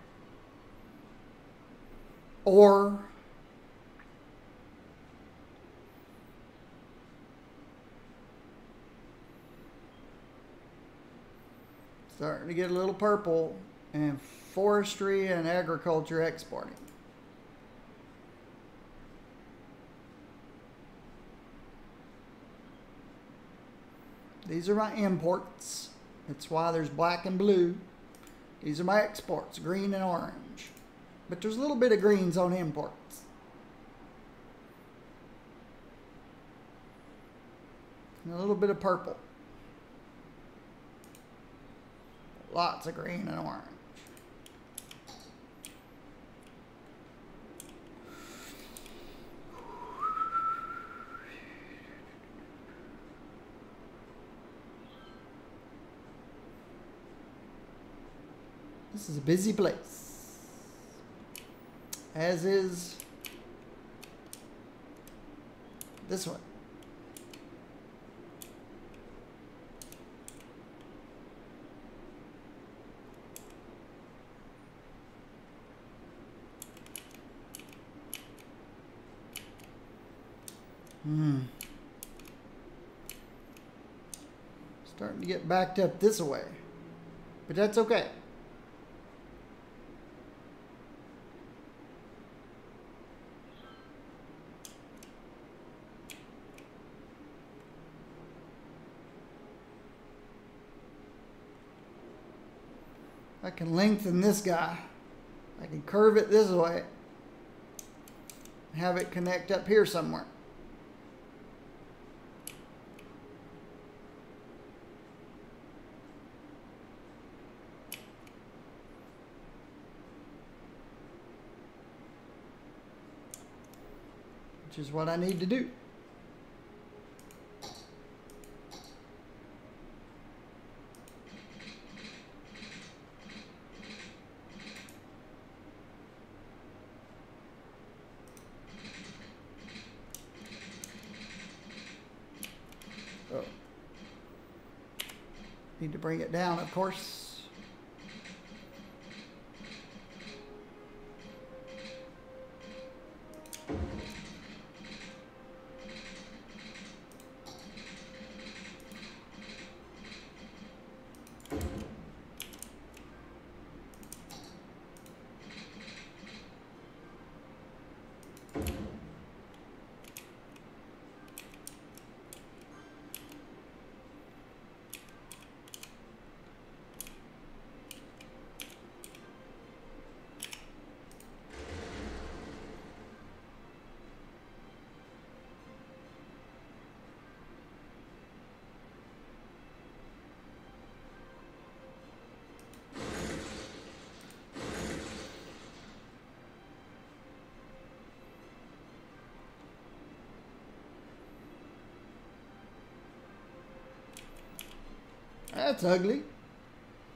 Ore. Starting to get a little purple, and forestry and agriculture exporting. These are my imports. That's why there's black and blue. These are my exports, green and orange. But there's a little bit of greens on imports. And a little bit of purple. Lots of green and orange. This is a busy place. As is this one. Starting to get backed up this way, but that's okay. I can lengthen this guy. I can curve it this way. Have it connect up here somewhere. Which is what I need to do. Oh. Need to bring it down, of course. That's ugly.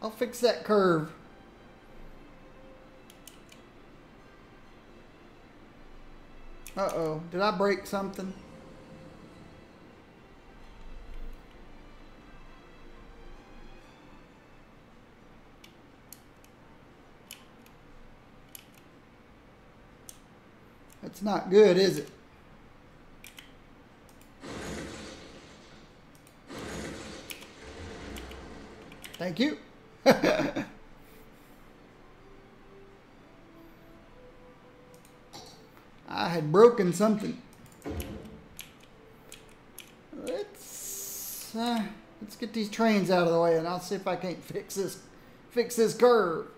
I'll fix that curve. Uh-oh. Did I break something? That's not good, is it? Thank you. I had broken something. Let's get these trains out of the way, and I'll see if I can't fix this curve.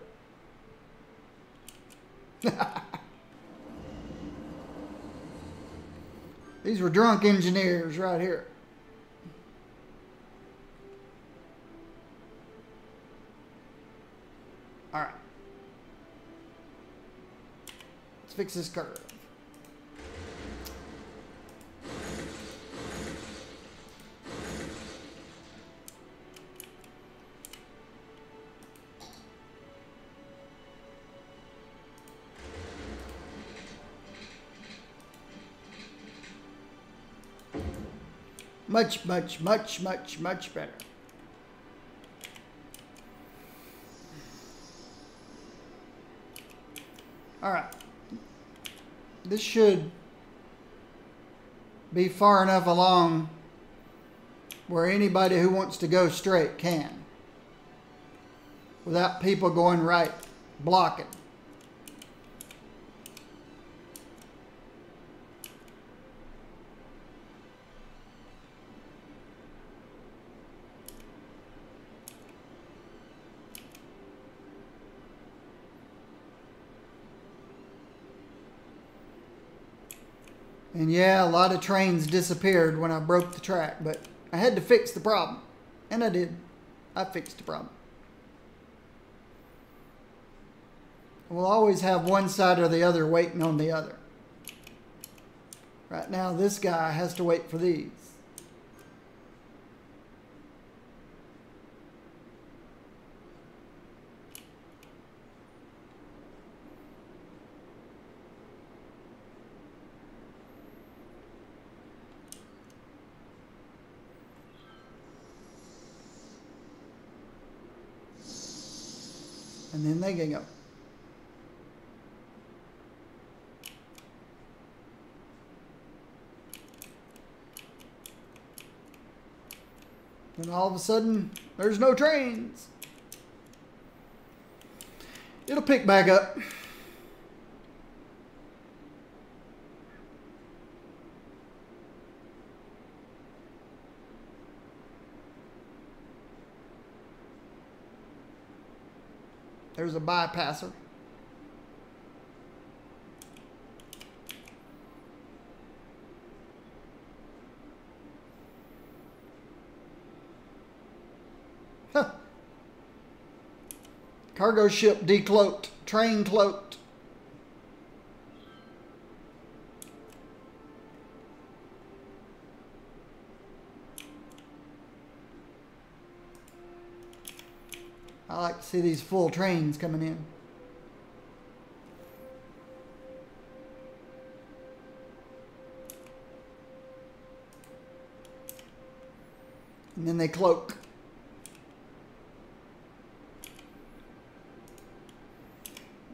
These were drunk engineers right here. All right. Let's fix this curve. Much, much, much, much, much better. All right. This should be far enough along where anybody who wants to go straight can, without people going right, blocking. And yeah, a lot of trains disappeared when I broke the track, but I had to fix the problem. And I did. I fixed the problem. We'll always have one side or the other waiting on the other. Right now, this guy has to wait for these. And then they can go. Then all of a sudden, there's no trains. It'll pick back up. There's a bypasser. Huh. Cargo ship decloaked. Train cloaked. I like to see these full trains coming in. And then they cloak.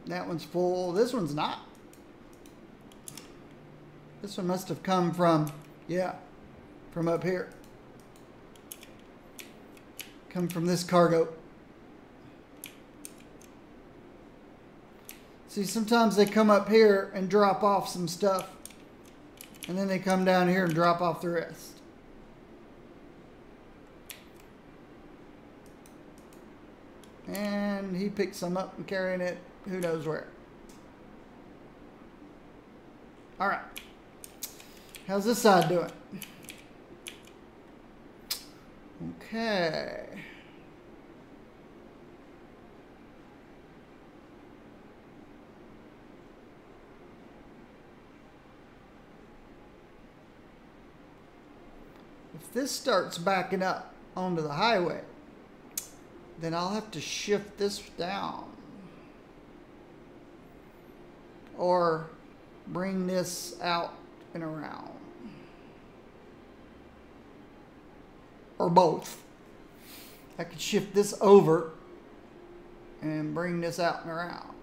That one's full. This one's not. This one must have come from, yeah, from up here. Come from this cargo. See, sometimes they come up here and drop off some stuff. And then they come down here and drop off the rest. And he picked some up and carrying it who knows where. All right. How's this side doing? Okay. If this starts backing up onto the highway, then I'll have to shift this down. Or bring this out and around. Or both. I could shift this over and bring this out and around.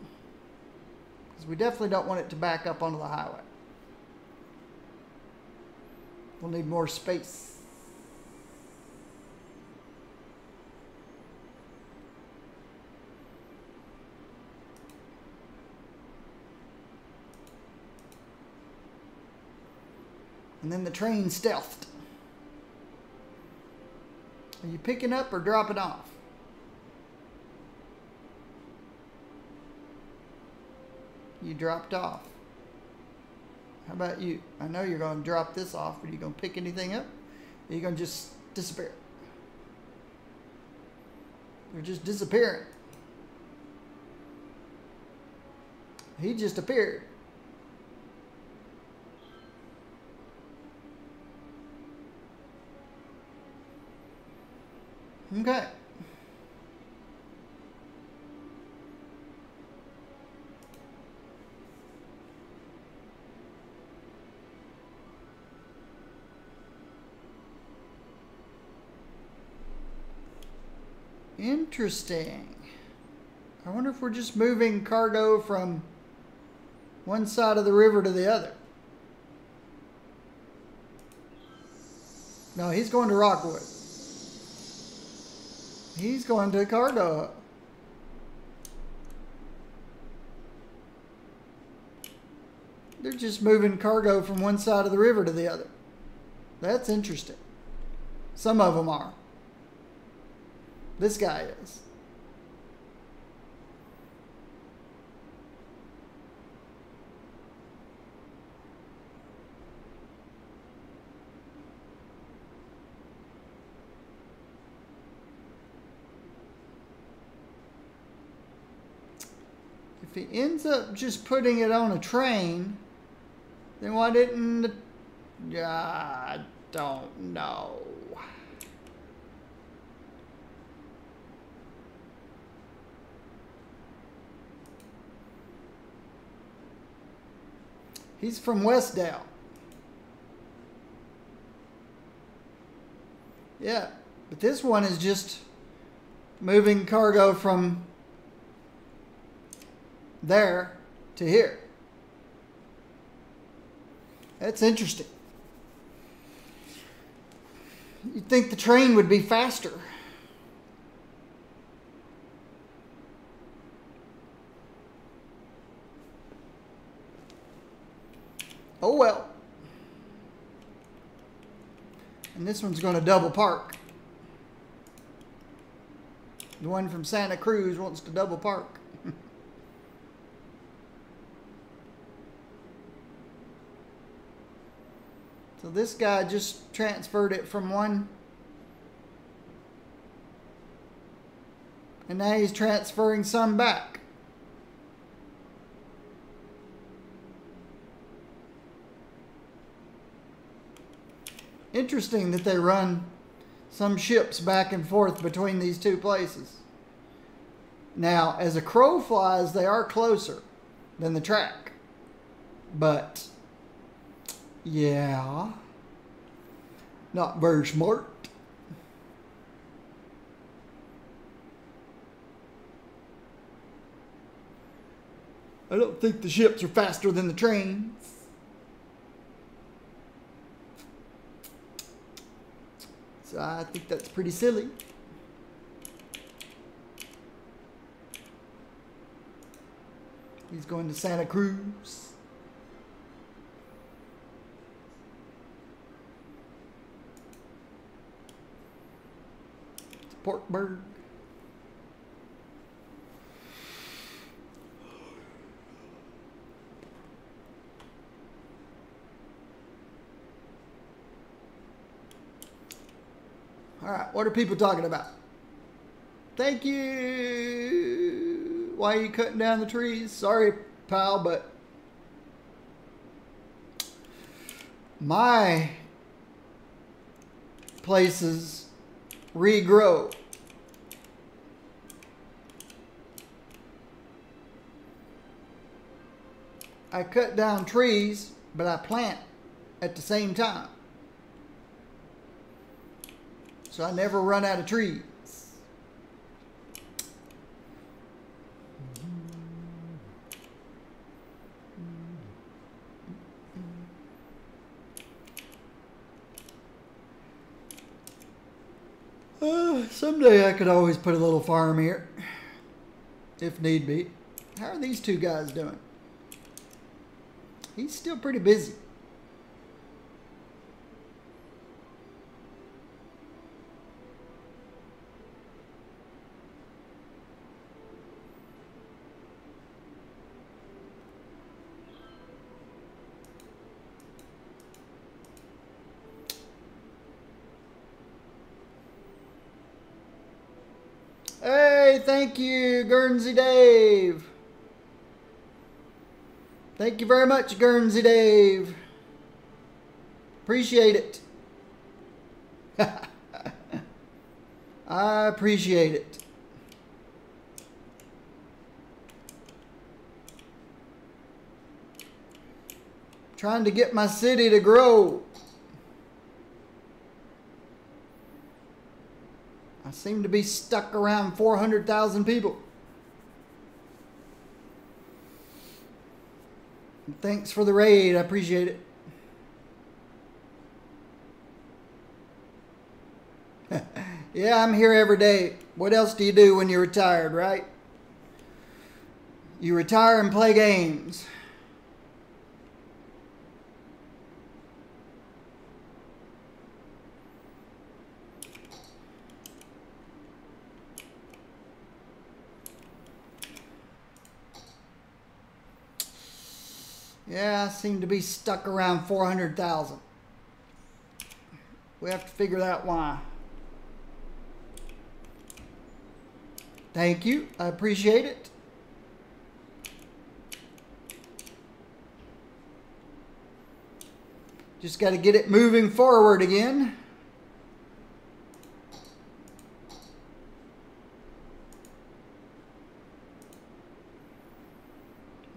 Because we definitely don't want it to back up onto the highway. We'll need more space. And then the train stealthed. Are you picking up or dropping off? You dropped off. How about you? I know you're going to drop this off. Are you going to pick anything up? Or are you going to just disappear? You're just disappearing. He just appeared. Okay. Interesting. I wonder if we're just moving cargo from one side of the river to the other. No, he's going to Rockwood. He's going to cargo. They're just moving cargo from one side of the river to the other. That's interesting. Some of them are. This guy is. If he ends up just putting it on a train, then why didn't the... I don't know. He's from Westdale. Yeah, but this one is just moving cargo from there to here. That's interesting. You'd think the train would be faster. Oh well. And this one's going to double park. The one from Santa Cruz wants to double park. So this guy just transferred it from one. And now he's transferring some back. Interesting that they run some ships back and forth between these two places. Now, as a crow flies, they are closer than the track. But, yeah, not very smart. I don't think the ships are faster than the trains. So I think that's pretty silly. He's going to Santa Cruz. To Portburg. All right, what are people talking about? Thank you. Why are you cutting down the trees? Sorry, pal, but my places regrow. I cut down trees, but I plant at the same time. So I never run out of trees. Someday I could always put a little farm here, if need be. How are these two guys doing? He's still pretty busy. Hey, thank you, Guernsey Dave. Thank you very much, Guernsey Dave. Appreciate it. I appreciate it. Trying to get my city to grow. I seem to be stuck around 400,000 people. Thanks for the raid. I appreciate it. Yeah, I'm here every day. What else do you do when you're retired, right? You retire and play games. Yeah, I seem to be stuck around 400,000. We have to figure out why. Thank you. I appreciate it. Just got to get it moving forward again.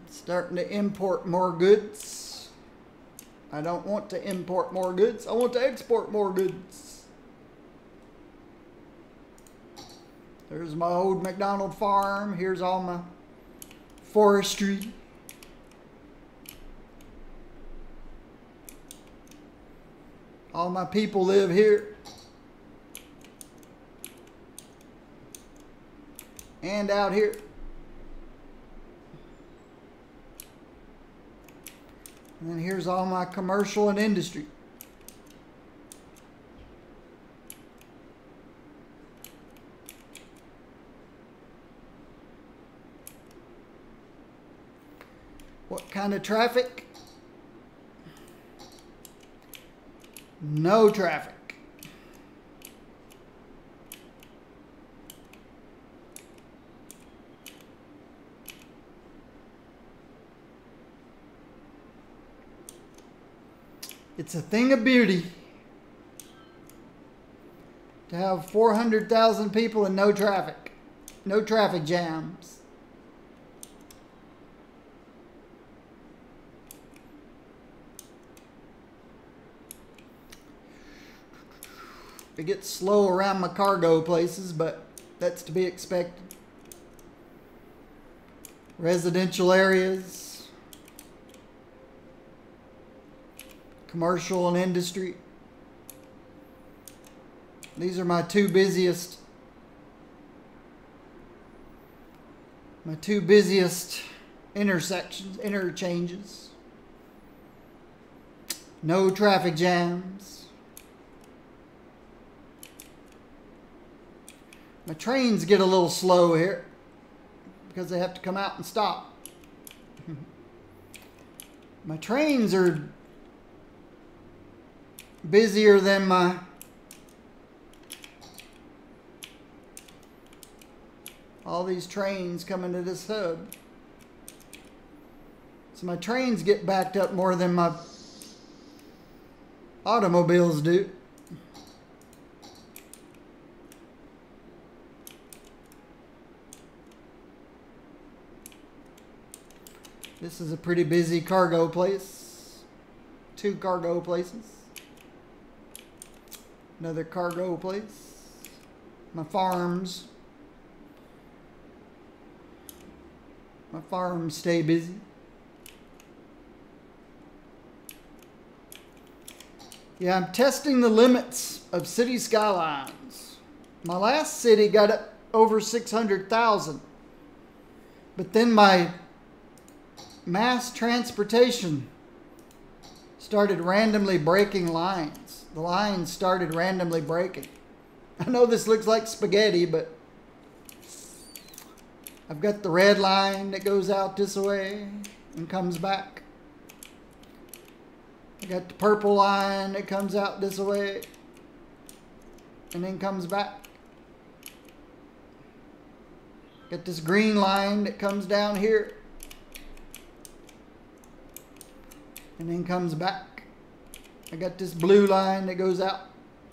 Starting to import more goods. I don't want to import more goods. I want to export more goods. There's my old McDonald farm. Here's all my forestry. All my people live here. And out here. And then here's all my commercial and industry. What kind of traffic? No traffic. It's a thing of beauty to have 400,000 people and no traffic. No traffic jams. It gets slow around my cargo places, but that's to be expected. Residential areas, commercial and industry. These are my two busiest intersections, interchanges. No traffic jams. My trains get a little slow here because they have to come out and stop. My trains are busier than all these trains coming to this hub. So my trains get backed up more than my automobiles do. This is a pretty busy cargo place. 2 cargo places. Another cargo place. My farms. My farms stay busy. Yeah, I'm testing the limits of city skylines. My last city got up over 600,000. But then my mass transportation started randomly breaking lines. The lines started randomly breaking. I know this looks like spaghetti, but I've got the red line that goes out this way and comes back. I got the purple line that comes out this way and then comes back. Got this green line that comes down here and then comes back. I got this blue line that goes out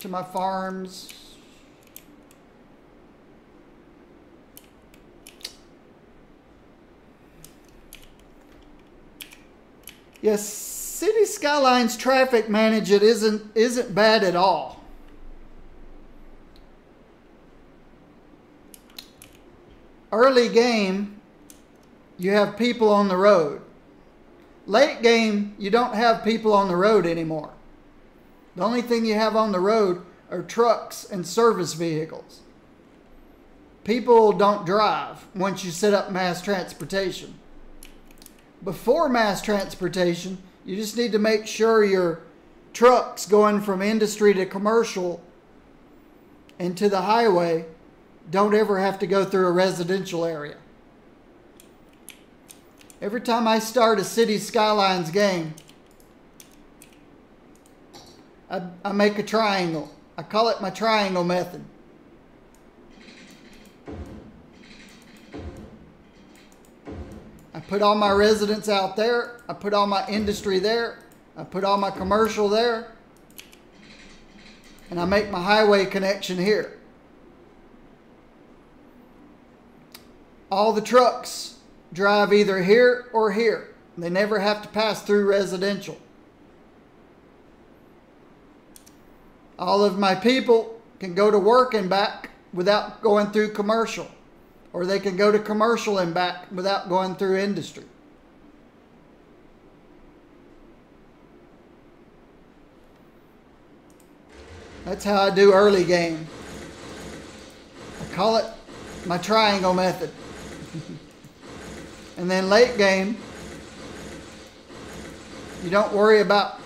to my farms. Yes, City Skylines traffic management isn't bad at all. Early game, you have people on the road. Late game, you don't have people on the road anymore. The only thing you have on the road are trucks and service vehicles. People don't drive once you set up mass transportation. Before mass transportation, you just need to make sure your trucks going from industry to commercial and to the highway don't ever have to go through a residential area. Every time I start a City Skylines game, I make a triangle. I call it my triangle method. I put all my residents out there. I put all my industry there. I put all my commercial there. And I make my highway connection here. All the trucks drive either here or here. They never have to pass through residential. All of my people can go to work and back without going through commercial. Or they can go to commercial and back without going through industry. That's how I do early game. I call it my triangle method. And then late game, you don't worry about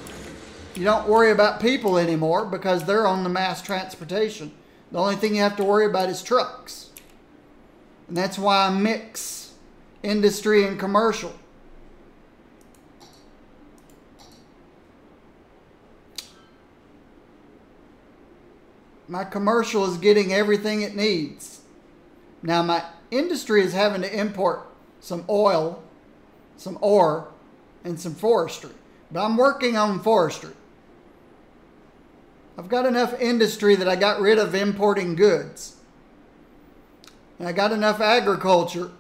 people anymore because they're on the mass transportation. The only thing you have to worry about is trucks. And that's why I mix industry and commercial. My commercial is getting everything it needs. Now my industry is having to import some oil, some ore, and some forestry. But I'm working on forestry. I've got enough industry that I got rid of importing goods. And I got enough agriculture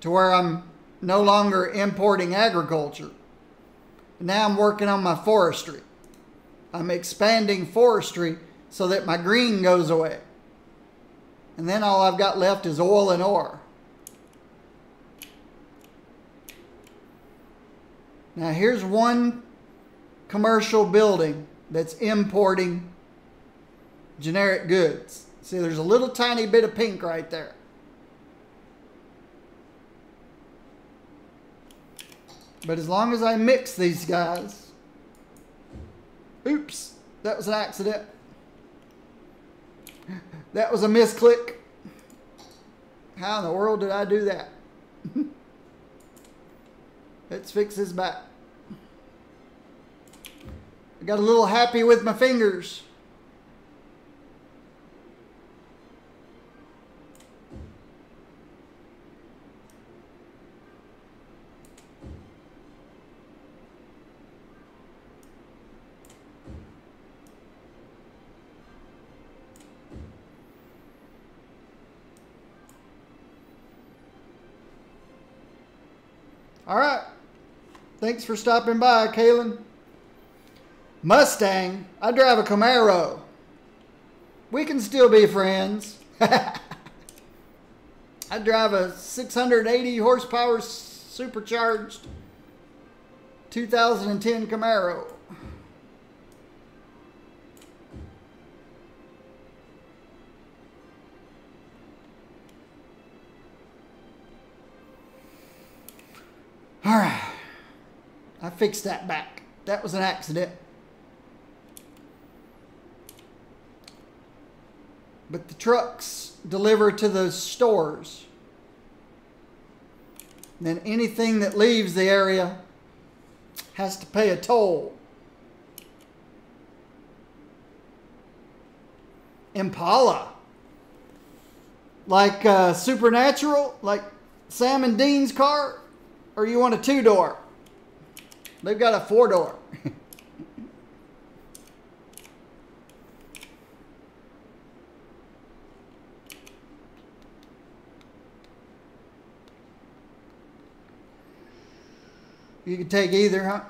to where I'm no longer importing agriculture. Now I'm working on my forestry. I'm expanding forestry so that my green goes away. And then all I've got left is oil and ore. Now here's one commercial building that's importing generic goods. See, there's a little tiny bit of pink right there. But as long as I mix these guys... Oops, that was an accident. That was a misclick. How in the world did I do that? Let's fix this back. I got a little happy with my fingers. All right. Thanks for stopping by, Kaylin. Mustang. I drive a Camaro. We can still be friends. I drive a 680 horsepower supercharged 2010 Camaro. All right. I fixed that back. That was an accident. But the trucks deliver to the stores. Then anything that leaves the area has to pay a toll. Impala. Like Supernatural, like Sam and Dean's car, or you want a 2-door? They've got a 4-door. You can take either, huh?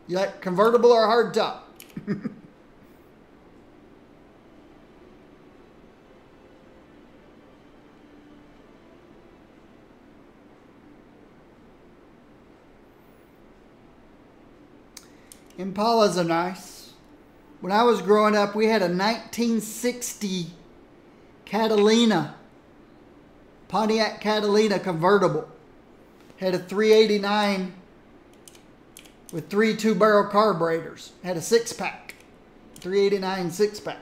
You like convertible or hardtop? Impalas are nice. When I was growing up, we had a 1960 Catalina, Pontiac Catalina convertible. Had a 389 with 3 2-barrel carburetors. Had a 6-pack. 389 6-pack.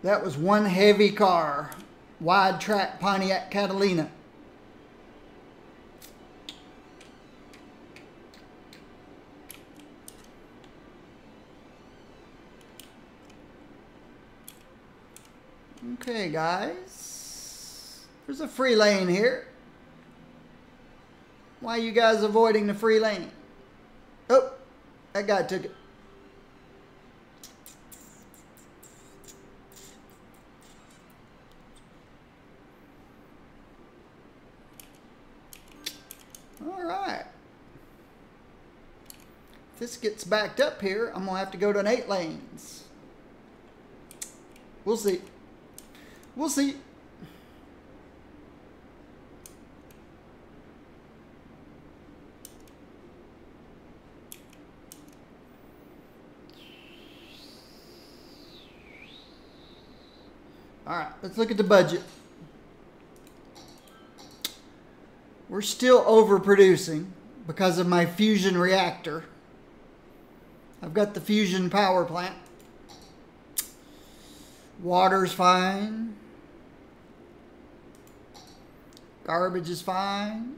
That was one heavy car. Wide track Pontiac Catalina. Okay, guys. There's a free lane here. Why are you guys avoiding the free lane? Oh, that guy took it. All right. If this gets backed up here, I'm going to have to go to an 8 lanes. We'll see. We'll see. All right, let's look at the budget. We're still overproducing because of my fusion reactor. I've got the fusion power plant. Water's fine. Garbage is fine.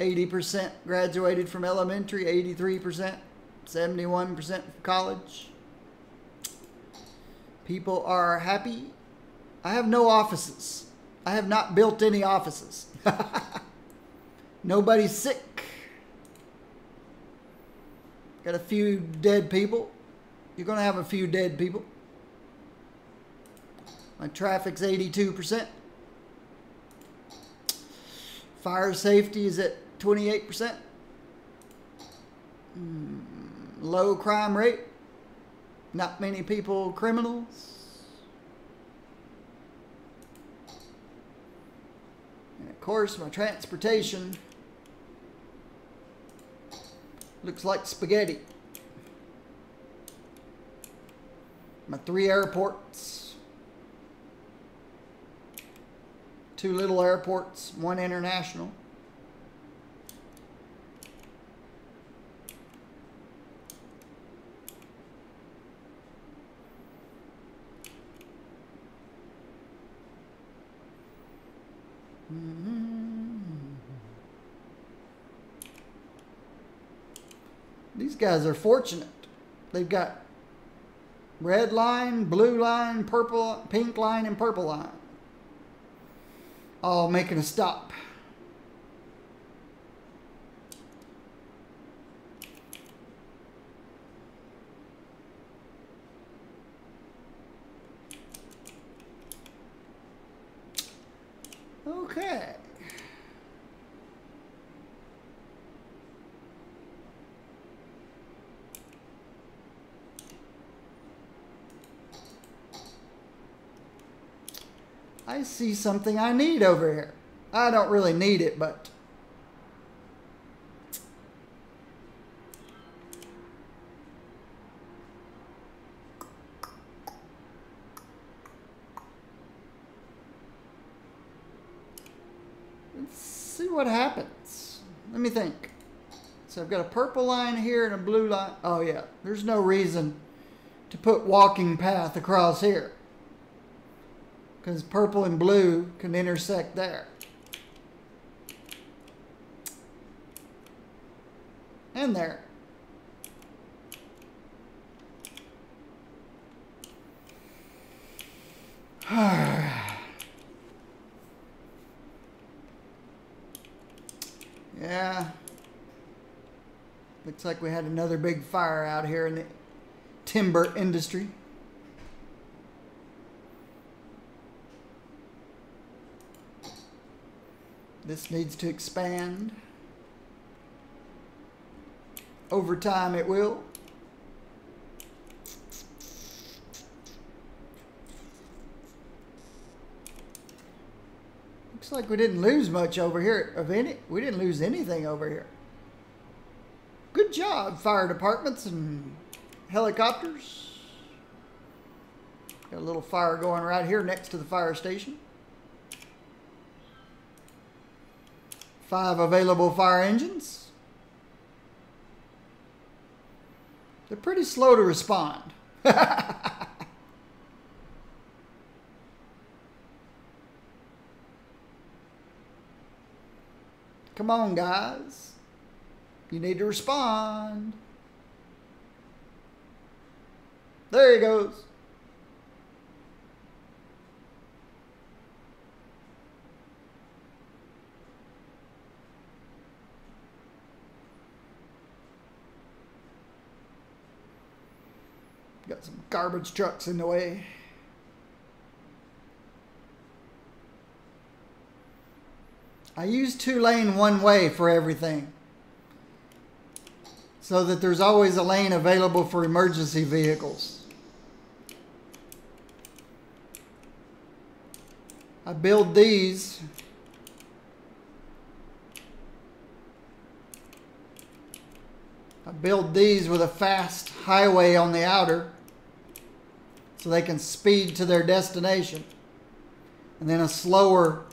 80% graduated from elementary, 83%, 71% from college. People are happy. I have no offices. I have not built any offices. Nobody's sick. Got a few dead people. You're going to have a few dead people. My traffic's 82%. Fire safety is at 28%. Low crime rate. Not many people criminals. And of course, my transportation looks like spaghetti. My 3 airports. 2 little airports, 1 international. These guys are fortunate. They've got red line, blue line, purple, pink line, and purple line. All making a stop. Okay. I see something I need over here. I don't really need it, but let's see what happens. Let me think. So I've got a purple line here and a blue line. Oh yeah, there's no reason to put walking path across here, because purple and blue can intersect there. And there. Yeah. Looks like we had another big fire out here in the timber industry. This needs to expand. Over time it will. Looks like we didn't lose much over here of any. We didn't lose anything over here. Good job, fire departments and helicopters. Got a little fire going right here next to the fire station. 5 available fire engines. They're pretty slow to respond. Come on, guys. You need to respond. There he goes. Got some garbage trucks in the way. I use 2-lane one-way for everything, so that there's always a lane available for emergency vehicles. I build these with a fast highway on the outer so they can speed to their destination, and then a slower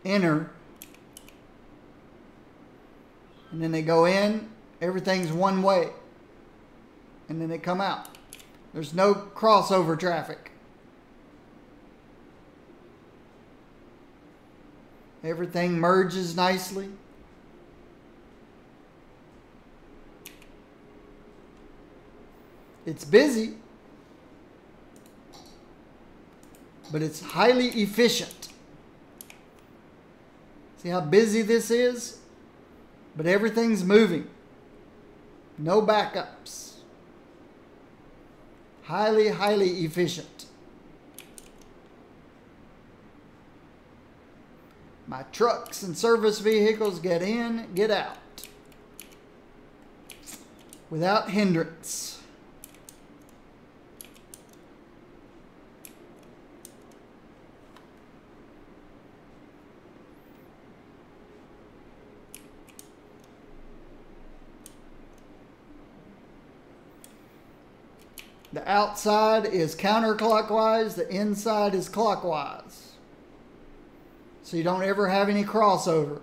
inner, and then they go in. Everything's one way, and then they come out. There's no crossover traffic. Everything merges nicely. It's busy, but it's highly efficient. See how busy this is? But everything's moving. No backups. Highly, highly efficient. My trucks and service vehicles get in, get out without hindrance. The outside is counterclockwise, the inside is clockwise. So you don't ever have any crossover.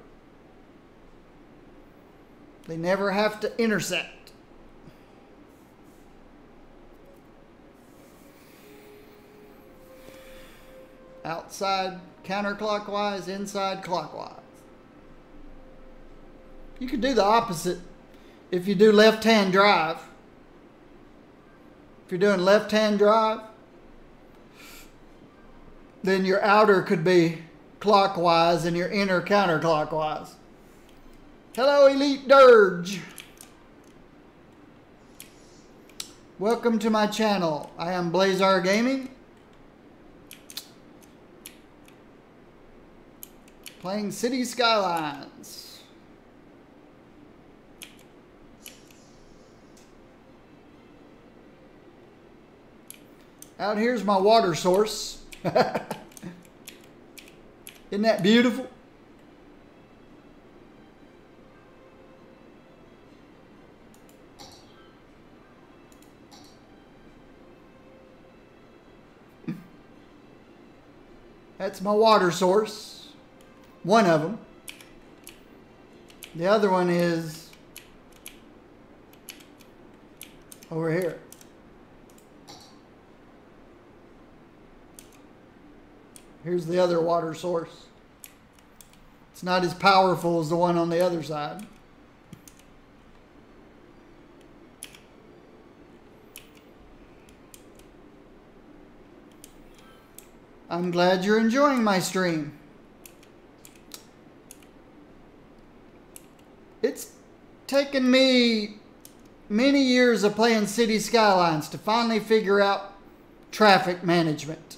They never have to intersect. Outside counterclockwise, inside clockwise. You could do the opposite if you do left-hand drive. If you're doing left-hand drive, then your outer could be clockwise and your inner counterclockwise. Hello, Elite Dirge. Welcome to my channel. I am Blazar Gaming. Playing City Skylines. Out here's my water source. Isn't that beautiful? That's my water source. One of them. The other one is over here. Here's the other water source. It's not as powerful as the one on the other side. I'm glad you're enjoying my stream. It's taken me many years of playing City Skylines to finally figure out traffic management.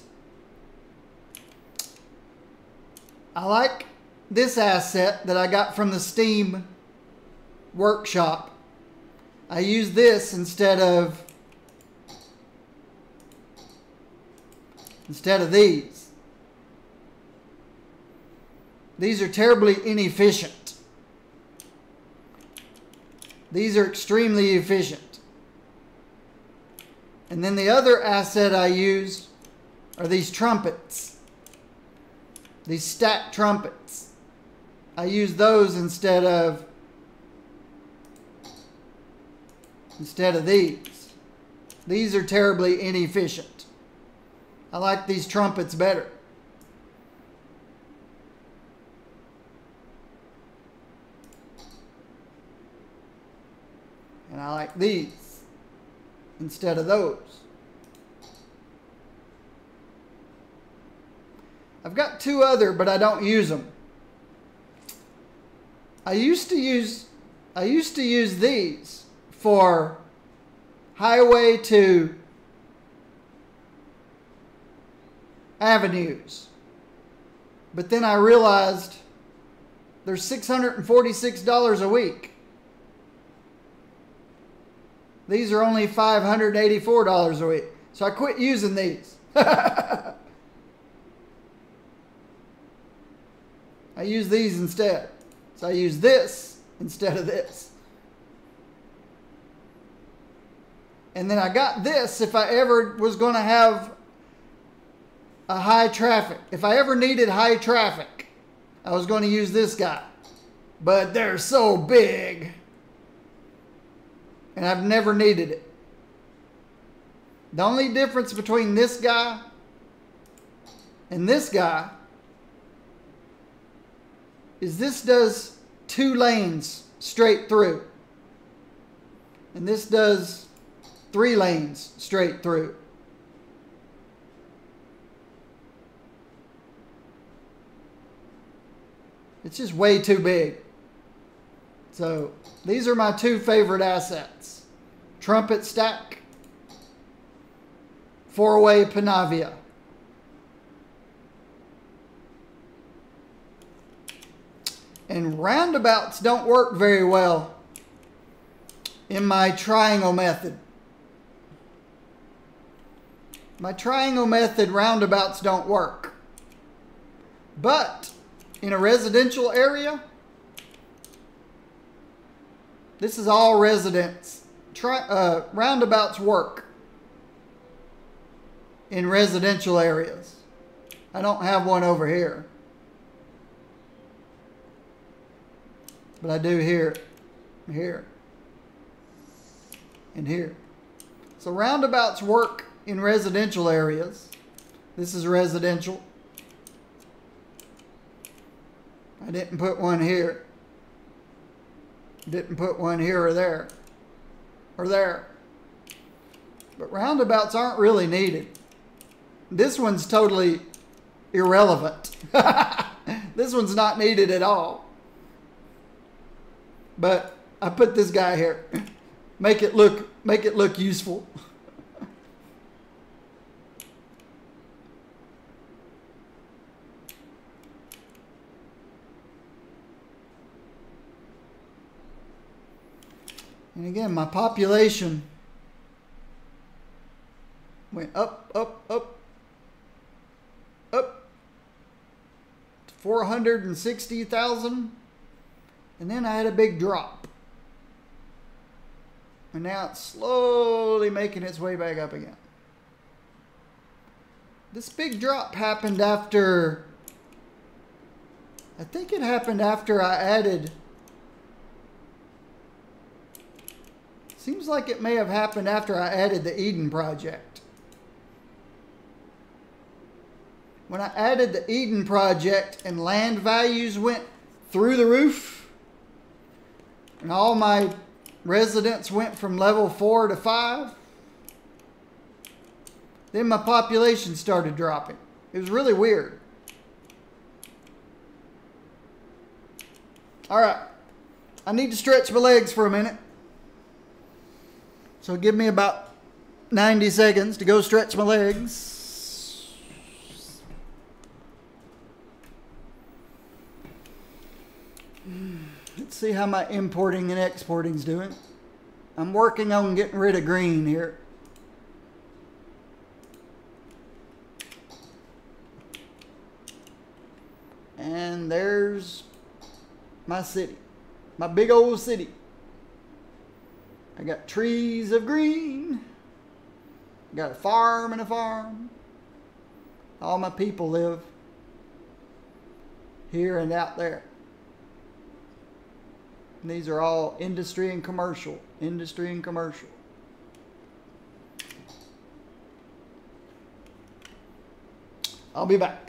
I like this asset that I got from the Steam workshop. I use this instead of these. These are terribly inefficient. These are extremely efficient. And then the other asset I use are these trumpets. These stacked trumpets. I use those instead of these. These are terribly inefficient. I like these trumpets better. And I like these instead of those. I've got two other, but I don't use them. I used to use these for highway to avenues. But then I realized they're $646 a week. These are only $584 a week. So I quit using these. I use these instead. So I use this instead of this. And then I got this if I ever was going to have a high traffic. If I ever needed high traffic, I was going to use this guy. But they're so big. And I've never needed it. The only difference between this guy and this guy is this does 2 lanes straight through. And this does 3 lanes straight through. It's just way too big. So these are my 2 favorite assets. Trumpet stack, 4-way Panavia. And roundabouts don't work very well in my triangle method. My triangle method roundabouts don't work. But in a residential area, this is all residents. Roundabouts work in residential areas. I don't have one over here. But I do here, and here. So roundabouts work in residential areas. This is residential. I didn't put one here. Didn't put one here or there. Or there. But roundabouts aren't really needed. This one's totally irrelevant. This one's not needed at all. But I put this guy here. Make it look useful. And again, my population went up to 460,000. And then I had a big drop. And now it's slowly making its way back up again. This big drop happened after, I think it happened after I added, seems like it may have happened after I added the Eden project. When I added the Eden project and land values went through the roof, and all my residents went from level 4 to 5, then my population started dropping. It was really weird. All right. I need to stretch my legs for a minute. So give me about 90 seconds to go stretch my legs. Let's see how my importing and exporting is doing. I'm working on getting rid of green here. And there's my city, my big old city. I got trees of green. Got a farm and a farm. All my people live here and out there. And these are all industry and commercial. Industry and commercial. I'll be back.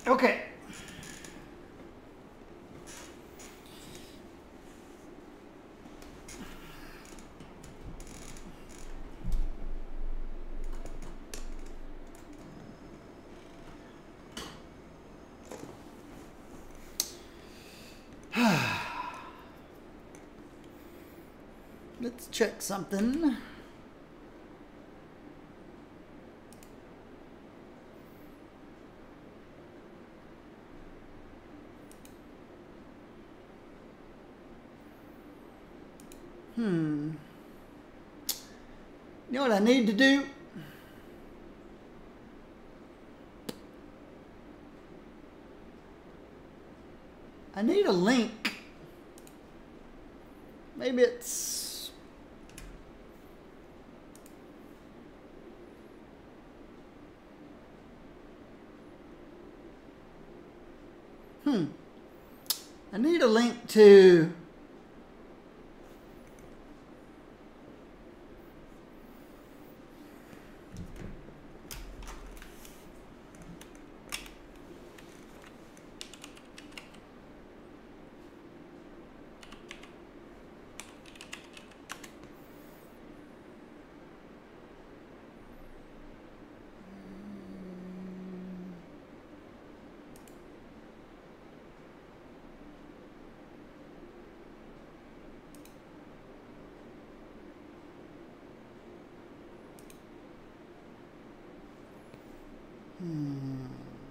Okay. Let's check something. You know what I need to do? I need a link. Maybe it's... I need a link to...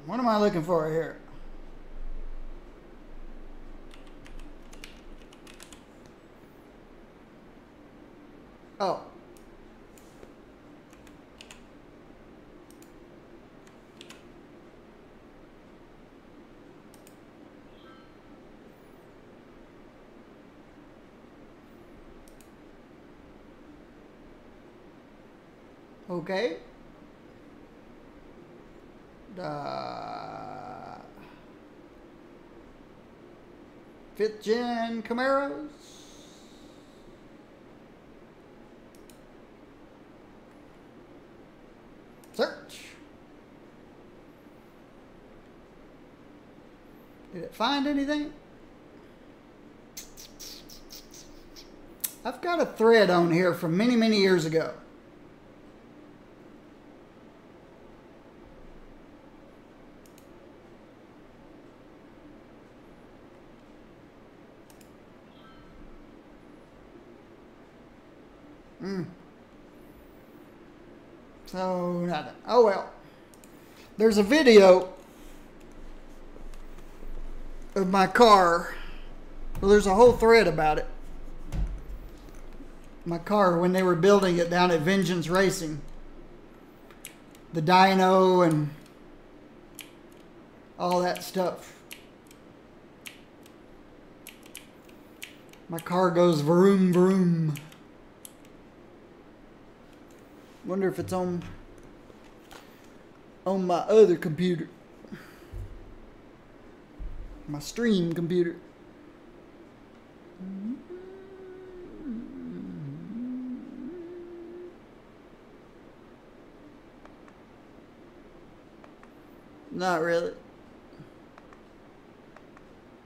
What am I looking for here? Oh. Okay. 5th gen Camaros. Search. Did it find anything? I've got a thread on here from many, many years ago. So, nothing. Oh well. There's a video of my car. Well, there's a whole thread about it. My car, when they were building it down at Vengeance Racing. The dyno and all that stuff. My car goes vroom vroom. Wonder if it's on my other computer. My stream computer. Not really.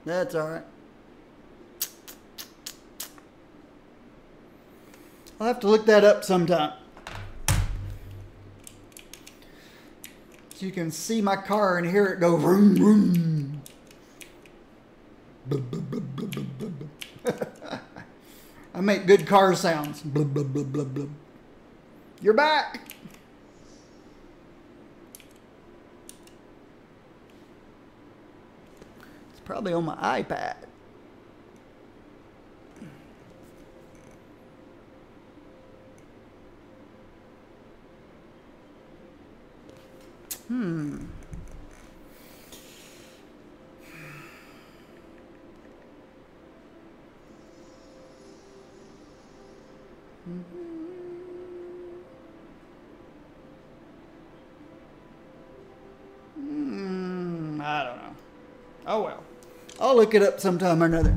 That's all right. I'll have to look that up sometime. So you can see my car and hear it go vroom vroom. I make good car sounds. Blub, blub, blub, blub, blub. You're back. It's probably on my iPad. I don't know. Oh well. I'll look it up sometime or another.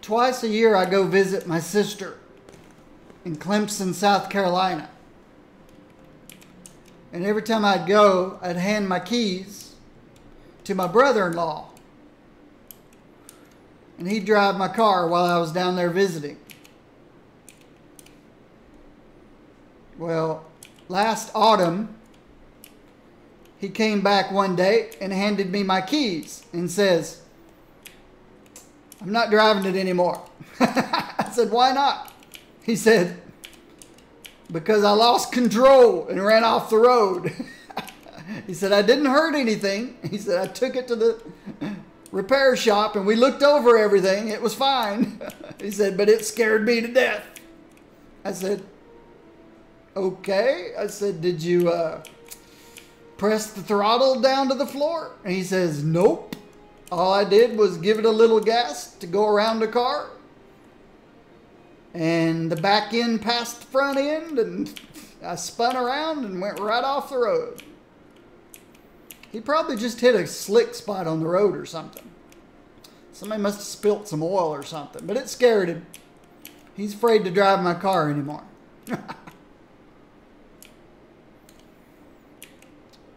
Twice a year I go visit my sister in Clemson, South Carolina. And every time I'd go, I'd hand my keys to my brother-in-law. And he'd drive my car while I was down there visiting. Well, last autumn, he came back one day and handed me my keys and says, "I'm not driving it anymore." I said, "Why not?" He said, "Because I lost control and ran off the road." He said, "I didn't hurt anything." He said, "I took it to the repair shop and we looked over everything. It was fine." He said, "But it scared me to death." I said, "Okay." I said, "Did you press the throttle down to the floor?" And he says, "Nope. All I did was give it a little gas to go around the car. And the back end passed the front end and I spun around and went right off the road." He probably just hit a slick spot on the road or something. Somebody must have spilt some oil or something, but it scared him. He's afraid to drive my car anymore.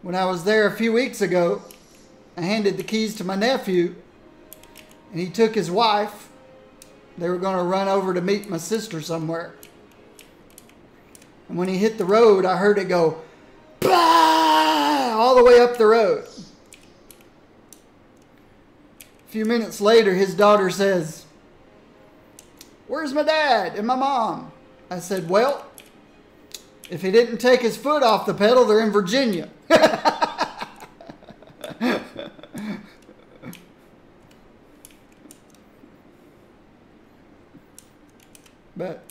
When I was there a few weeks ago, I handed the keys to my nephew, and he took his wife. They were going to run over to meet my sister somewhere. And when he hit the road, I heard it go, bah! All the way up the road. A few minutes later, his daughter says, "Where's my dad and my mom?" I said, "Well, if he didn't take his foot off the pedal, they're in Virginia." But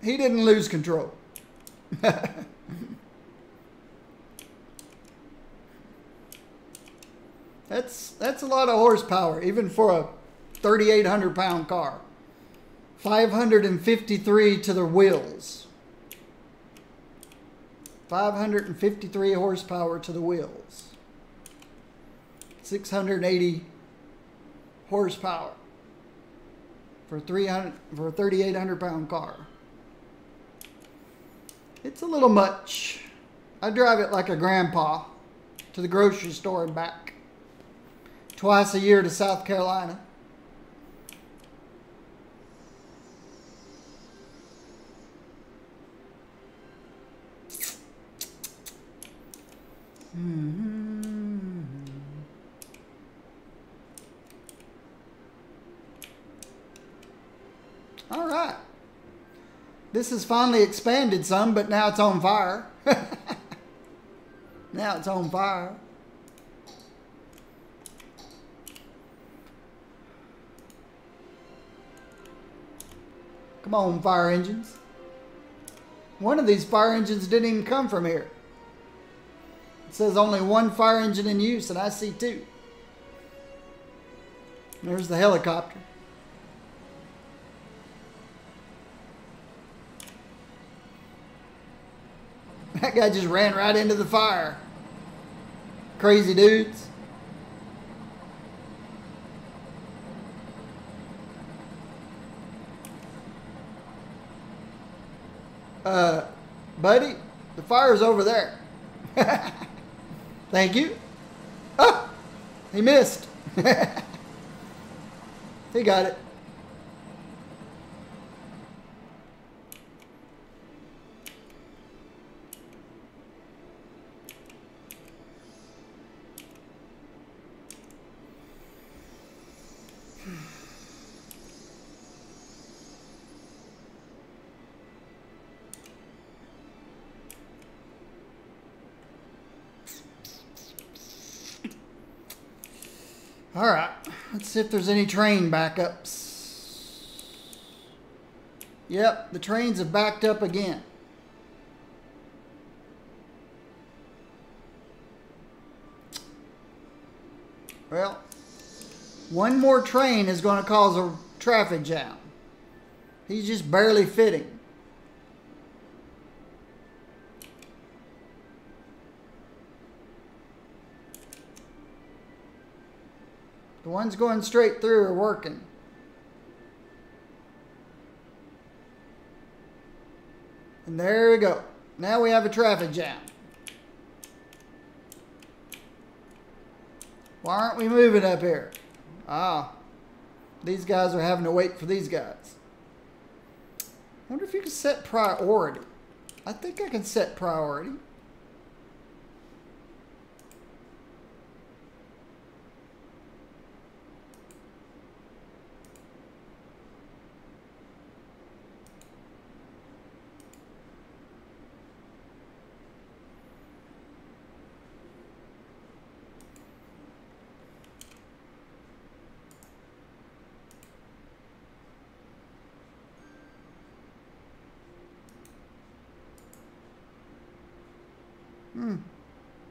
he didn't lose control. That's a lot of horsepower, even for a 3,800 pound car. 553 to the wheels. 553 horsepower to the wheels. 680 horsepower for a 3,800 pound car. It's a little much. I drive it like a grandpa to the grocery store and back. Twice a year to South Carolina. This has finally expanded some, but now it's on fire. Now it's on fire. Come on, fire engines. One of these fire engines didn't even come from here. It says only one fire engine in use, and I see two. There's the helicopter. That guy just ran right into the fire. Crazy dudes. Buddy, the fire's over there. Thank you. Oh, he missed. He got it. All right, let's see if there's any train backups. Yep, the trains have backed up again. Well, one more train is going to cause a traffic jam. He's just barely fitting. The ones going straight through are working. And there we go. Now we have a traffic jam. Why aren't we moving up here? Ah, these guys are having to wait for these guys. I wonder if you can set priority. I think I can set priority.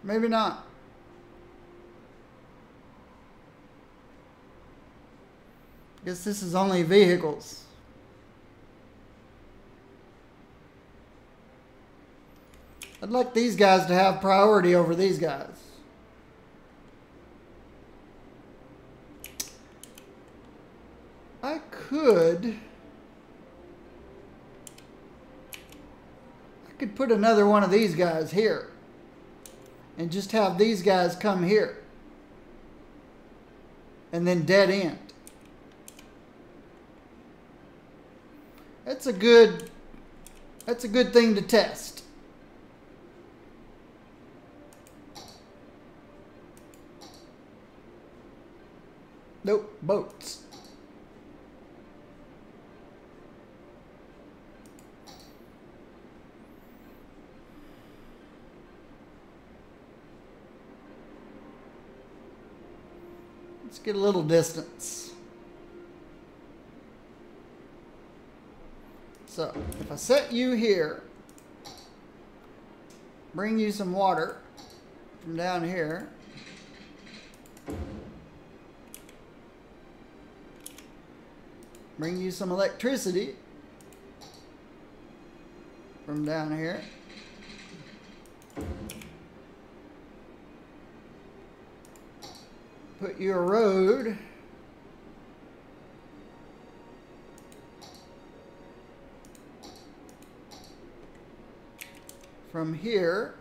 Maybe not. Guess this is only vehicles. I'd like these guys to have priority over these guys. I could put another one of these guys here. And just have these guys come here. And then dead end. That's a good thing to test. Nope, boats. Let's get a little distance. So, if I set you here, bring you some water from down here, bring you some electricity from down here, put you a road from here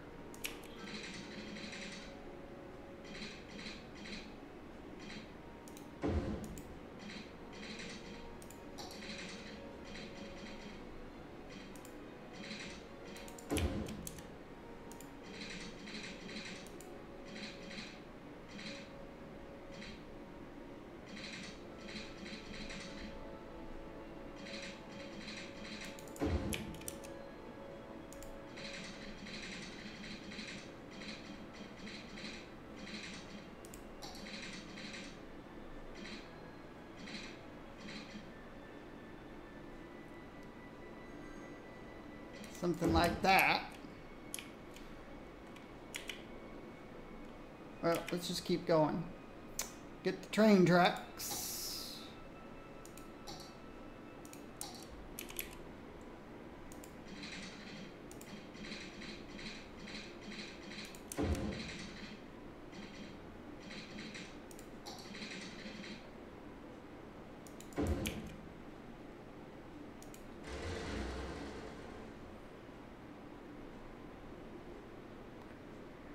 Something like that. Well, let's just keep going. Get the train tracks.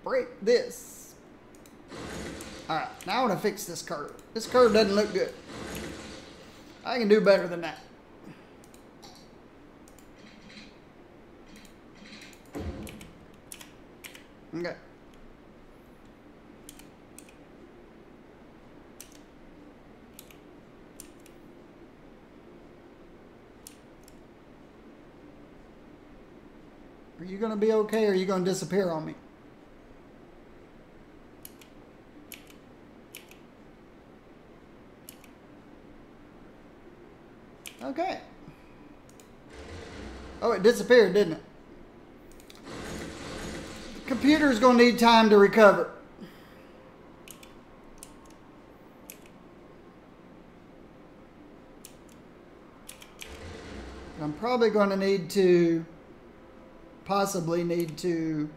Break this. Alright, now I want to fix this curve. This curve doesn't look good. I can do better than that. Okay. Are you going to be okay, or are you going to disappear on me? Okay. Oh, it disappeared, didn't it? The computer's going to need time to recover. I'm probably going to need to, possibly need to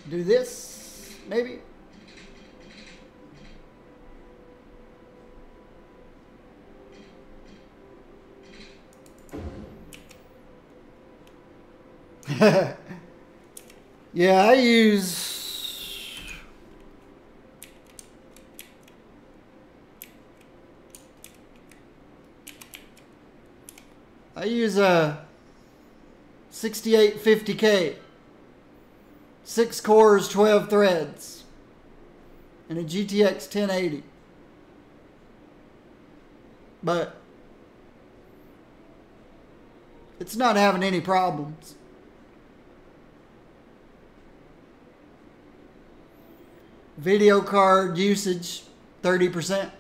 do this, maybe. Yeah, I use a 6850K. 6 cores, 12 threads, and a GTX 1080. But it's not having any problems. Video card usage, 30%.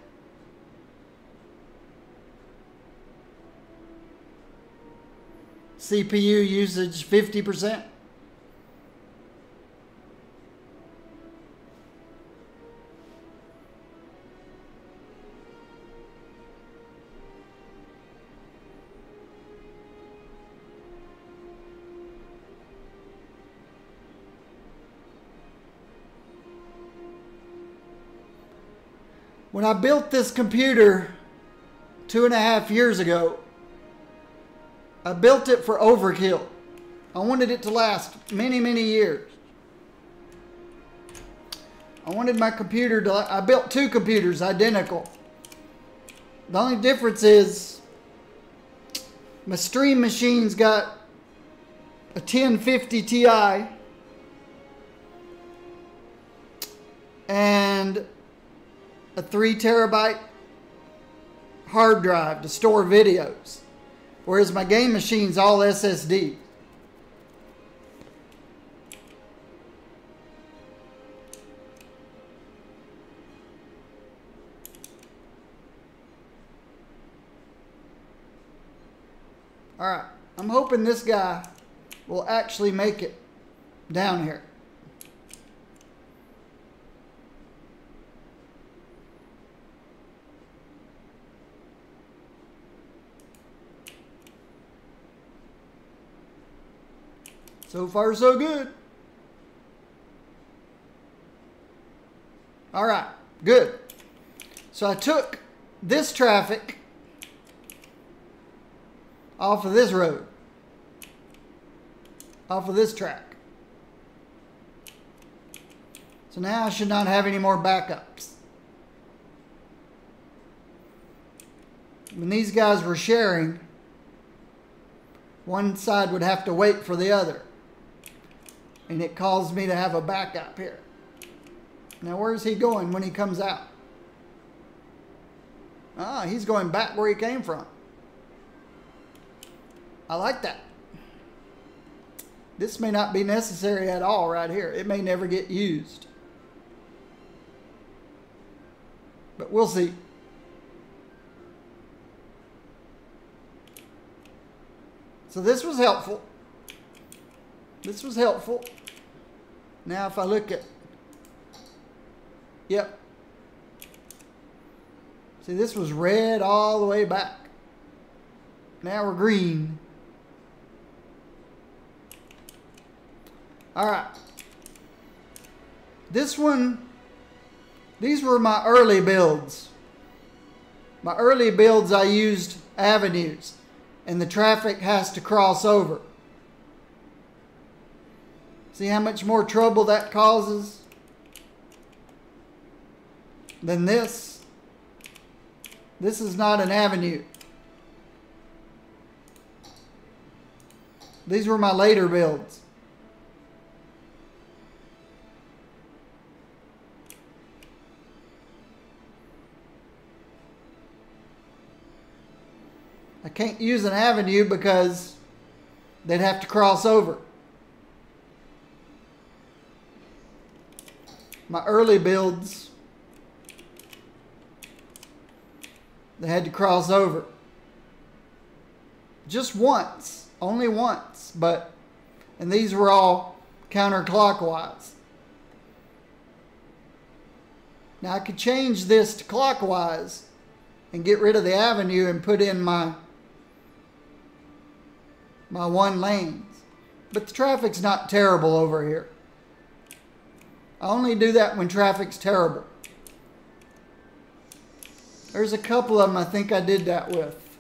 CPU usage, 50%. When I built this computer 2.5 years ago, I built it for overkill. I wanted it to last many, many years. I wanted my computer to, I built 2 computers identical. The only difference is my stream machine's got a 1050 Ti and a 3 terabyte hard drive to store videos, whereas my game machine's all SSD. All right, I'm hoping this guy will actually make it down here. So far, so good. All right, good. So I took this traffic off of this road, off of this track. So now I should not have any more backups. When these guys were sharing, one side would have to wait for the other. And it caused me to have a backup here. Now where's he going when he comes out? Ah, he's going back where he came from. I like that. This may not be necessary at all right here. It may never get used. But we'll see. So this was helpful. This was helpful. Now if I look at, yep. See, this was red all the way back. Now we're green. All right. This one, these were my early builds. My early builds, I used avenues, and the traffic has to cross over. See how much more trouble that causes than this? This is not an avenue. These were my later builds. I can't use an avenue because they'd have to cross over. My early builds, they had to cross over. Just once, only once, but, and these were all counterclockwise. Now I could change this to clockwise and get rid of the avenue and put in my one lanes. But the traffic's not terrible over here. I only do that when traffic's terrible. There's a couple of them I think I did that with.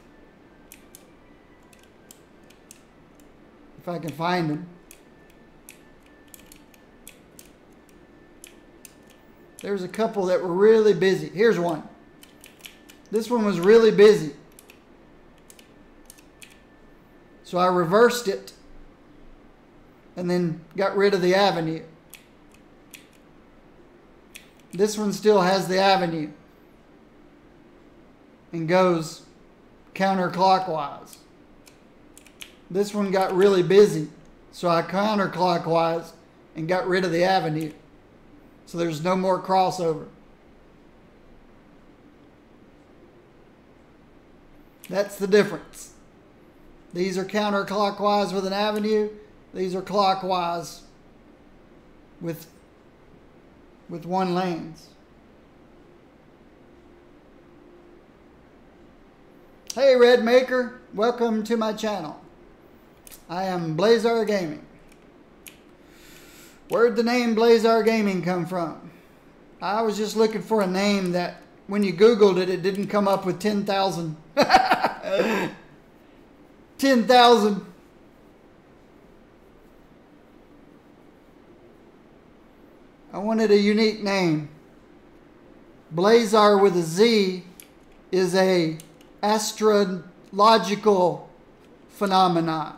If I can find them. There's a couple that were really busy. Here's one. This one was really busy. So I reversed it and then got rid of the avenue. This one still has the avenue and goes counterclockwise. This one got really busy, so I counterclockwise and got rid of the avenue. So there's no more crossover. That's the difference. These are counterclockwise with an avenue. These are clockwise with one lanes. Hey Red Maker, welcome to my channel. I am Blazar Gaming. Where'd the name Blazar Gaming come from? I was just looking for a name that when you Googled it, it didn't come up with 10,000. 10,000. I wanted a unique name. Blazar with a Z is a astrological phenomenon.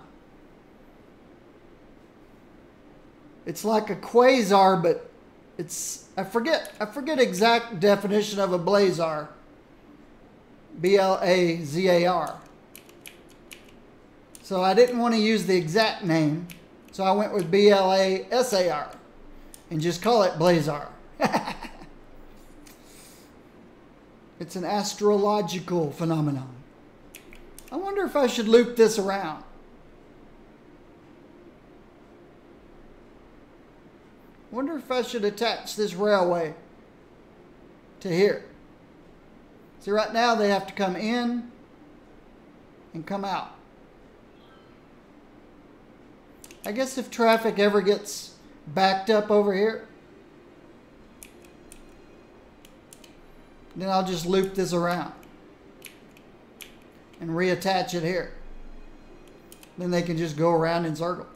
It's like a quasar, but it's, I forget exact definition of a blazar. B-L-A-Z-A-R. So I didn't want to use the exact name, so I went with B-L-A-S-A-R and just call it Blazar. It's an astrological phenomenon. I wonder if I should loop this around. Wonder if I should attach this railway to here. See, right now they have to come in and come out. I guess if traffic ever gets backed up over here, then I'll just loop this around and reattach it here. Then they can just go around in circles.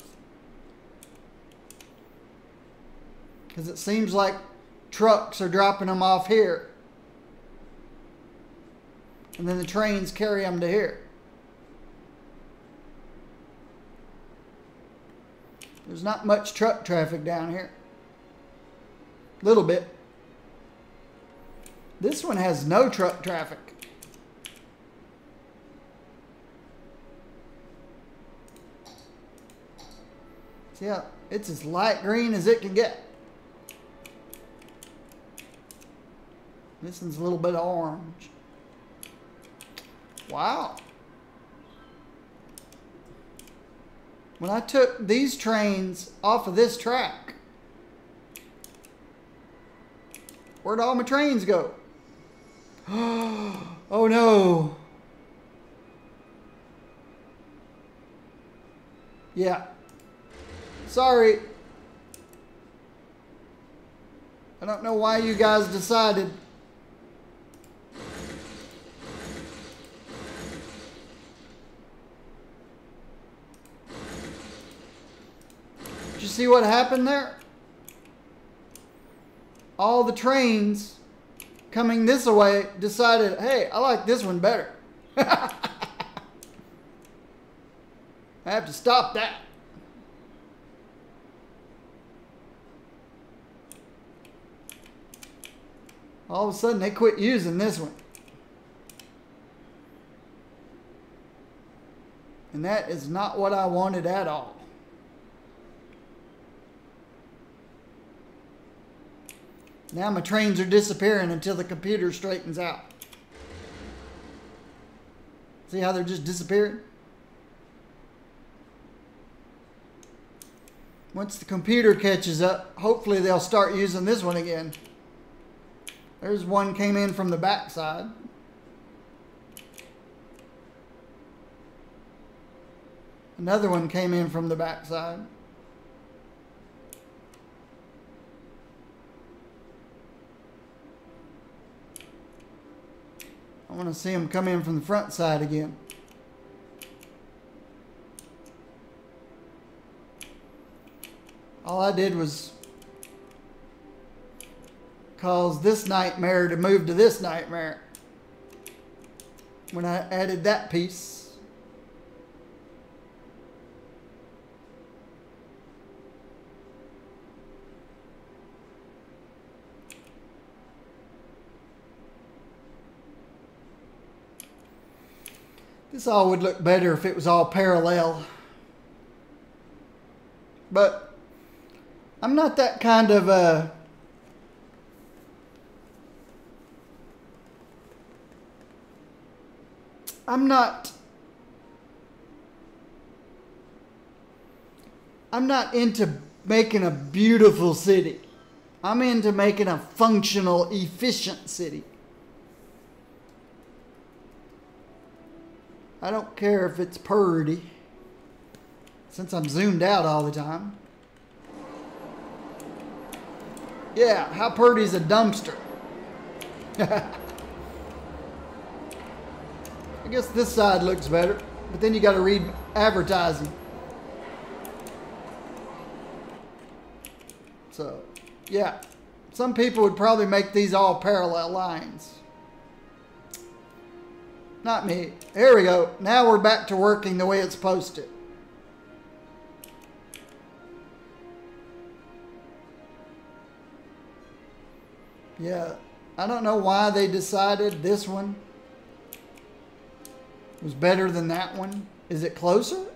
Because it seems like trucks are dropping them off here. And then the trains carry them to here. There's not much truck traffic down here. A little bit. This one has no truck traffic. See how it's as light green as it can get. This one's a little bit orange. Wow. When I took these trains off of this track, where'd all my trains go? Oh no. Yeah. Sorry. I don't know why you guys decided. Did you see what happened there? All the trains coming this way decided, hey, I like this one better. I have to stop that. All of a sudden, they quit using this one. And that is not what I wanted at all. Now my trains are disappearing until the computer straightens out. See how they're just disappearing? Once the computer catches up, hopefully they'll start using this one again. There's one came in from the backside. Another one came in from the backside. I want to see them come in from the front side again. All I did was cause this nightmare to move to this nightmare when I added that piece. This all would look better if it was all parallel. But I'm not that kind of I'm not into making a beautiful city. I'm into making a functional, efficient city. I don't care if it's purdy, since I'm zoomed out all the time. Yeah, how purdy's a dumpster? I guess this side looks better, but then you got to read advertising. So, yeah, some people would probably make these all parallel lines. Not me. Here we go. Now we're back to working the way it's supposed to. Yeah, I don't know why they decided this one was better than that one. Is it closer?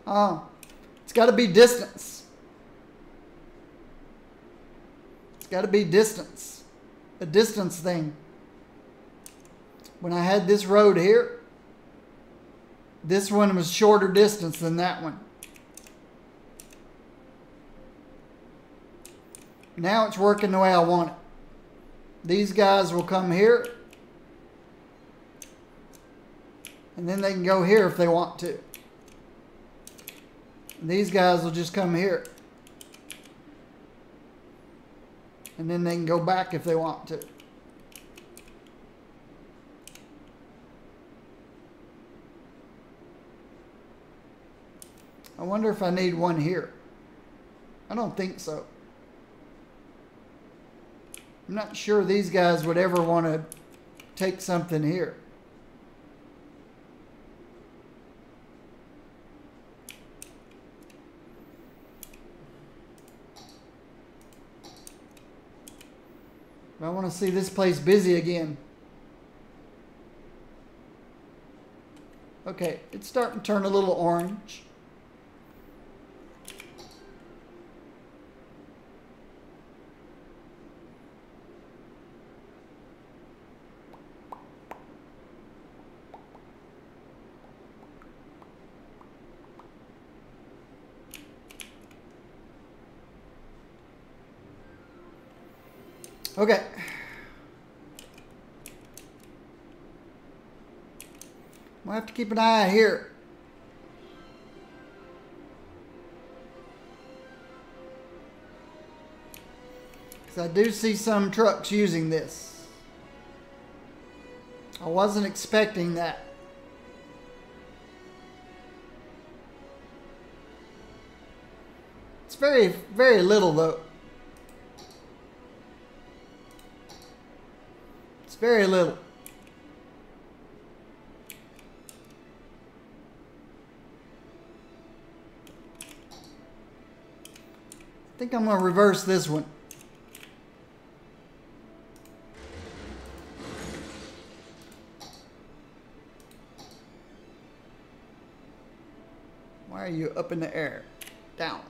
Oh, it's got to be distance. It's got to be distance. A distance thing. When I had this road here, this one was shorter distance than that one. Now it's working the way I want it. These guys will come here. And then they can go here if they want to. And these guys will just come here. And then they can go back if they want to. I wonder if I need one here. I don't think so. I'm not sure these guys would ever want to take something here. I want to see this place busy again. Okay, it's starting to turn a little orange. Okay. We'll have to keep an eye here. Because I do see some trucks using this. I wasn't expecting that. It's very, very little though. It's very little. I think I'm going to reverse this one. Why are you up in the air? Down.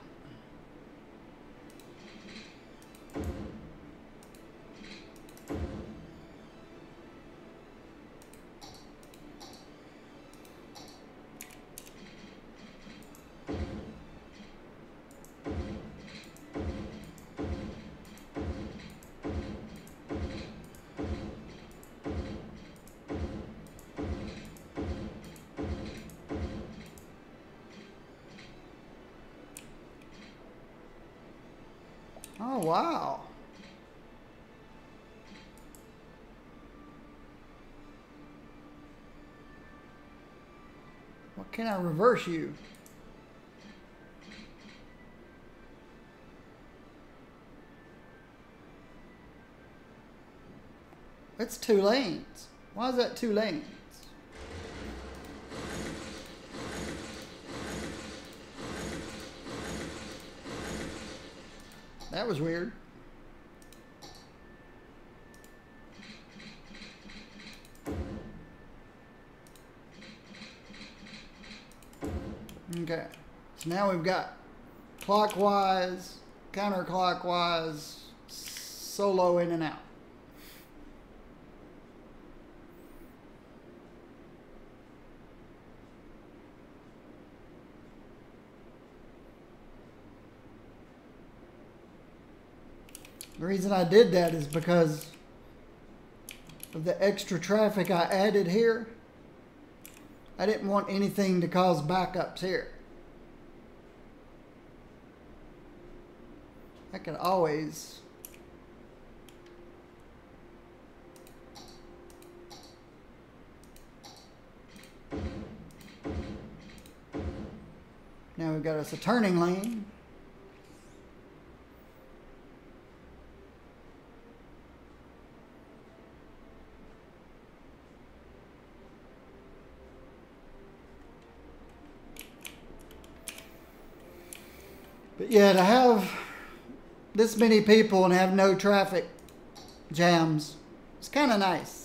Oh, wow. What can I reverse you? That's 2 lanes. Why is that 2 lanes? That was weird. Okay, so now we've got clockwise, counterclockwise, solo in and out. The reason I did that is because of the extra traffic I added here. I didn't want anything to cause backups here. I could always now we've got us a turning lane. But yeah, to have this many people and have no traffic jams, it's kind of nice.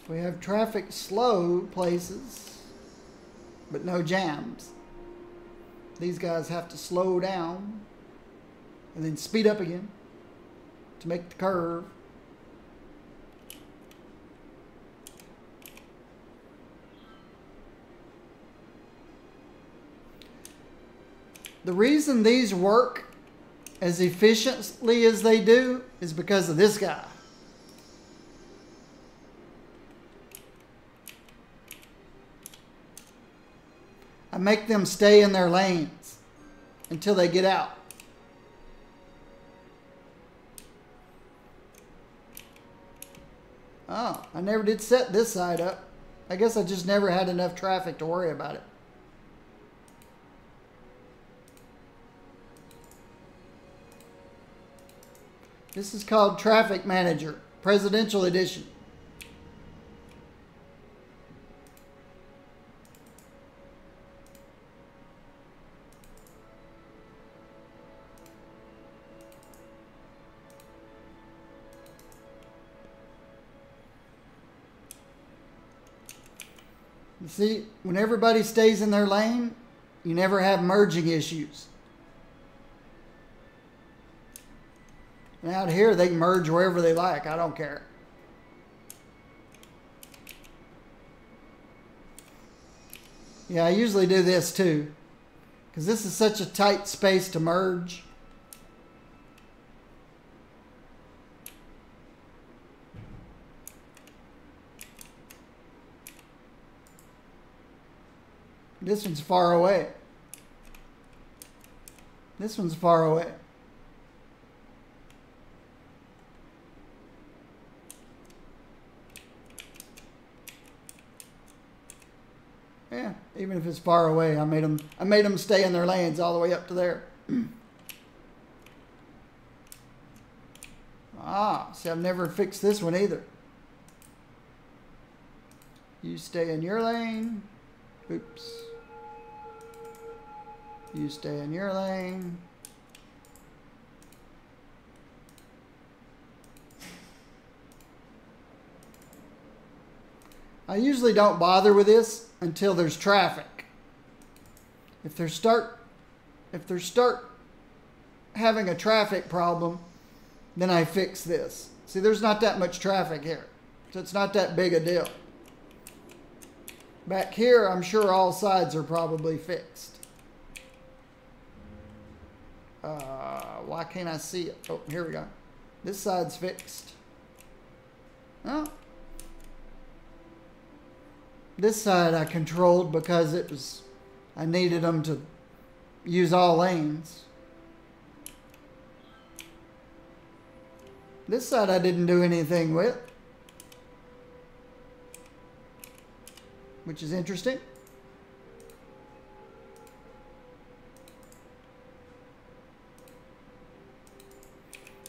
We have traffic slow places, but no jams. These guys have to slow down and then speed up again to make the curve. The reason these work as efficiently as they do is because of this guy. I make them stay in their lanes until they get out. Oh, I never did set this side up. I guess I just never had enough traffic to worry about it. This is called Traffic Manager, Presidential Edition. See, when everybody stays in their lane, you never have merging issues. And out here, they can merge wherever they like. I don't care. Yeah, I usually do this too, because this is such a tight space to merge. This one's far away. This one's far away. Yeah, even if it's far away, I made them stay in their lanes all the way up to there. See, I've never fixed this one either. You stay in your lane. Oops. You stay in your lane. I usually don't bother with this until there's traffic. If they start having a traffic problem, then I fix this. See, there's not that much traffic here, so it's not that big a deal. Back here, I'm sure all sides are probably fixed. Why can't I see it? Oh, here we go. This side's fixed. Oh. This side I controlled because I needed them to use all lanes. This side I didn't do anything with, which is interesting.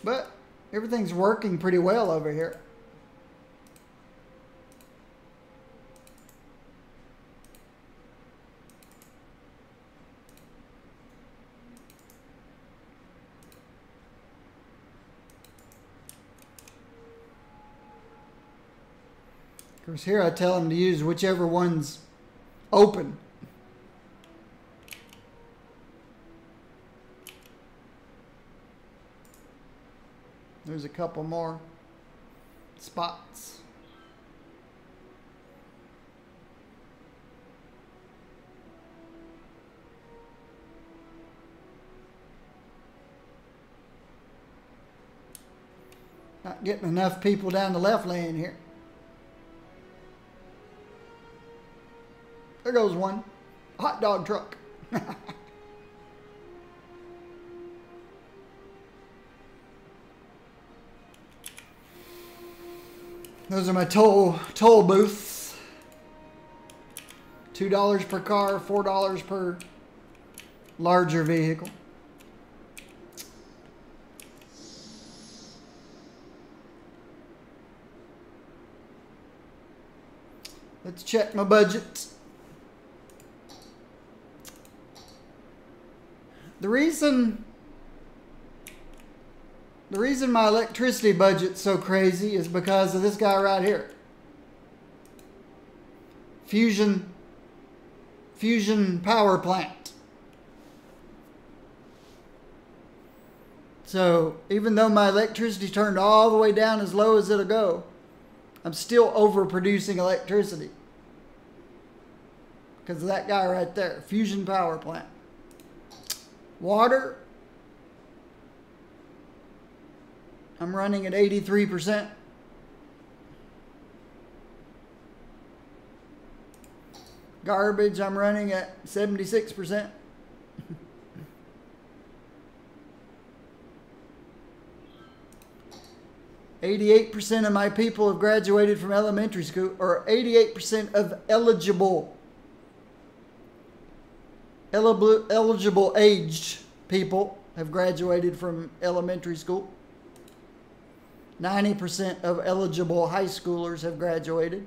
But everything's working pretty well over here. Of course, here I tell them to use whichever one's open. There's a couple more spots. Not getting enough people down the left lane here. There goes one. Hot dog truck. Those are my toll booths. $2 per car, $4 per larger vehicle. Let's check my budget. The reason my electricity budget's so crazy is because of this guy right here. Fusion power plant. So even though my electricity turned all the way down as low as it'll go, I'm still overproducing electricity. Because of that guy right there, fusion power plant. Water, I'm running at 83%. Garbage, I'm running at 76%. %88 of my people have graduated from elementary school, or 88% of eligible aged people have graduated from elementary school. 90% of eligible high schoolers have graduated.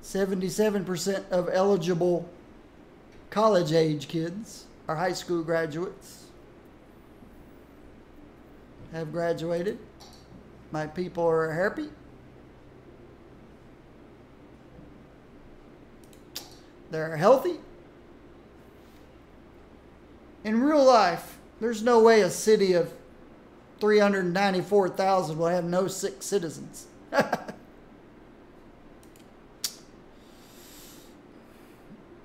77% of eligible college age kids or high school graduates have graduated. My people are happy. They're healthy. In real life, there's no way a city of 394,000 will have no sick citizens.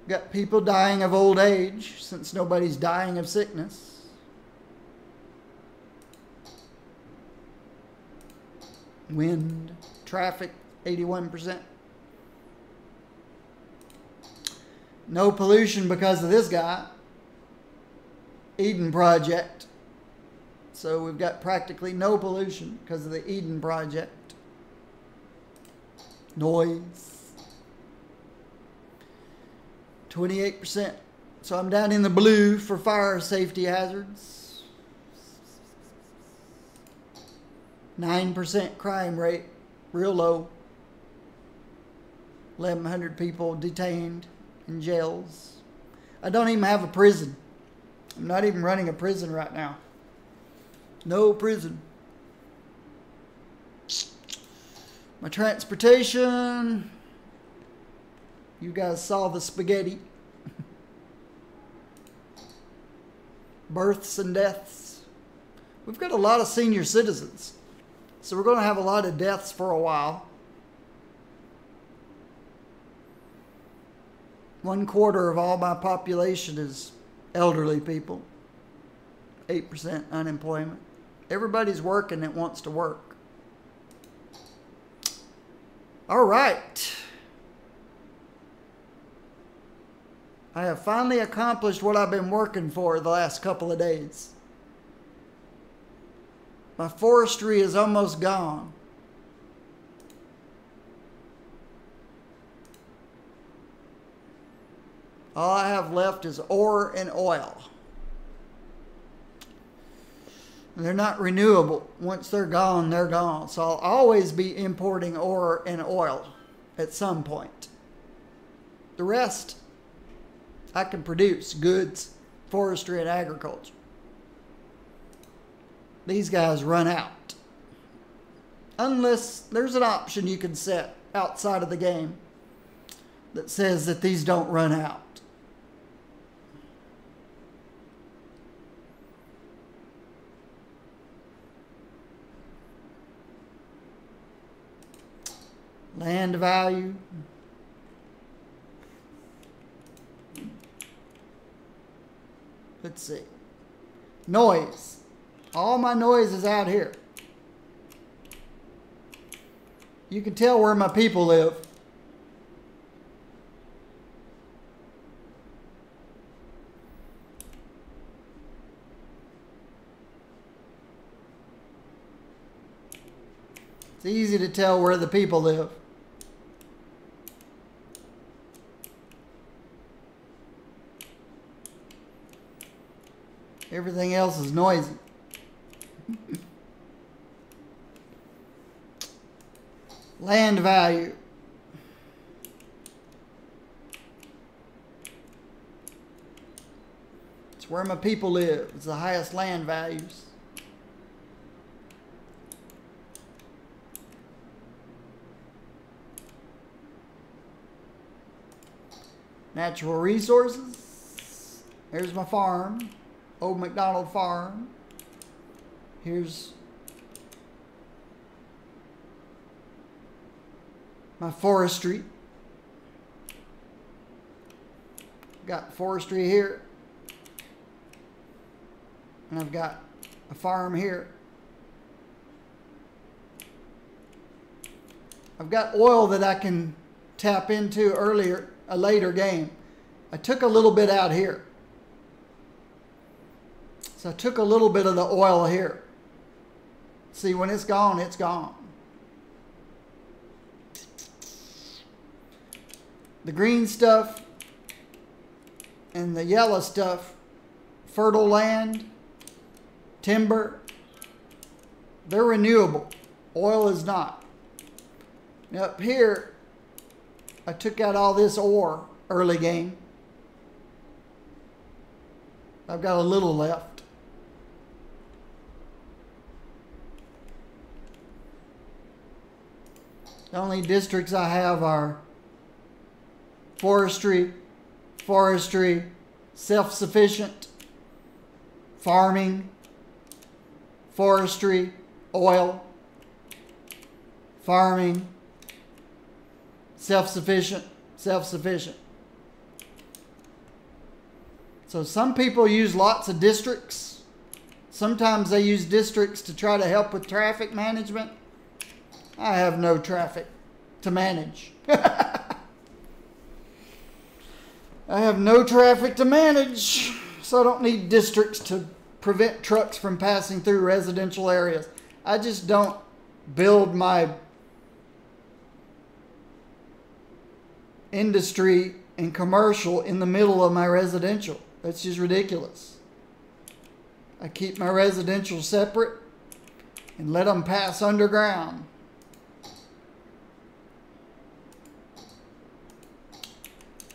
Got people dying of old age since nobody's dying of sickness. Wind, traffic, 81%. No pollution because of this guy. Eden Project. So we've got practically no pollution because of the Eden Project. Noise. 28%. So I'm down in the blue for fire safety hazards. 9% crime rate. Real low. 1,100 people detained in jails. I don't even have a prison. I'm not even running a prison right now. No prison. My transportation. You guys saw the spaghetti. Births and deaths. We've got a lot of senior citizens. So we're going to have a lot of deaths for a while. 1/4 of all my population is elderly people. 8% unemployment. Everybody's working that wants to work. All right. I have finally accomplished what I've been working for the last couple of days. My forestry is almost gone. All I have left is ore and oil. And they're not renewable. Once they're gone, they're gone. So I'll always be importing ore and oil at some point. The rest, I can produce goods, forestry, and agriculture. These guys run out. Unless there's an option you can set outside of the game that says that these don't run out. Land value. Let's see. Noise. All my noise is out here. You can tell where my people live. It's easy to tell where the people live. Everything else is noisy. Land value. It's where my people live. It's the highest land values. Natural resources. Here's my farm. Old McDonald Farm. Here's my forestry. Got forestry here. And I've got a farm here. I've got oil that I can tap into a later game. I took a little bit out here. So I took a little bit of the oil here. See, when it's gone, it's gone. The green stuff and the yellow stuff, fertile land, timber, they're renewable. Oil is not. Now up here, I took out all this ore early game. I've got a little left. The only districts I have are forestry, forestry, self-sufficient, farming, forestry, oil, farming, self-sufficient, self-sufficient. So some people use lots of districts. Sometimes they use districts to try to help with traffic management. I have no traffic to manage. I have no traffic to manage, so I don't need districts to prevent trucks from passing through residential areas. I just don't build my industry and commercial in the middle of my residential. That's just ridiculous. I keep my residential separate and let them pass underground.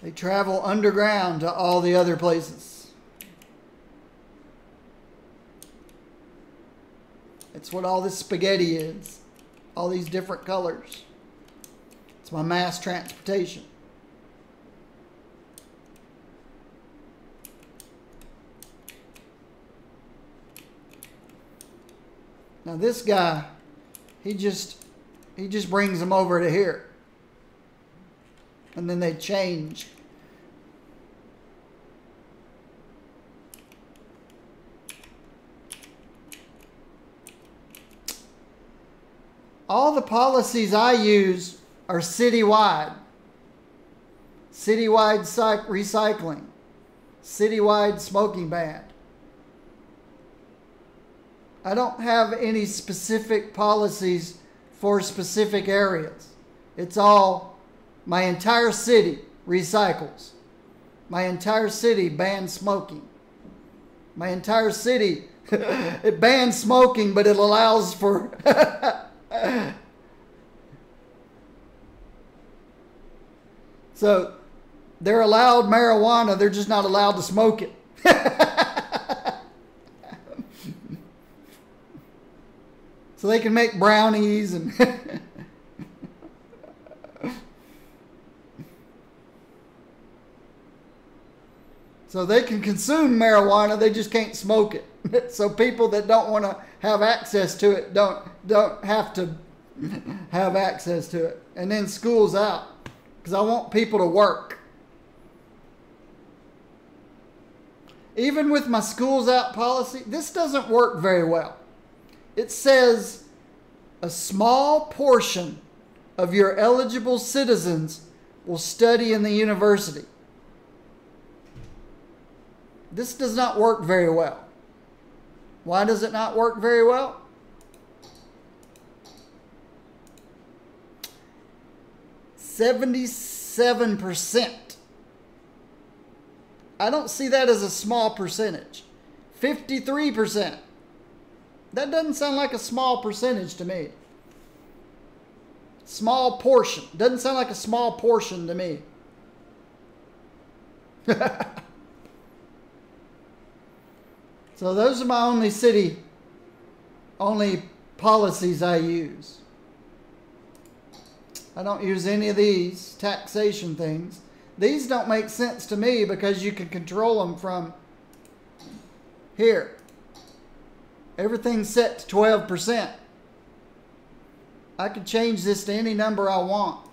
They travel underground to all the other places. It's what all this spaghetti is. All these different colors. It's my mass transportation. Now this guy, he just brings them over to here. And then they change. All the policies I use are citywide. Citywide recycling. Citywide smoking ban. I don't have any specific policies for specific areas. It's all, my entire city recycles. My entire city bans smoking. My entire city, it bans smoking, but it allows for... So, they're allowed marijuana, they're just not allowed to smoke it. So they can make brownies and... So they can consume marijuana, they just can't smoke it. So people that don't want to have access to it don't have to have access to it. And then school's out. Because I want people to work. Even with my schools out policy, this doesn't work very well. It says a small portion of your eligible citizens will study in the university. This does not work very well. Why does it not work very well? %77%. I don't see that as a small percentage. 53%. That doesn't sound like a small percentage to me. Small portion. Doesn't sound like a small portion to me. So those are my only policies I use. I don't use any of these taxation things. These don't make sense to me because you can control them from here. Everything's set to 12%. I can change this to any number I want.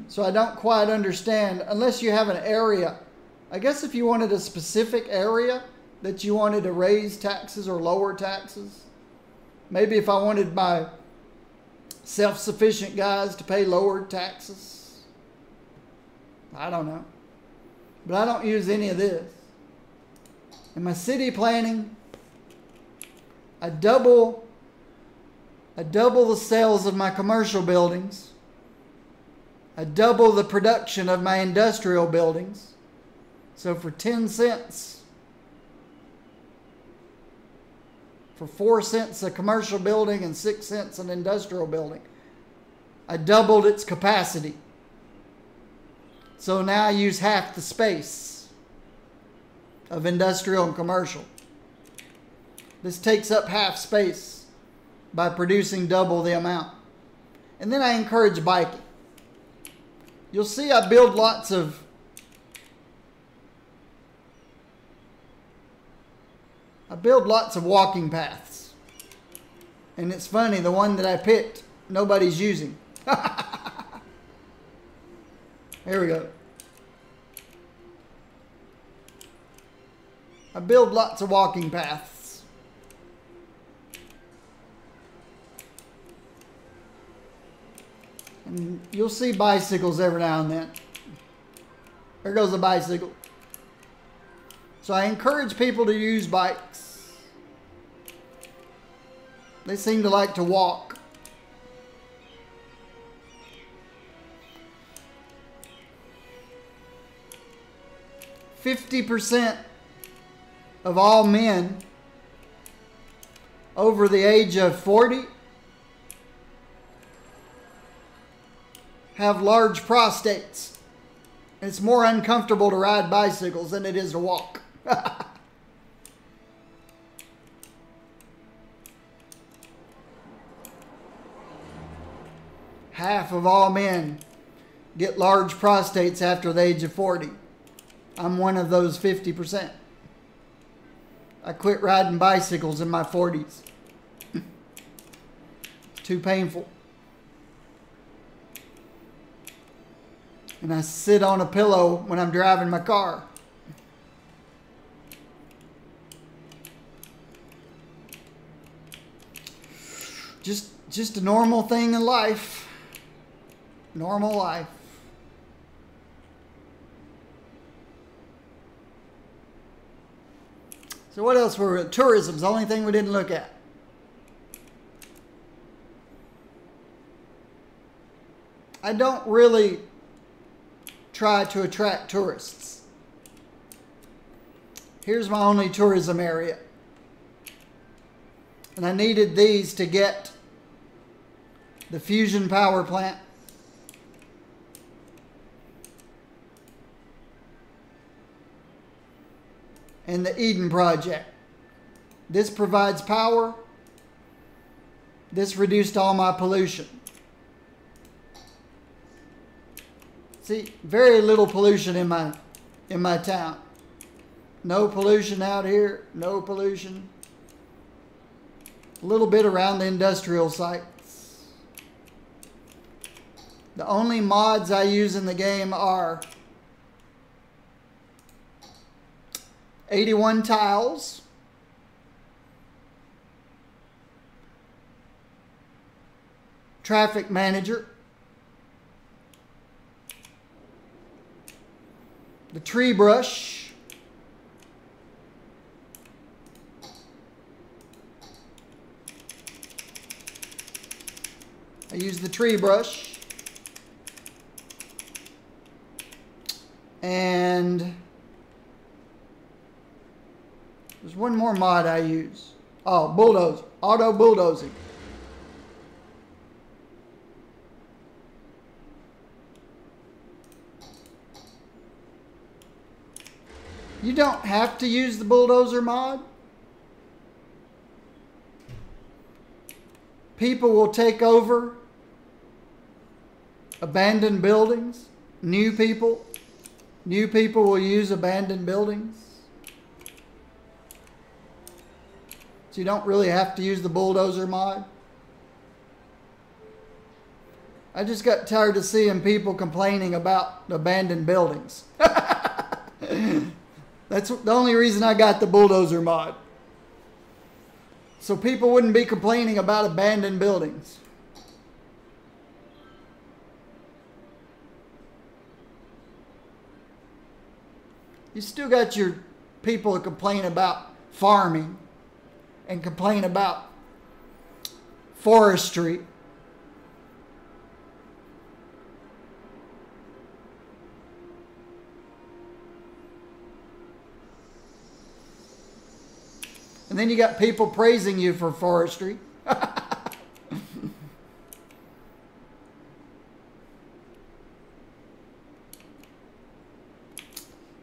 So I don't quite understand, unless you have an area. I guess if you wanted a specific area that you wanted to raise taxes or lower taxes. Maybe if I wanted my self-sufficient guys to pay lower taxes. I don't know. But I don't use any of this. In my city planning, I double the sales of my commercial buildings. I double the production of my industrial buildings. So for 10 cents, for 4 cents a commercial building and 6 cents an industrial building, I doubled its capacity. So now I use half the space of industrial and commercial. This takes up half space by producing double the amount. And then I encourage biking. You'll see I build lots of I build lots of walking paths. And it's funny, the one that I picked, nobody's using. Here we go. I build lots of walking paths. And you'll see bicycles every now and then. There goes a bicycle. So I encourage people to use bikes. They seem to like to walk. %50 of all men over the age of 40 have large prostates. It's more uncomfortable to ride bicycles than it is to walk. Half of all men get large prostates after the age of 40. I'm one of those 50%. I quit riding bicycles in my 40s. Too painful. And I sit on a pillow when I'm driving my car. Just a normal thing in life. Normal life. So what else were we? Tourism's the only thing we didn't look at. I don't really try to attract tourists. Here's my only tourism area. And I needed these to get the fusion power plant. And the Eden project. This provides power. This reduced all my pollution. See, very little pollution in my town. No pollution out here, no pollution. A little bit around the industrial sites. The only mods I use in the game are 81 tiles, traffic manager, the tree brush, I use the tree brush, and there's one more mod I use. Oh, bulldoze, auto bulldozing. You don't have to use the bulldozer mod. People will take over abandoned buildings. New people will use abandoned buildings. So you don't really have to use the bulldozer mod. I just got tired of seeing people complaining about abandoned buildings. That's the only reason I got the bulldozer mod. So people wouldn't be complaining about abandoned buildings. You still got your people that complain about farming and complain about forestry. And then you got people praising you for forestry.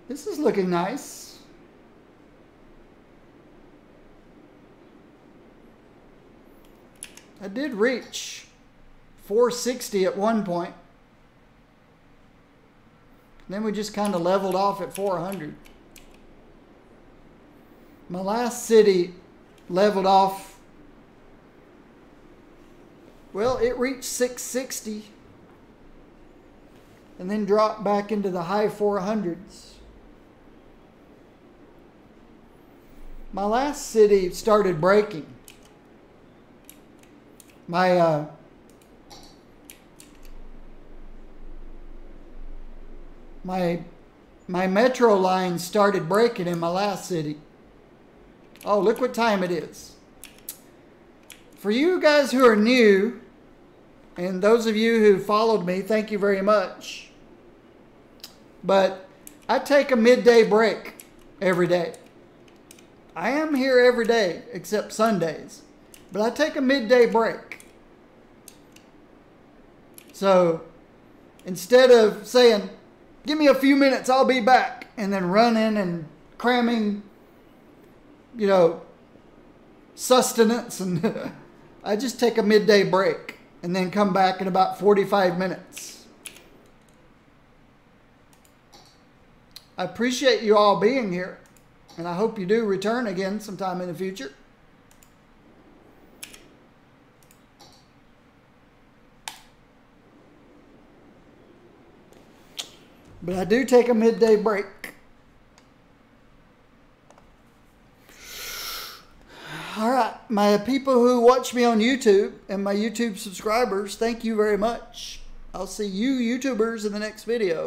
This is looking nice. I did reach 460 at one point. Then we just kind of leveled off at 400. My last city leveled off. Well, it reached 660 and then dropped back into the high 400s. My last city started breaking. My metro line started breaking in my last city. Oh, look what time it is. For you guys who are new, and those of you who followed me, thank you very much. But I take a midday break every day. I am here every day except Sundays. But I take a midday break. So instead of saying, give me a few minutes, I'll be back, and then running and cramming, you know, sustenance, and I just take a midday break and then come back in about 45 minutes. I appreciate you all being here, and I hope you do return again sometime in the future. But I do take a midday break. All right, my people who watch me on YouTube and my YouTube subscribers, thank you very much. I'll see you YouTubers in the next video.